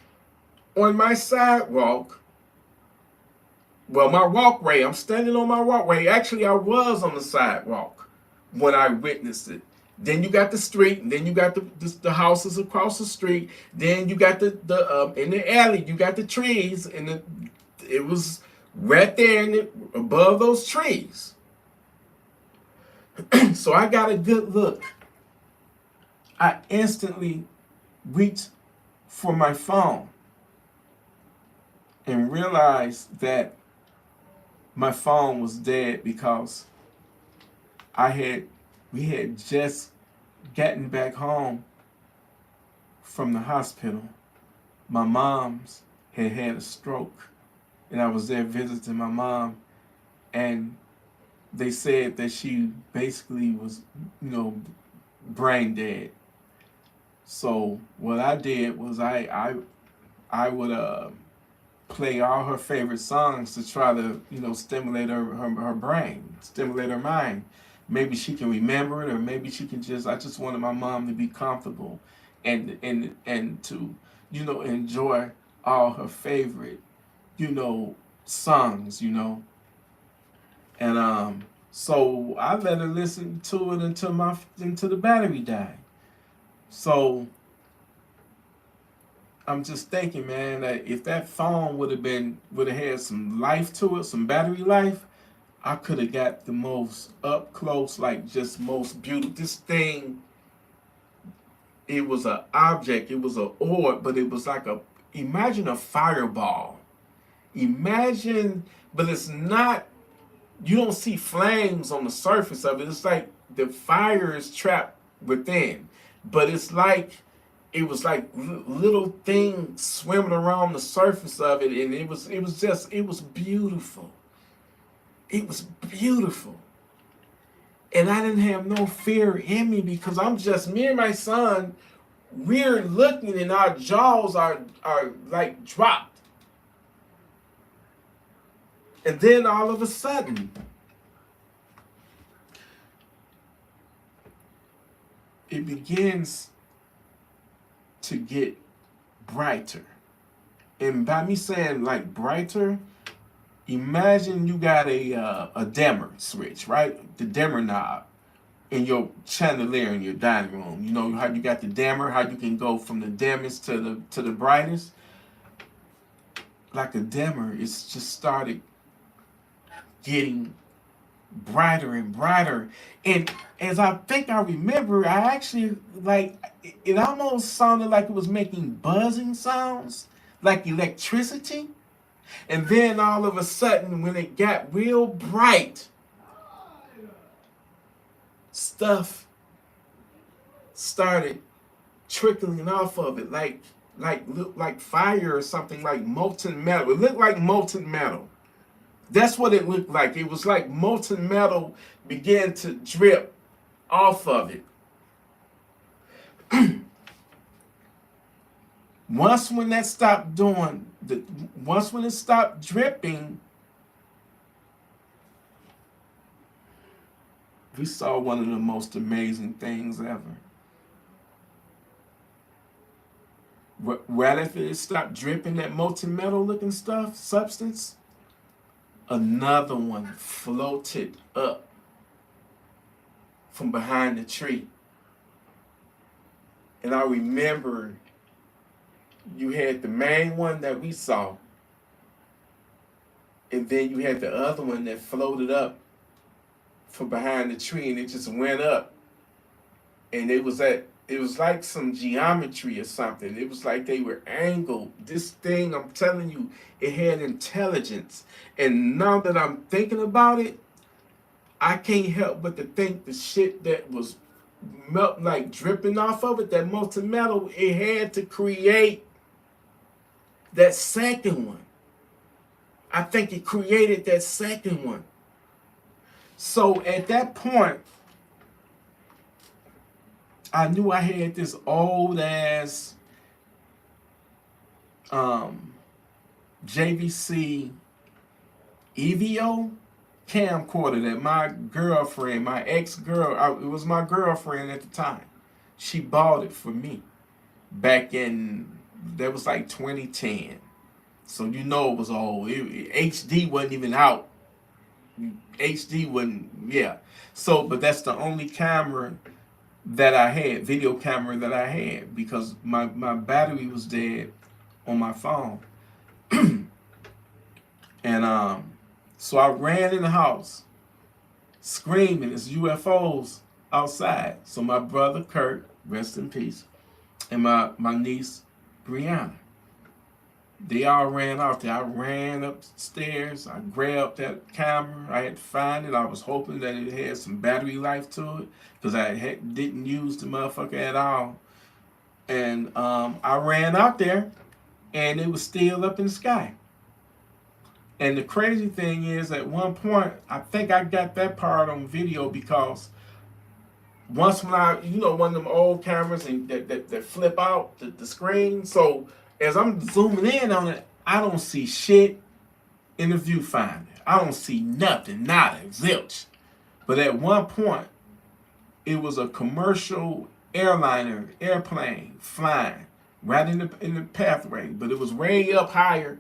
on my sidewalk. Well, my walkway. I'm standing on my walkway. Actually, I was on the sidewalk when I witnessed it. Then you got the street, and then you got the houses across the street. Then you got the in the alley, you got the trees, and it was right there above those trees. So I got a good look. I instantly reached for my phone and realized that my phone was dead, because we had just gotten back home from the hospital. My mom's had a stroke, and I was there visiting my mom, and they said that she basically was, brain dead. So what I did was I would play all her favorite songs to try to stimulate her brain, stimulate her mind. Maybe she can remember it, or maybe she can I just wanted my mom to be comfortable, and to enjoy all her favorite songs, and so I let her listen to it until the battery died. So I'm just thinking, man, that if that phone would have had some life to it, some battery life, I could have got the most up close, like just most beautiful. This thing, it was an object, it was an orb, but it was like imagine a fireball. Imagine, but it's not, you don't see flames on the surface of it. It's like the fire is trapped within. But it's like, it was like little things swimming around the surface of it, and it was beautiful. It was beautiful. And I didn't have no fear in me because I'm just, me and my son, we're looking and our jaws are like dropped. And then all of a sudden, it begins to get brighter. And by me saying like brighter, imagine you got a dimmer switch, right? The dimmer knob in your chandelier in your dining room. You know how you got the dimmer, how you can go from the dimmest to the brightest. Like a dimmer, it's just started getting brighter and brighter. And as I think I remember, I actually, like, it almost sounded like it was making buzzing sounds, like electricity. And then all of a sudden, when it got real bright, stuff started trickling off of it, looked like fire or something, like molten metal. It looked like molten metal. That's what it looked like. It was like molten metal began to drip off of it. Once when that stopped doing, once when it stopped dripping, we saw one of the most amazing things ever. Right after it stopped dripping that molten metal looking substance, another one floated up from behind the tree. And I remember you had the main one that we saw, and then you had the other one that floated up from behind the tree, and it just went up. And it was like some geometry or something. It was like they were angled. This thing, I'm telling you, it had intelligence. And now that I'm thinking about it, I can't help but to think the shit that was melting, like dripping off of it, that molten metal, it had to create that second one. I think it created that second one. So at that point, I knew I had this old ass JVC EVO camcorder that my girlfriend, my ex-girl, it was my girlfriend at the time. She bought it for me back in, that was like 2010. So you know it was old. HD wasn't even out. HD wasn't, yeah. So, but that's the only camera that I had, video camera that I had, because my battery was dead on my phone. And so I ran in the house screaming, it's UFOs outside. So my brother Kurt, rest in peace, and my niece Brianna, they all ran out there. I ran upstairs. I grabbed that camera. I had to find it. I was hoping that it had some battery life to it, because I didn't use the motherfucker at all. And I ran out there, and it was still up in the sky. And the crazy thing is, at one point, I think I got that part on video, because once when I, one of them old cameras and that flip out the screen. So as I'm zooming in on it, I don't see shit in the viewfinder. I don't see nothing, nada, zilch. But at one point, it was a commercial airplane flying right in the pathway, but it was way up higher.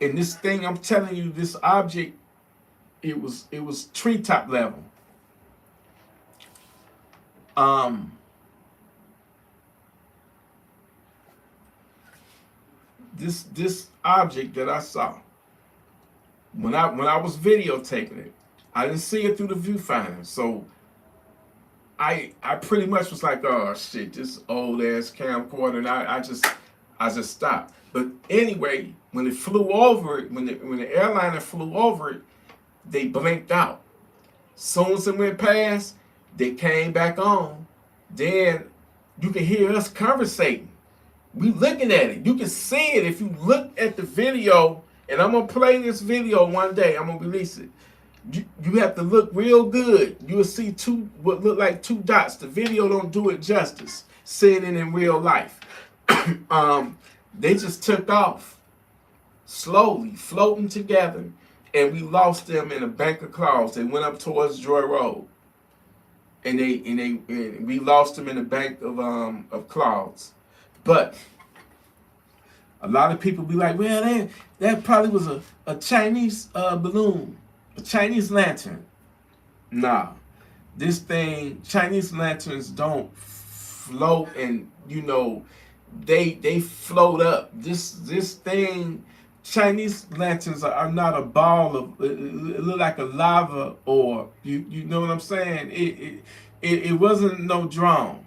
And this thing, I'm telling you, this object, it was treetop level. this object that I saw when I was videotaping it. I didn't see it through the viewfinder, so I pretty much was like, oh shit, this old ass camcorder, and I just stopped. But anyway, when it flew over it, when the airliner flew over it, they blinked out. Soon as it went past, they came back on. Then you can hear us conversating. We looking at it. You can see it if you look at the video. And I'm gonna play this video one day. I'm gonna release it. You have to look real good. You'll see what look like two dots. The video don't do it justice. Seeing it in real life. They just took off slowly, floating together, and we lost them in a bank of clouds. They went up towards Joy Road, and we lost them in a bank of clouds. But a lot of people be like, well, that probably was a Chinese balloon, a Chinese lantern. Nah, this thing, Chinese lanterns don't float, and they float up. This thing, Chinese lanterns are not a ball of, it look like a lava orb. You know what I'm saying? It wasn't no drone.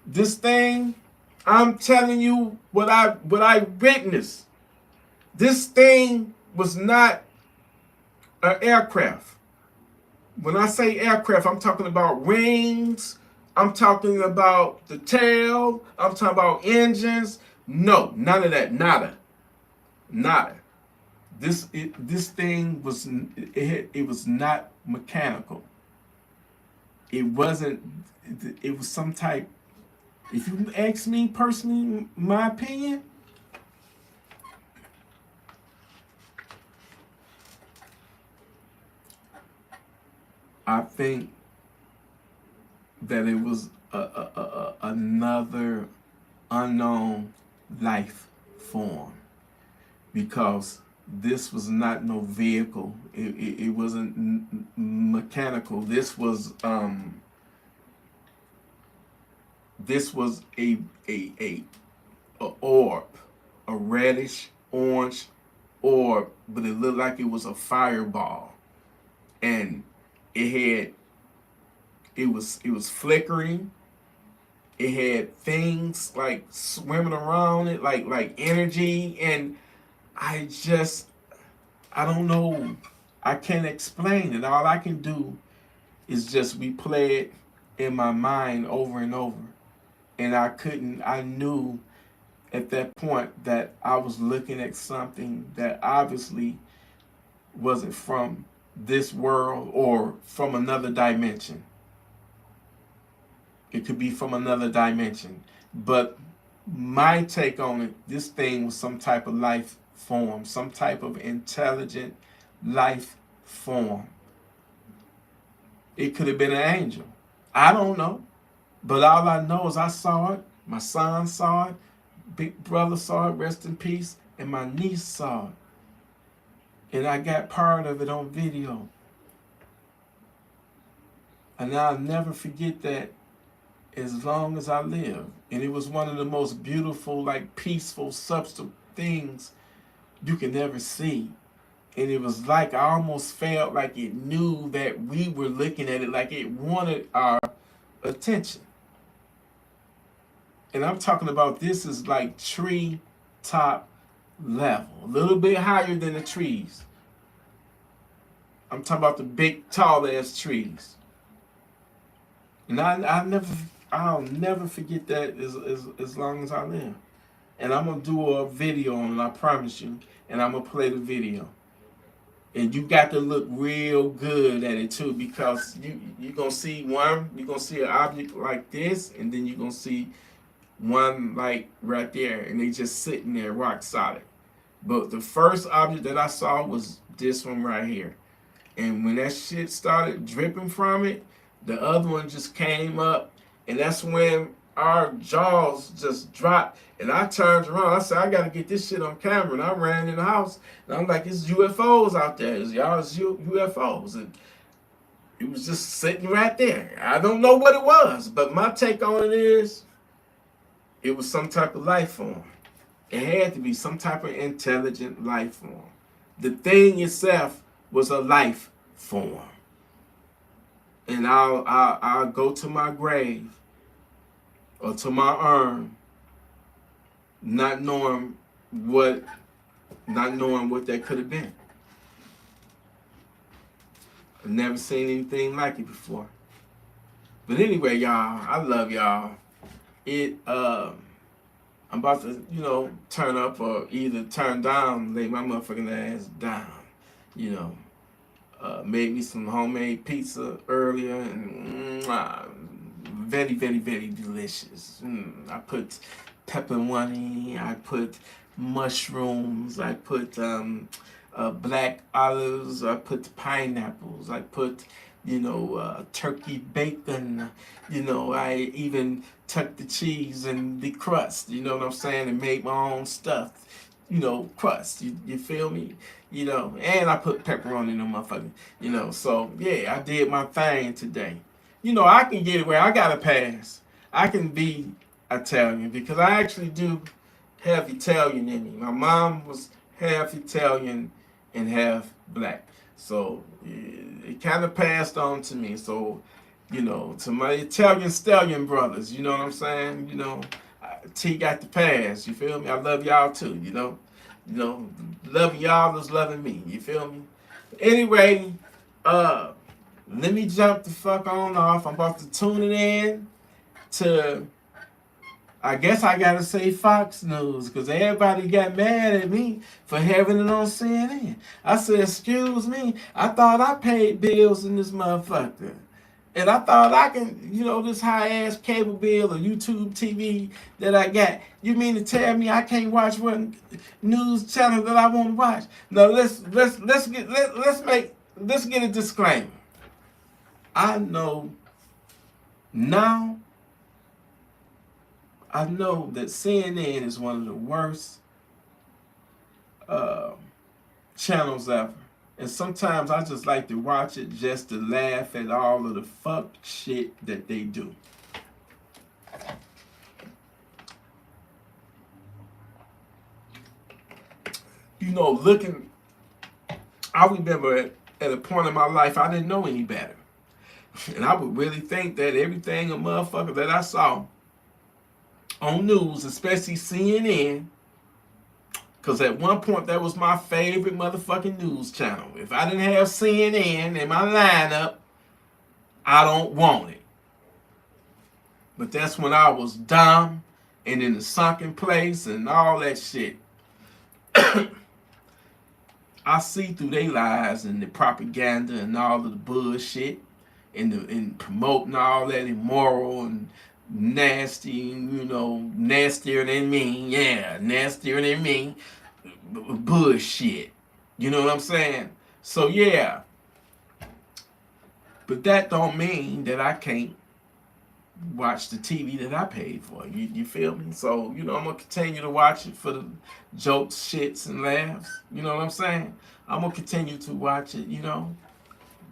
This thing, I'm telling you what I witnessed. This thing was not an aircraft. When I say aircraft, I'm talking about wings. I'm talking about the tail. I'm talking about engines. No, none of that. Nada. This thing was it was not mechanical. It wasn't. It was some type. If you ask me personally, my opinion, I think that it was another unknown life form, because this was not no vehicle. It wasn't mechanical. This was a orb, a reddish orange orb, but it looked like it was a fireball, and it was flickering. It had things like swimming around it, like energy, and I don't know. I can't explain it. All I can do is just replay it in my mind over and over. And I knew at that point that I was looking at something that obviously wasn't from this world or from another dimension. It could be from another dimension. But my take on it, this thing was some type of life form, some type of intelligent life form. It could have been an angel. I don't know. But all I know is I saw it, my son saw it, big brother saw it, rest in peace, and my niece saw it. And I got part of it on video. And I'll never forget that as long as I live. And it was one of the most beautiful, like peaceful, substance things you can ever see. And it was like I almost felt like it knew that we were looking at it, like it wanted our attention. And I'm talking about this is like tree top level, a little bit higher than the trees. I'm talking about the big, tall ass trees. And I'll never forget that as long as I live. And I'm gonna do a video on it, I promise you. And I'm gonna play the video. And you got to look real good at it too, because you're gonna see you're gonna see an object like this, and then you're gonna see one like right there, and they just sitting there rock solid. But the first object that I saw was this one right here. And when that shit started dripping from it, the other one just came up, and that's when our jaws just dropped. And I turned around. I said, I gotta get this shit on camera. And I ran in the house, and I'm like, it's UFOs out there. It's UFOs. And it was just sitting right there. I don't know what it was, but my take on it is, it was some type of life form. It had to be some type of intelligent life form. The thing itself was a life form. And I'll go to my grave or to my urn, not knowing what that could have been. I've never seen anything like it before. But anyway, y'all, I love y'all. I'm about to, turn up or either turn down, lay my motherfucking ass down. Made me some homemade pizza earlier, and very, very, very delicious. I put pepperoni, I put mushrooms, I put black olives, I put pineapples, I put turkey bacon, I even tucked the cheese and the crust, you know what I'm saying, and made my own stuffed, crust, you feel me, and I put pepperoni in them motherfuckers, so yeah, I did my thing today. I can get it where I got a pass. I can be Italian because I actually do have Italian in me. My mom was half Italian and half black. So it kind of passed on to me. So, to my Italian stallion brothers, you know what I'm saying? T got the pass, you feel me? I love y'all too, loving y'all is loving me, you feel me? Anyway, let me jump the fuck on off. I'm about to tune it in to, I guess I gotta say Fox News, because everybody got mad at me for having it on CNN. I said, excuse me, I thought I paid bills in this motherfucker. And I thought I can, this high-ass cable bill or YouTube TV that I got. You mean to tell me I can't watch one news channel that I want to watch? No, let's get a disclaimer. I know that CNN is one of the worst channels ever. And sometimes I just like to watch it just to laugh at all of the fuck shit that they do. I remember at a point in my life, I didn't know any better. And I would really think that everything a motherfucker that I saw on news, especially CNN, because at one point that was my favorite motherfucking news channel. If I didn't have CNN in my lineup, I don't want it. But that's when I was dumb and in the sunken place and all that shit. I see through their lies and the propaganda and all of the bullshit and promoting all that immoral and nasty, nastier than me. Yeah, nastier than me. Bullshit. You know what I'm saying? So yeah. But that don't mean that I can't watch the TV that I paid for. You feel me? So, I'm going to continue to watch it for the jokes, shits, and laughs. You know what I'm saying? I'm going to continue to watch it,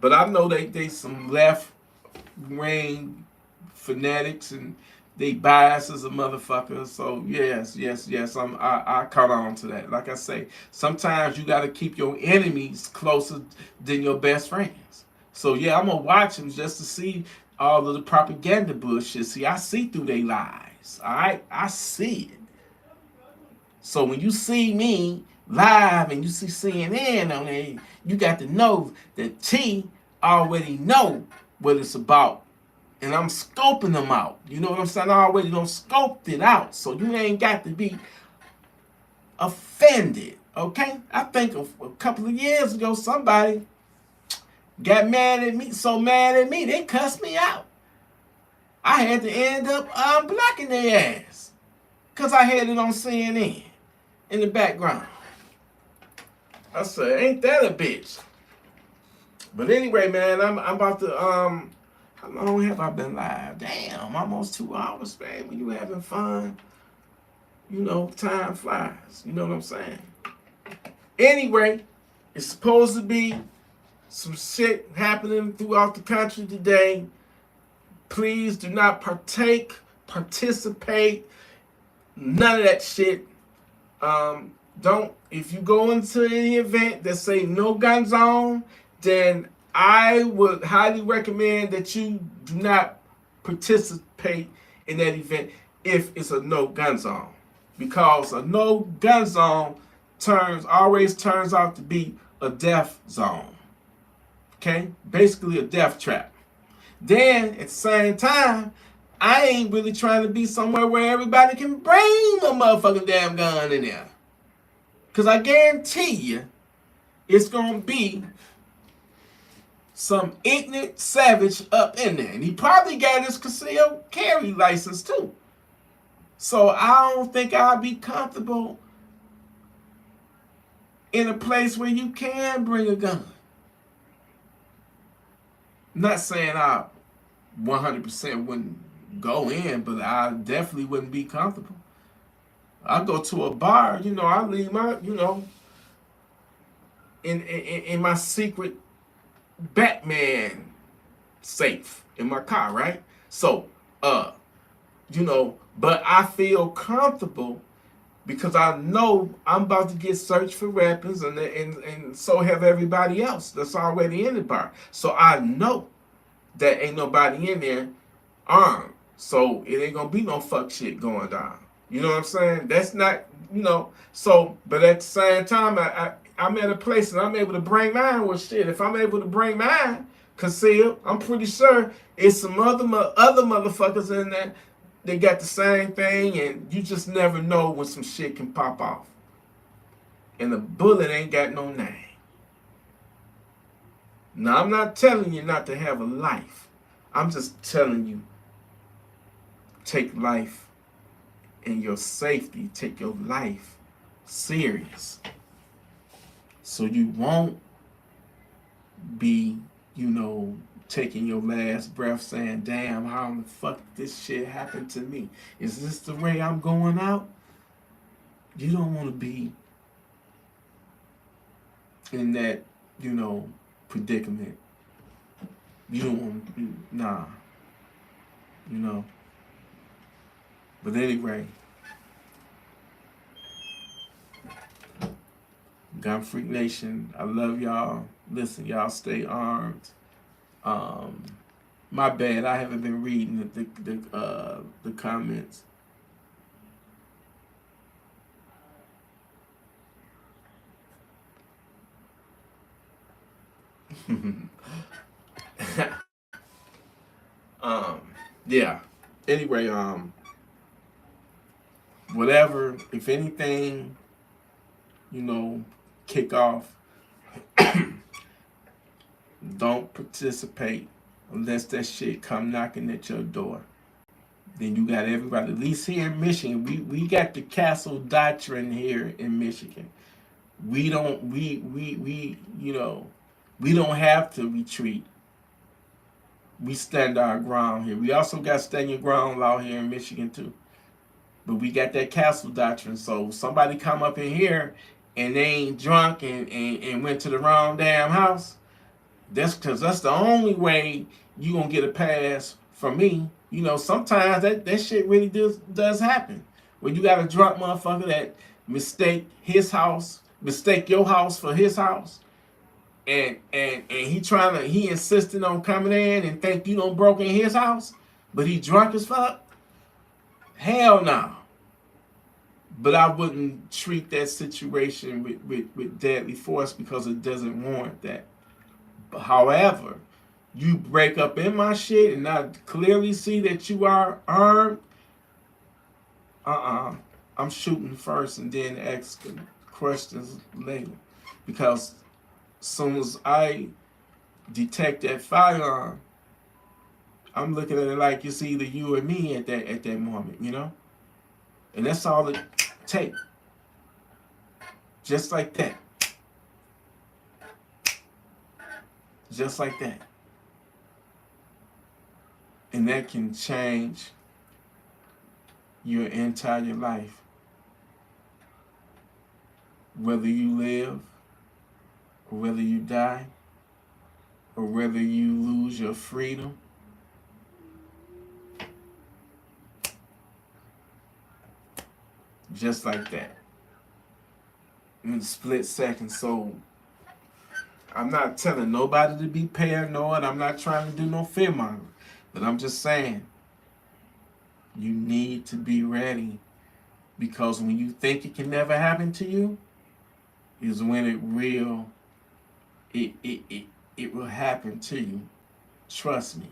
But I know they some left-wing fanatics and they bias as a motherfucker. So yes, I caught on to that. Like I say, sometimes you got to keep your enemies closer than your best friends. So yeah, I'm gonna watch them just to see all of the propaganda bullshit. See, I see through their lies. All right, I see it. So when you see me live and you see CNN on it, you got to know that T already know what it's about. And I'm scoping them out. You know what I'm saying? I already done scoped it out. So you ain't got to be offended. Okay? I think a couple of years ago, somebody got mad at me, so mad at me, they cussed me out. I had to end up unblocking their ass. Because I had it on CNN in the background. I said, ain't that a bitch? But anyway, man, I'm about to, how long have I been live? Damn, almost 2 hours, man. When you having fun, time flies. You know what I'm saying? Anyway, it's supposed to be some shit happening throughout the country today. Please do not participate, none of that shit. Don't, if you go into any event that say no gun zone, then I would highly recommend that you do not participate in that event if it's a no gun zone, because a no gun zone always turns out to be a death zone. Okay, basically a death trap. Then at the same time, I ain't really trying to be somewhere where everybody can bring a motherfucking damn gun in there. Because I guarantee you, it's going to be some ignorant savage up in there. And he probably got his concealed carry license too. So I don't think I'll be comfortable in a place where you can bring a gun. I'm not saying I 100% wouldn't go in, but I definitely wouldn't be comfortable. I go to a bar, I leave my, in my secret Batman safe in my car, right? So, but I feel comfortable because I know I'm about to get searched for weapons, and so have everybody else that's already in the bar. So I know that ain't nobody in there armed. So it ain't gonna be no fuck shit going down. You know what I'm saying? That's not, so, but at the same time, I'm at a place and I'm able to bring mine. Well, shit, if I'm able to bring mine concealed, I'm pretty sure it's some other motherfuckers in there. They got the same thing, and you just never know when some shit can pop off. And the bullet ain't got no name. Now, I'm not telling you not to have a life. I'm just telling you, take life and your safety, take your life serious. So you won't be, taking your last breath saying, damn, how the fuck this shit happened to me? Is this the way I'm going out? You don't want to be in that, predicament. You don't want to be, nah. But anyway, Gun Freak Nation, I love y'all. Listen, y'all stay armed. My bad, I haven't been reading the comments. Yeah. Anyway, whatever, if anything, kick off. Don't participate unless that shit come knocking at your door. Then you got everybody, at least here in Michigan, we got the castle doctrine here in Michigan. We don't have to retreat. We stand our ground here. We also got stand your ground law here in Michigan too. But we got that castle doctrine. So somebody come up in here and they ain't drunk and went to the wrong damn house, that's because that's the only way you gonna get a pass from me. Sometimes that shit really does happen. When you got a drunk motherfucker that mistake your house for his house, and he insisting on coming in and think you done broke in his house, but he drunk as fuck. Hell no. But I wouldn't treat that situation with deadly force because it doesn't warrant that. However, you break up in my shit and I clearly see that you are armed, I'm shooting first and then ask questions later. Because as soon as I detect that firearm, I'm looking at it like it's either you or me at that moment, And that's all it takes. Just like that. Just like that. And that can change your entire life. Whether you live, or whether you die, or whether you lose your freedom. Just like that. in a split second. So I'm not telling nobody to be paranoid. I'm not trying to do no fear mongering. But I'm just saying, you need to be ready. Because when you think it can never happen to you, is when it will happen to you. Trust me.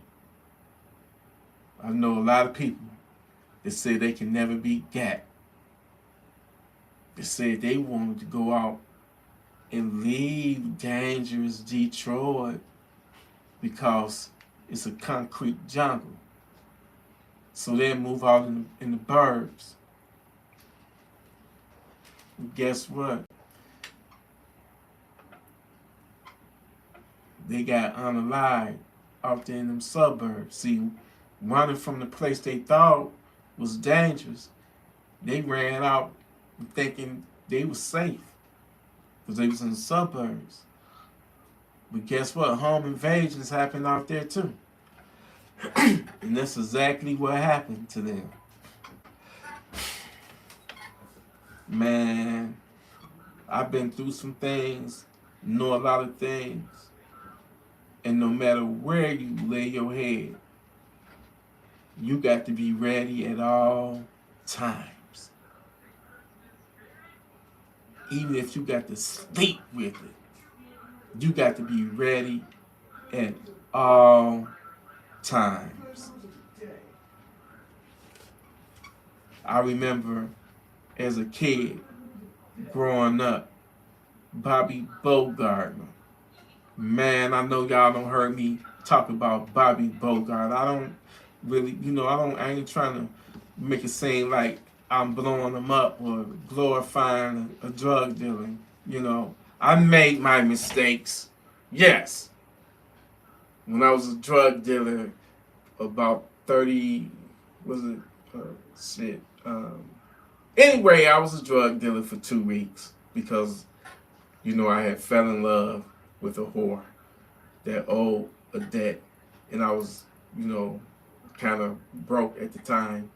I know a lot of people that say they can never beat Gat. They said they wanted to go out and leave dangerous Detroit because it's a concrete jungle. So they move out in the burbs. And guess what? They got unalive out there in them suburbs. See, running from the place they thought was dangerous, they ran out thinking they was safe because they was in the suburbs. But guess what? Home invasions happened out there too. And that's exactly what happened to them. Man, I've been through some things, know a lot of things, and no matter where you lay your head, you got to be ready at all times. Even if you got to sleep with it, you got to be ready at all times. I remember as a kid growing up, Bobby Bogartner. Man, I know y'all don't heard me talk about Bobby Bogart. I don't really, I ain't trying to make it seem like I'm blowing him up or glorifying a drug dealer. I made my mistakes. Yes. When I was a drug dealer, about 30, anyway, I was a drug dealer for 2 weeks because, I had fell in love with a whore that owed a debt. And I was, kind of broke at the time.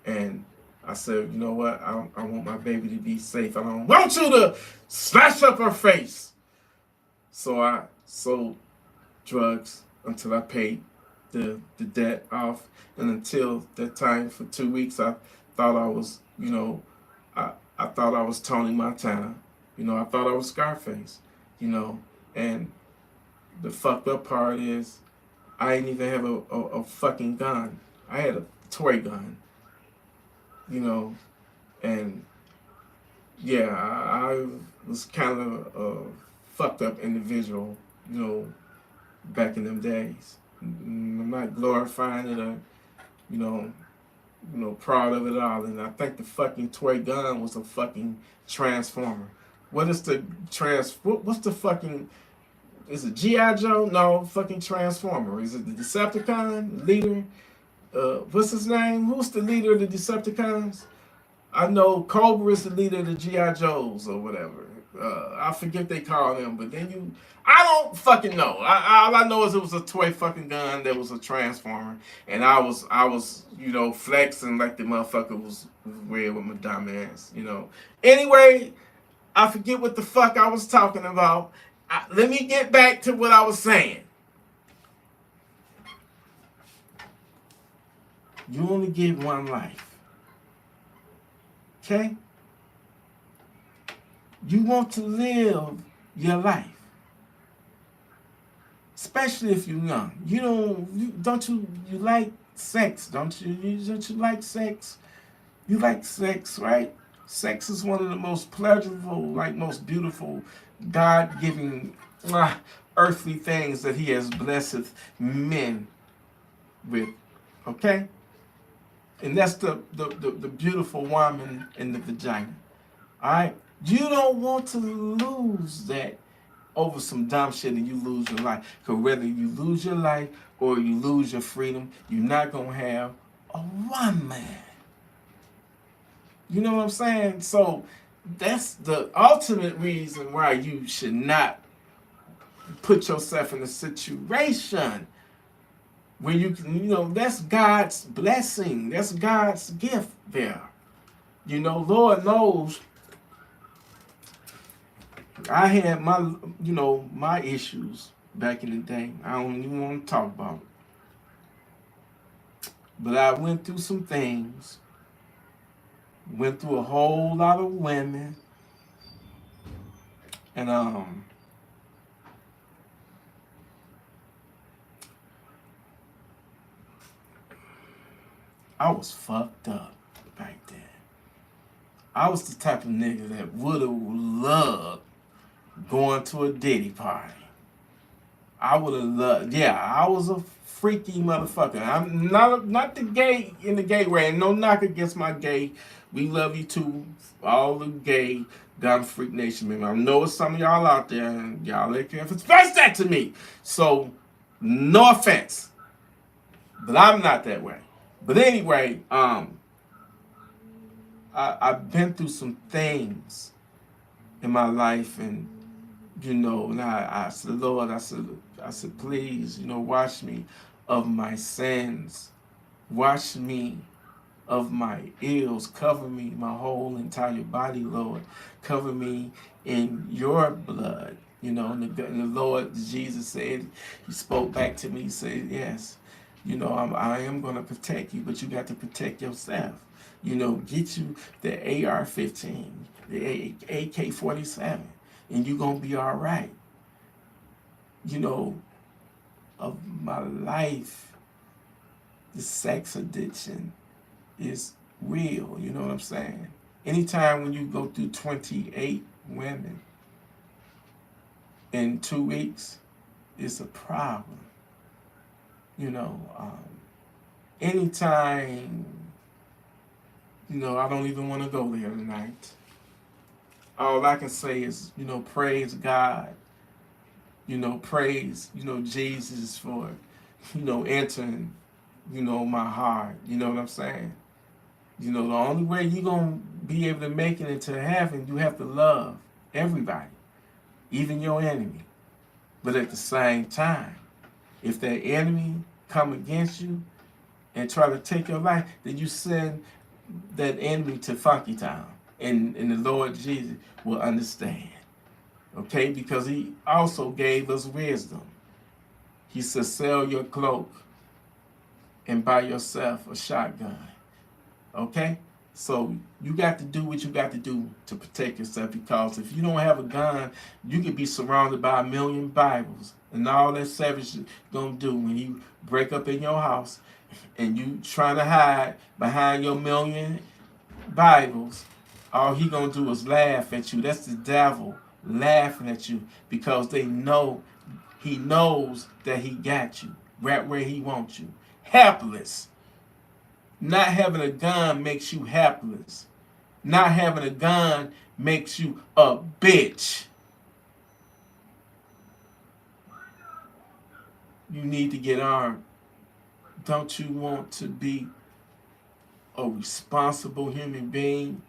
And I said, you know what? I want my baby to be safe. I don't want you to smash up her face. So I sold drugs until I paid the debt off. And until that time, for 2 weeks, I thought I was, I thought I was Tony Montana. I thought I was Scarface, and the fucked up part is I didn't even have a fucking gun. I had a toy gun, and yeah, I was kind of a fucked up individual, back in them days. I'm not glorifying it or, proud of it all. And I think the fucking toy gun was a fucking transformer. What is the what's the fucking, is it G.I. Joe? No, fucking Transformer. Is it the Decepticon leader? What's his name? Who's the leader of the Decepticons? I know Cobra is the leader of the G.I. Joes or whatever. I forget they call them, but then I don't fucking know. All I know is it was a toy fucking gun that was a transformer, and I was flexing like the motherfucker was weird with my dumb ass, Anyway, I forget what the fuck I was talking about. Let me get back to what I was saying. You only get one life. Okay? You want to live your life. Especially if you're young. You like sex, don't you? Don't you like sex? You like sex, right? Sex is one of the most pleasurable, most beautiful, God-giving, earthly things that he has blessed men with. Okay? And that's the beautiful woman in the vagina. Alright? You don't want to lose that over some dumb shit and you lose your life. Because whether you lose your life or you lose your freedom, you're not going to have a one man. You know what I'm saying? So that's the ultimate reason why you should not put yourself in a situation where you can, that's God's blessing. That's God's gift there. Lord knows I had my, my issues back in the day. I don't even want to talk about it. But I went through some things, went through a whole lot of women, and I was fucked up back then. I was the type of nigga that would have loved going to a Diddy party. I would have loved. Yeah, I was a freaky motherfucker. I'm not the gay in the gay way. No knock against my gay. We love you too, all the gay gun freak nation members. I know it's some of y'all out there, and y'all ain't care if express that to me. So, no offense, but I'm not that way. But anyway, I've been through some things in my life, and and I said, Lord, I said, please, wash me of my sins, wash me of my ills, cover me, my whole entire body, Lord, cover me in your blood. And the Lord Jesus said, He spoke back to me. He said, yes, I am going to protect you, but you got to protect yourself. Get you the AR-15, the AK-47, and you're going to be all right. Of my life, the sex addiction is real. You know what I'm saying? Anytime when you go through 28 women in 2 weeks, it's a problem. Anytime, I don't even want to go there tonight. All I can say is, praise God. Praise, Jesus for, entering, my heart. You know what I'm saying? The only way you're going to be able to make it into heaven, you have to love everybody, even your enemy. But at the same time, if that enemy come against you and try to take your life, then you send that enemy to Funky Town. And the Lord Jesus will understand. Okay? Because He also gave us wisdom. He said, sell your cloak and buy yourself a shotgun. Okay? So you got to do what you got to do to protect yourself, because if you don't have a gun, you could be surrounded by 1,000,000 Bibles. And all that savage is going to do when you break up in your house and you trying to hide behind your 1,000,000 Bibles, all he going to do is laugh at you. That's the devil laughing at you, because he knows that he got you right where he wants you. Helpless. Not having a gun makes you helpless. Not having a gun makes you a bitch. You need to get armed. Don't you want to be a responsible human being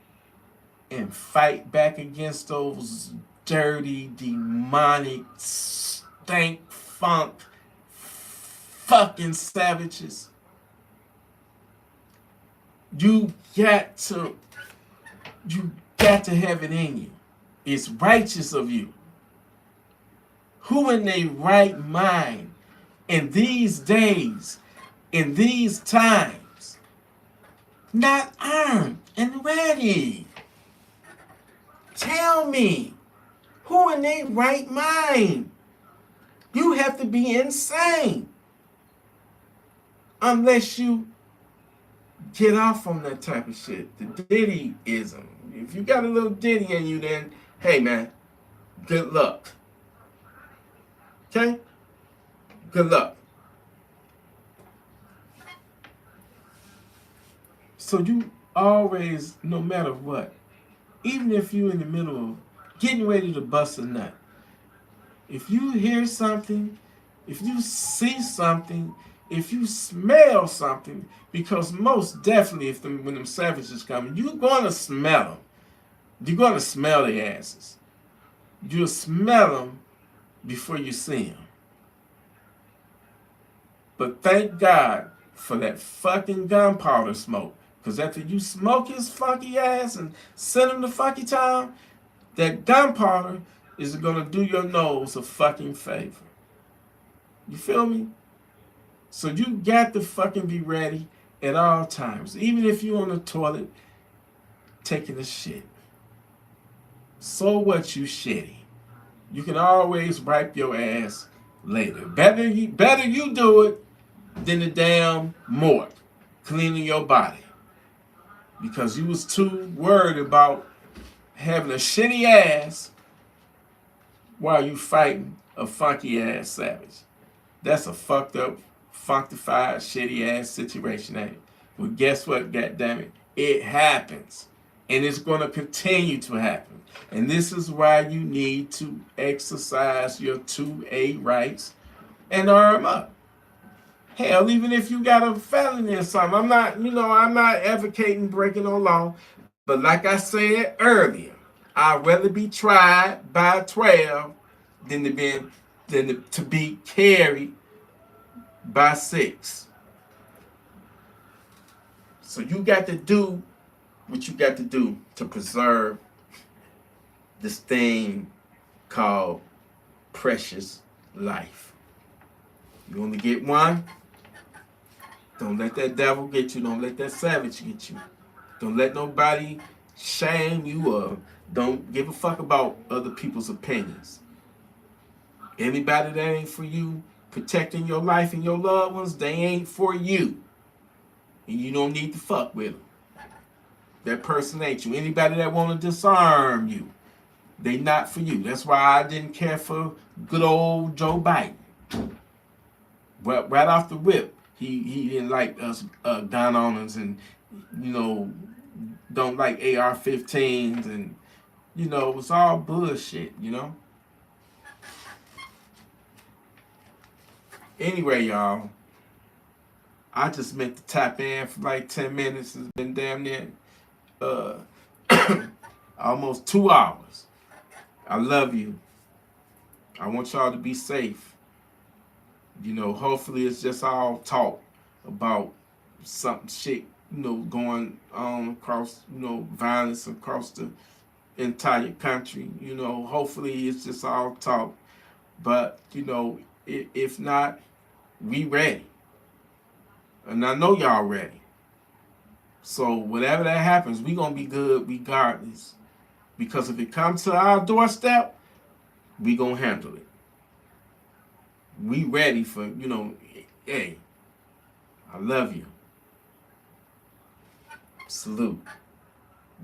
and fight back against those dirty, demonic, stank, funk, fucking savages? You got to have it in you. It's righteous of you. Who in their right mind in these days, in these times, not armed and ready? Tell me, who in their right mind? You have to be insane unless you get off on that type of shit. The Diddyism. If you got a little Diddy in you, then, hey man, good luck. Okay? Good luck. So you always, no matter what, even if you're in the middle of getting ready to bust a nut, if you hear something, if you see something, if you smell something, because most definitely when them savages come, you're going to smell them. You're going to smell their asses. You'll smell them before you see them. But thank God for that fucking gunpowder smoke. Because after you smoke his funky ass and send him to Funky Town, that gunpowder is gonna do your nose a fucking favor. You feel me? So you got to fucking be ready at all times. Even if you're on the toilet taking a shit. So what, you shitty? You can always wipe your ass later. Better you do it than the damn morgue cleaning your body. Because you was too worried about having a shitty ass while you fighting a funky ass savage. That's a fucked up, functified, shitty ass situation, ain't it? Well, guess what, goddammit? It happens. And it's going to continue to happen. And this is why you need to exercise your 2A rights and arm up. Hell, even if you got a felony or something, I'm not advocating breaking no law. But like I said earlier, I'd rather be tried by 12 than to be carried by 6. So you got to do what you got to do to preserve this thing called precious life. You only get one. Don't let that devil get you. Don't let that savage get you. Don't let nobody shame you or don't give a fuck about other people's opinions. Anybody that ain't for you protecting your life and your loved ones, they ain't for you. And you don't need to fuck with them. That person ain't you. Anybody that want to disarm you, they not for you. That's why I didn't care for good old Joe Biden. But right off the whip, he didn't like us gun owners and, don't like AR-15s and, it was all bullshit, Anyway, y'all, I just meant to tap in for like 10 minutes. It's been damn near almost 2 hours. I love you. I want y'all to be safe. Hopefully it's just all talk about some shit, going on across, violence across the entire country. Hopefully it's just all talk. But, if not, we ready. And I know y'all ready. So whatever that happens, we gonna be good regardless. Because if it comes to our doorstep, we gonna handle it. We ready for, hey, I love you. Salute.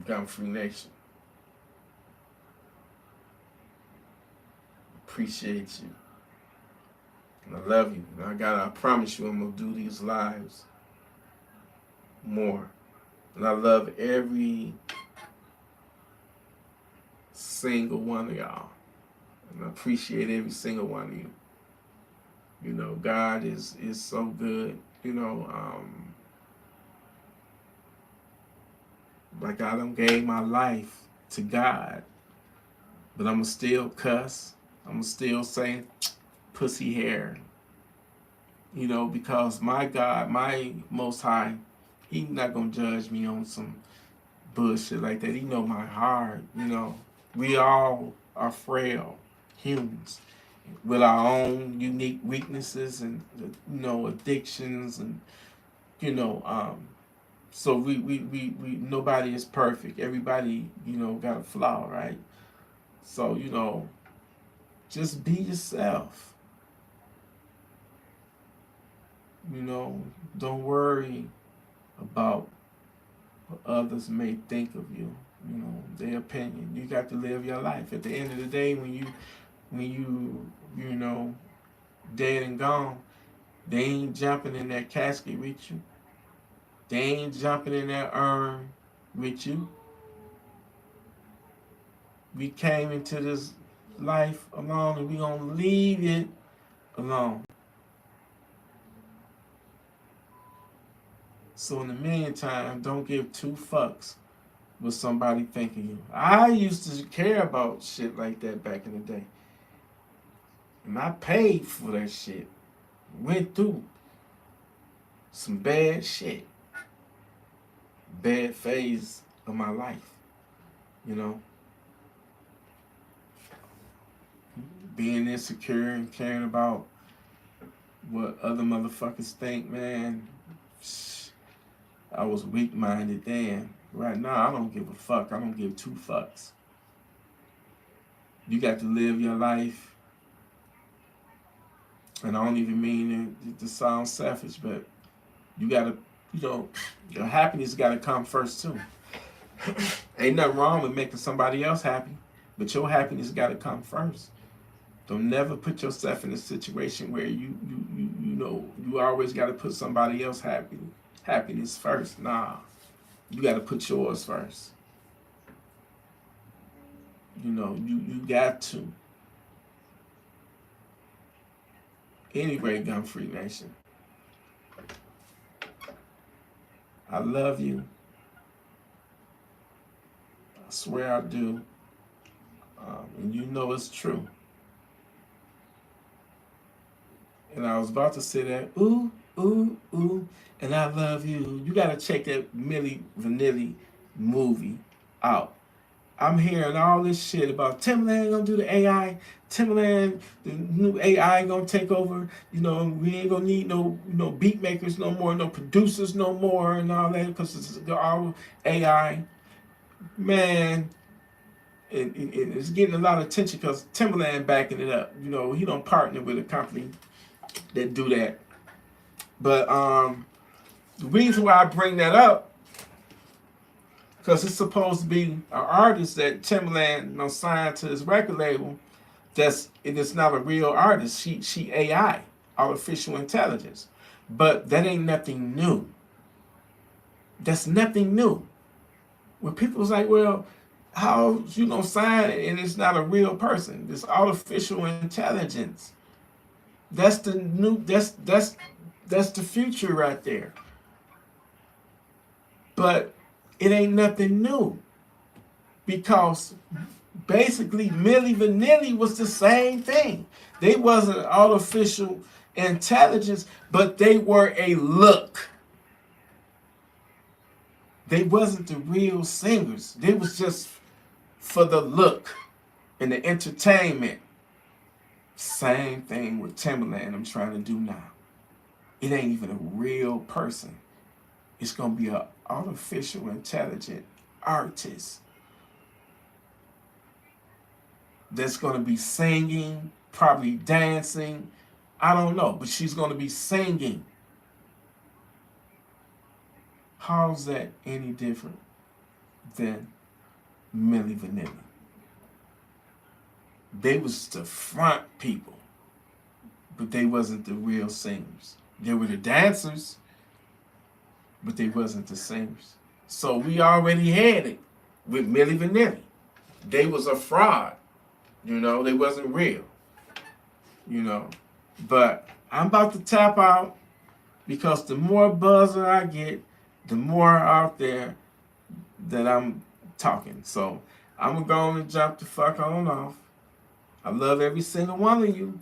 Gun Free Nation. Appreciate you. And I love you. And I promise you I'm gonna do these lives more. And I love every single one of y'all. And I appreciate every single one of you. God is so good. Like I done gave my life to God. But I'ma still cuss. I'ma still say pussy hair. Because my God, my Most High, He not gonna judge me on some bullshit like that. He know my heart. We all are frail humans with our own unique weaknesses and addictions and so we nobody is perfect. Everybody got a flaw, right? So just be yourself. Don't worry about what others may think of you. Their opinion. You got to live your life. At the end of the day, when you dead and gone, they ain't jumping in that casket with you. They ain't jumping in that urn with you. We came into this life alone and we gonna leave it alone. So in the meantime, don't give 2 fucks what somebody think of you. I used to care about shit like that back in the day. And I paid for that shit. Went through some bad shit. Bad phase of my life. being insecure and caring about what other motherfuckers think, man. I was weak-minded then. Right now, I don't give a fuck. I don't give two fucks. You got to live your life. And I don't even mean it to sound selfish, but you got to, your happiness got to come first, too. Ain't nothing wrong with making somebody else happy, but your happiness got to come first. Don't never put yourself in a situation where you always got to put somebody else happiness first. Nah, you got to put yours first. You got to. Anyway, Gun Free Nation, I love you. I swear I do. And you know it's true. And I was about to say that, ooh, ooh, ooh, and I love you. You got to check that Milli Vanilli movie out. I'm hearing all this shit about Timbaland gonna do the AI. Timbaland, the new AI gonna take over. We ain't gonna need no beat makers no more, no producers no more, and all that because it's all AI. Man, it's getting a lot of attention because Timbaland backing it up. He don't partner with a company that do that. But the reason why I bring that up, because it's supposed to be an artist that Timbaland signed to his record label. It is not a real artist. She AI, artificial intelligence. But that ain't nothing new. That's nothing new. When people was like, well, how sign it and it's not a real person? It's artificial intelligence. That's the new. That's the future right there. But it ain't nothing new, because basically Milli Vanilli was the same thing. They wasn't artificial intelligence, but they were a look. They wasn't the real singers. They was just for the look and the entertainment. Same thing with Timbaland I'm trying to do now. It ain't even a real person. It's going to be an artificial intelligent artist that's going to be singing, probably dancing. I don't know, but she's going to be singing. How's that any different than Milli Vanilli? They was the front people, but they wasn't the real singers. They were the dancers, but they wasn't the singers. So we already had it with Milli Vanilli. They was a fraud. They wasn't real. But I'm about to tap out, because the more buzzer I get, the more out there that I'm talking. So I'm going to jump the fuck on off. I love every single one of you.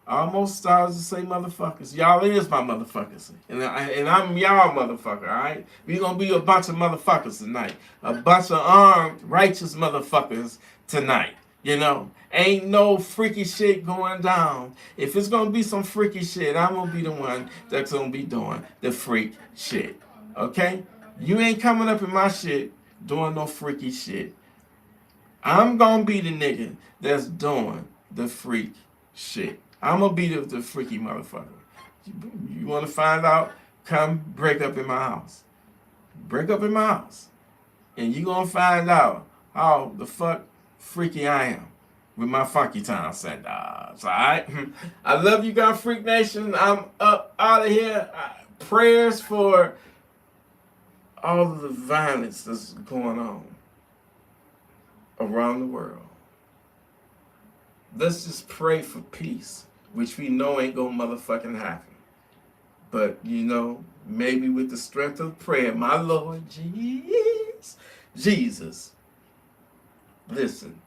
I almost started to say motherfuckers. Y'all is my motherfuckers. And I'm y'all motherfucker, all right? We going to be a bunch of motherfuckers tonight. A bunch of armed, righteous motherfuckers tonight. Ain't no freaky shit going down. If it's going to be some freaky shit, I'm going to be the one that's going to be doing the freak shit. Okay? You ain't coming up in my shit doing no freaky shit. I'm going to be the nigga that's doing the freak shit. I'm going to be the freaky motherfucker. You want to find out? Come break up in my house. Break up in my house. And you going to find out how the fuck freaky I am with my funky town sandals. All right? I love you guys, Freak Nation. I'm up out of here. Prayers for all of the violence that's going on around the world. Let's just pray for peace, which we know ain't gonna motherfucking happen. But, maybe with the strength of prayer, my Lord Jesus, listen,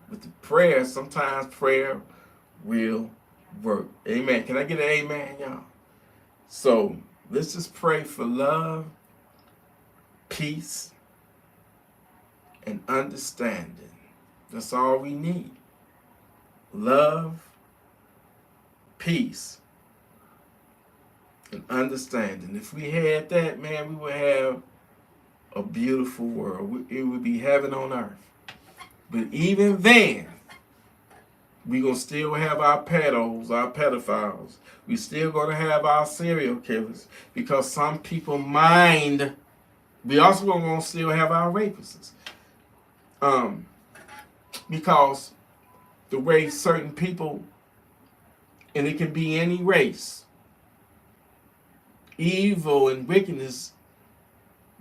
with the prayer, sometimes prayer will work. Amen. Can I get an amen, y'all? So, let's just pray for love, peace, and understanding. That's all we need. love, peace, and understanding. If we had that, man, we would have a beautiful world. It would be heaven on earth. But even then, we gonna still have our pedos, our pedophiles. We still gonna have our serial killers because some people mind. We also gonna still have our rapists. Because the way certain people, and it can be any race, evil and wickedness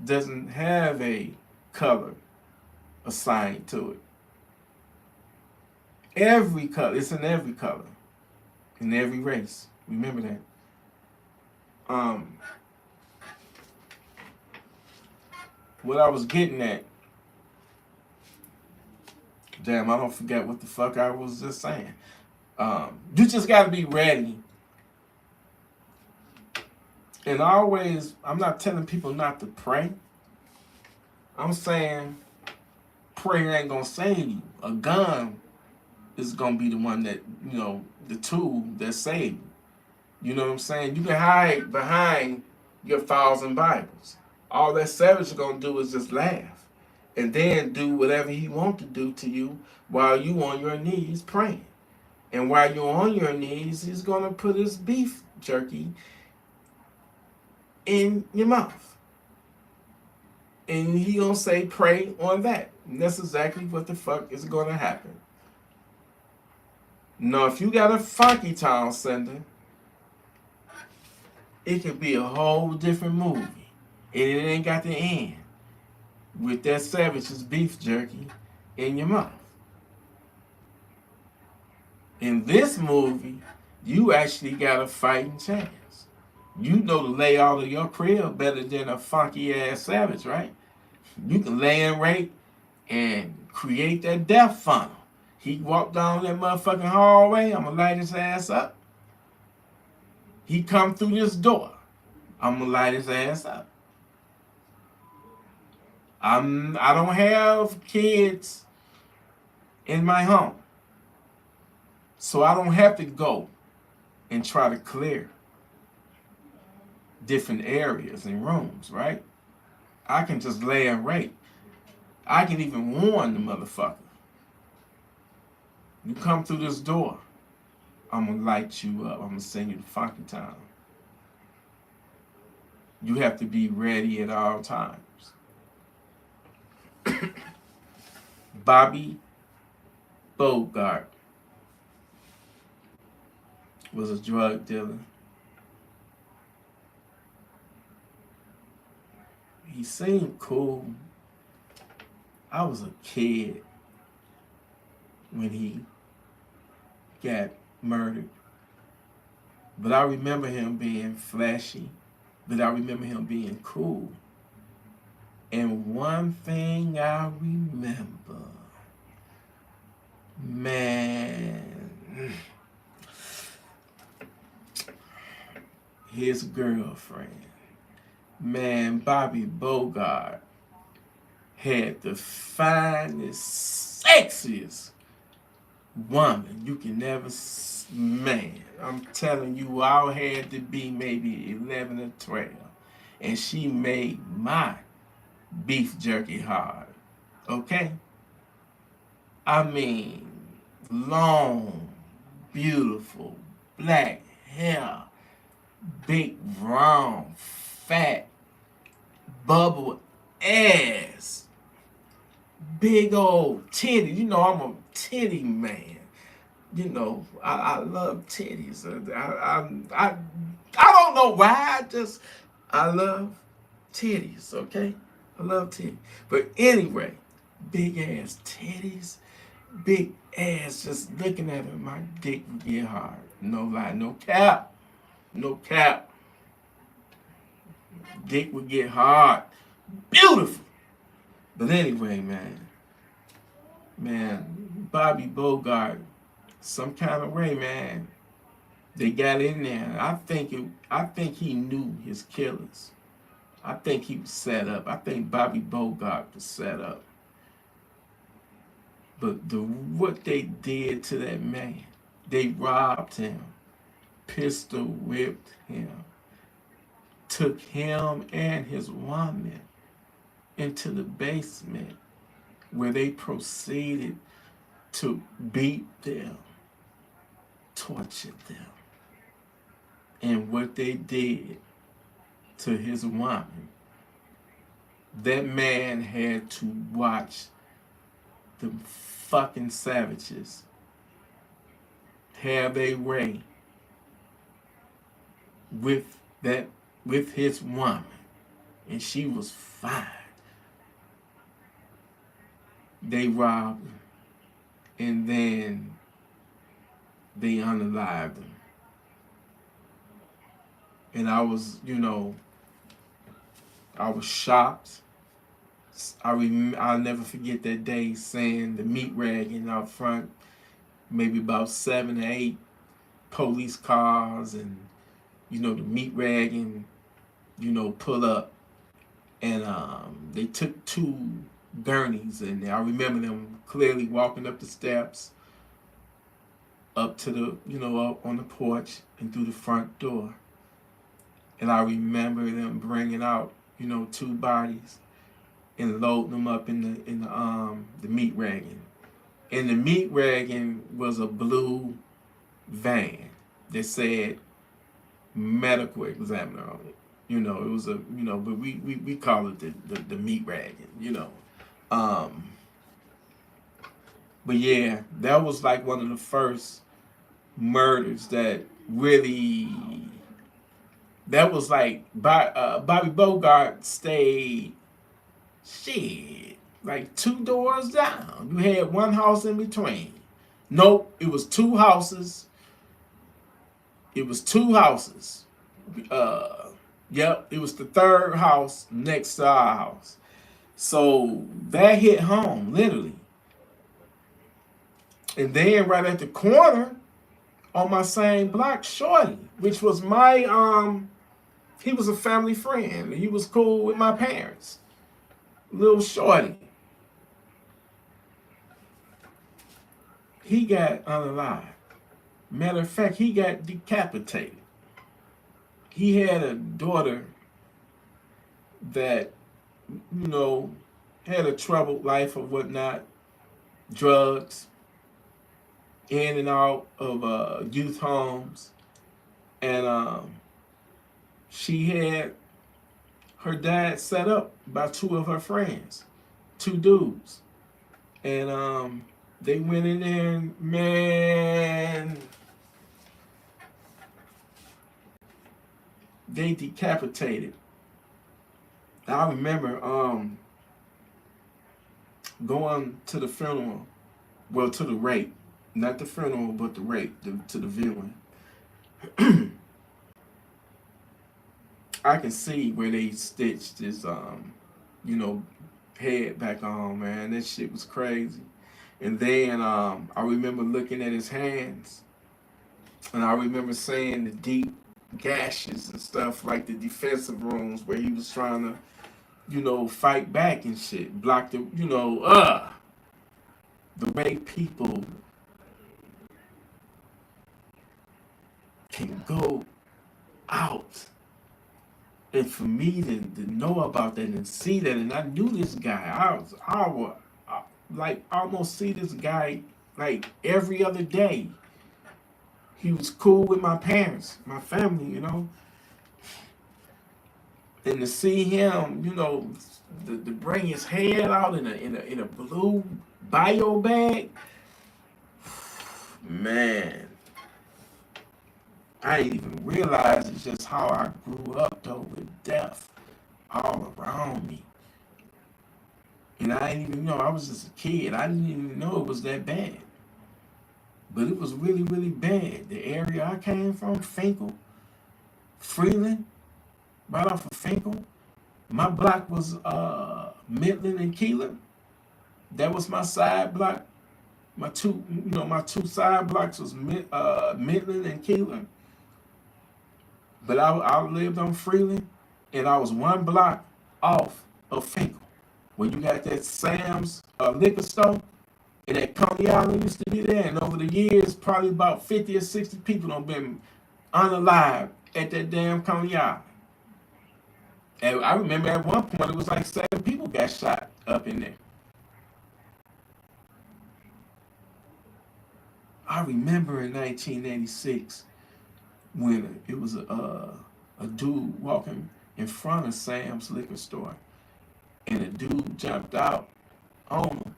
doesn't have a color assigned to it. Every color, it's in every color, in every race. Remember that. What I was getting at, damn, I don't forget what the fuck I was just saying. You just got to be ready. And always, I'm not telling people not to pray. I'm saying prayer ain't going to save you. A gun is going to be the one that, you know, the tool that saves you. You know what I'm saying? You can hide behind your 1,000 Bibles. All that savage is going to do is just laugh. And then do whatever he wants to do to you while you on your knees praying. And while you're on your knees, he's going to put his beef jerky in your mouth. And he going to say, pray on that. And that's exactly what the fuck is going to happen. Now, if you got a funky town sender, it could be a whole different movie. And it ain't got the end with that savage's beef jerky in your mouth. In this movie, you actually got a fighting chance. You know the layout of your crib better than a funky ass savage, right? You can lay in rape and create that death funnel. He walked down that motherfucking hallway, I'm gonna light his ass up. He come through this door, I'm gonna light his ass up. I don't have kids in my home, so I don't have to go and try to clear different areas and rooms, right? I can just lay and rape. I can even warn the motherfucker. You come through this door, I'm gonna light you up. I'm gonna send you to funky town. You have to be ready at all times. Bobby Bogart was a drug dealer. He seemed cool. I was a kid when he got murdered. But I remember him being flashy. But I remember him being cool. And one thing I remember, man, his girlfriend, man, Bobby Bogart had the finest, sexiest woman you can never, man, I'm telling you, I had to be maybe 11 or 12. And she made my beef jerky hard, okay? I mean, long, beautiful, black hair, big, round, fat, bubble ass, big old titty. You know, I'm a titty man. You know, I love titties. I don't know why. I love titties. Okay, I love titties. But anyway, big ass titties, big ass. Just looking at her, my dick would get hard. No lie, no cap, no cap. Dick would get hard. Beautiful. But anyway, man, Bobby Bogart, some kind of way, man, they got in there. I think he knew his killers. I think he was set up. I think Bobby Bogart was set up. But what they did to that man, they robbed him, pistol whipped him, took him and his woman into the basement where they proceeded to beat them, torture them. And what they did to his woman, that man had to watch the fucking savages have a way with his woman, and she was fine. They robbed him, and then they unalived him. And I was, I was shocked. I'll never forget that day seeing the meat wagon out front, maybe about 7 or 8 police cars, and the meat wagon, pull up, and they took 2 gurneys, and I remember them clearly walking up the steps, up to the, up on the porch and through the front door. And I remember them bringing out, 2 bodies and loading them up in the meat wagon. And the meat wagon was a blue van that said medical examiner on it. It was a, but we call it the meat wagon, But yeah, that was like one of the first murders that really, that was like, Bobby Bogart stayed, like 2 doors down. You had 1 house in between. Nope, it was 2 houses. It was 2 houses. Yep, it was the 3rd house next to our house. So that hit home, literally. And then right at the corner, on my same block, Shorty, which was my, he was a family friend. He was cool with my parents. Little Shorty. He got unalived. Matter of fact, he got decapitated. He had a daughter that, had a troubled life or whatnot, drugs, in and out of youth homes. And she had her dad set up by 2 of her friends, 2 dudes. And they went in there and, man, they decapitated. I remember going to the funeral, well, to the rape. Not the funeral, but the rape, to the viewing. I can see where they stitched his, head back on, man. That shit was crazy. And then I remember looking at his hands, and I remember seeing the deep gashes and stuff, like the defensive wounds where he was trying to, fight back and shit, block the, the way people can go out. And for me to know about that and see that, and I knew this guy, I would like almost see this guy like every other day. He was cool with my parents, my family, and to see him, to bring his head out in a blue bio bag, man. I didn't even realize it's just how I grew up though, with death all around me. And I didn't even know, I was just a kid. I didn't even know it was that bad. But it was really, really bad. The area I came from, Finkel, Freeland, right off of Finkel. My block was Midland and Keeler. That was my side block. My two side blocks was Midland and Keeler. But I lived on Freeland, and I was 1 block off of Finkel. When you got that Sam's liquor store, And that Coney Island used to be there. And over the years, probably about 50 or 60 people have been unalive at that damn Coney Island. And I remember at one point it was like 7 people got shot up in there. I remember in 1986 when it was a dude walking in front of Sam's liquor store, and a dude jumped out on him.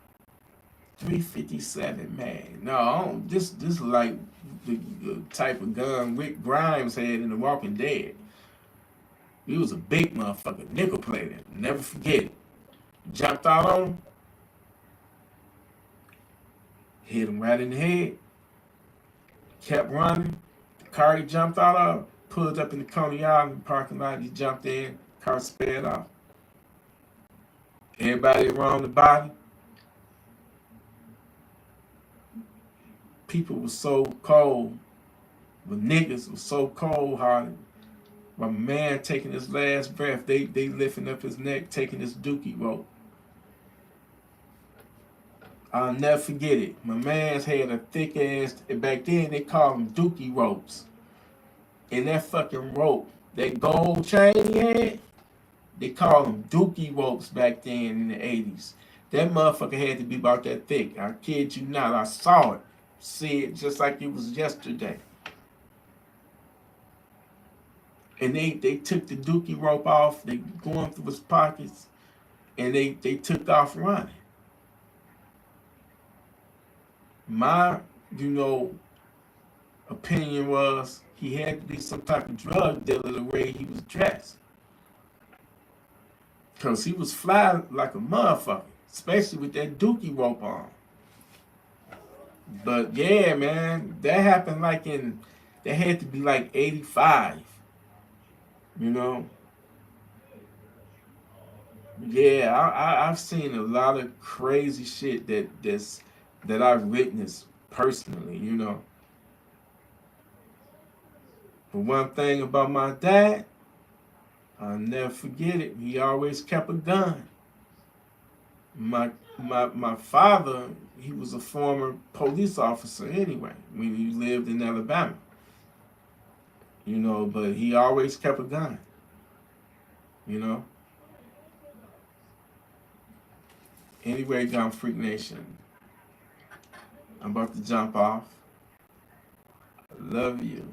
357, man. No, this is like the type of gun Rick Grimes had in The Walking Dead. He was a big motherfucker, nickel plated. Never forget it. Jumped out on him, hit him right in the head, kept running. The car he jumped out of pulled up in the Coney Island parking lot. He jumped in, car sped off. Everybody around the body, people were so cold. The niggas were so cold hearted. My man taking his last breath, they lifting up his neck, taking his dookie rope. I'll never forget it. My man's had a thick ass, back then they called them dookie ropes. And that fucking rope, that gold chain he had, they called them dookie ropes back then in the 80s. That motherfucker had to be about that thick. I kid you not, I saw it. See it just like it was yesterday. And they took the dookie rope off, they going through his pockets, and they took off running. My, opinion was he had to be some type of drug dealer the way he was dressed. Because he was fly like a motherfucker, especially with that dookie rope on. But yeah, man, that happened that had to be like 85. Yeah, I've seen a lot of crazy shit that I've witnessed personally, But one thing about my dad, I'll never forget it. He always kept a gun. My father, he was a former police officer anyway, when he lived in Alabama. But he always kept a gun. Anyway, Gun Freak Nation, I'm about to jump off. I love you.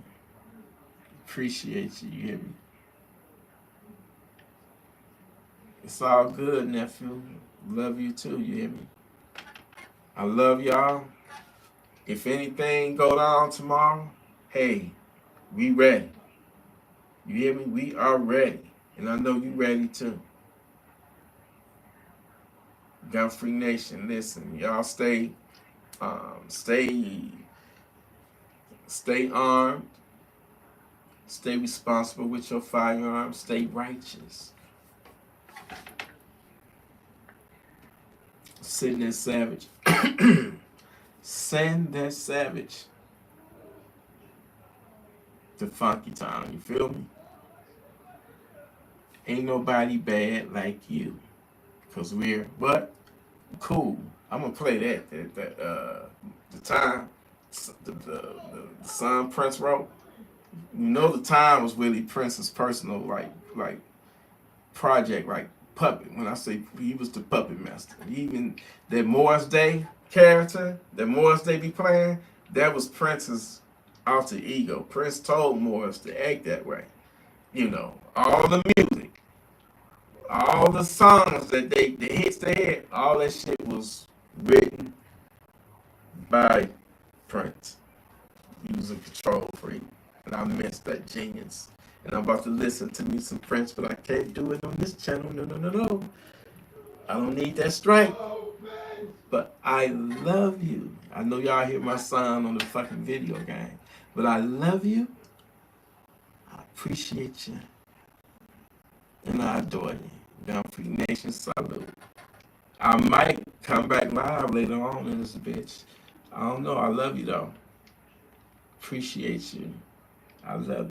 Appreciate you, you hear me? It's all good, nephew. Love you too, you hear me? I love y'all. If anything go down tomorrow, hey, we ready. You hear me? We are ready. And I know you ready too. Gun Free Nation, listen, y'all stay armed, stay responsible with your firearms, stay righteous. Send that savage. Send that savage to Funky Town, you feel me? Ain't nobody bad like you. Cause we're what? Cool. I'm gonna play that. The time the song Prince wrote. The time was really Prince's personal like project, like puppet. When I say he was the puppet master. Even that Morris Day character, that Morris Day be playing, that was Prince's alter ego. Prince told Morris to act that way. All the music, all the songs the hits they had, all that shit was written by Prince. He was a control freak, and I miss that genius. And I'm about to listen to me some Prince, but I can't do it on this channel. No. I don't need that strength. But I love you. I know y'all hear my son on the fucking video game, but I love you. I appreciate you. And I adore you. Gun Free Nation, salute. I might come back live later on in this bitch. I don't know. I love you though. Appreciate you. I love you.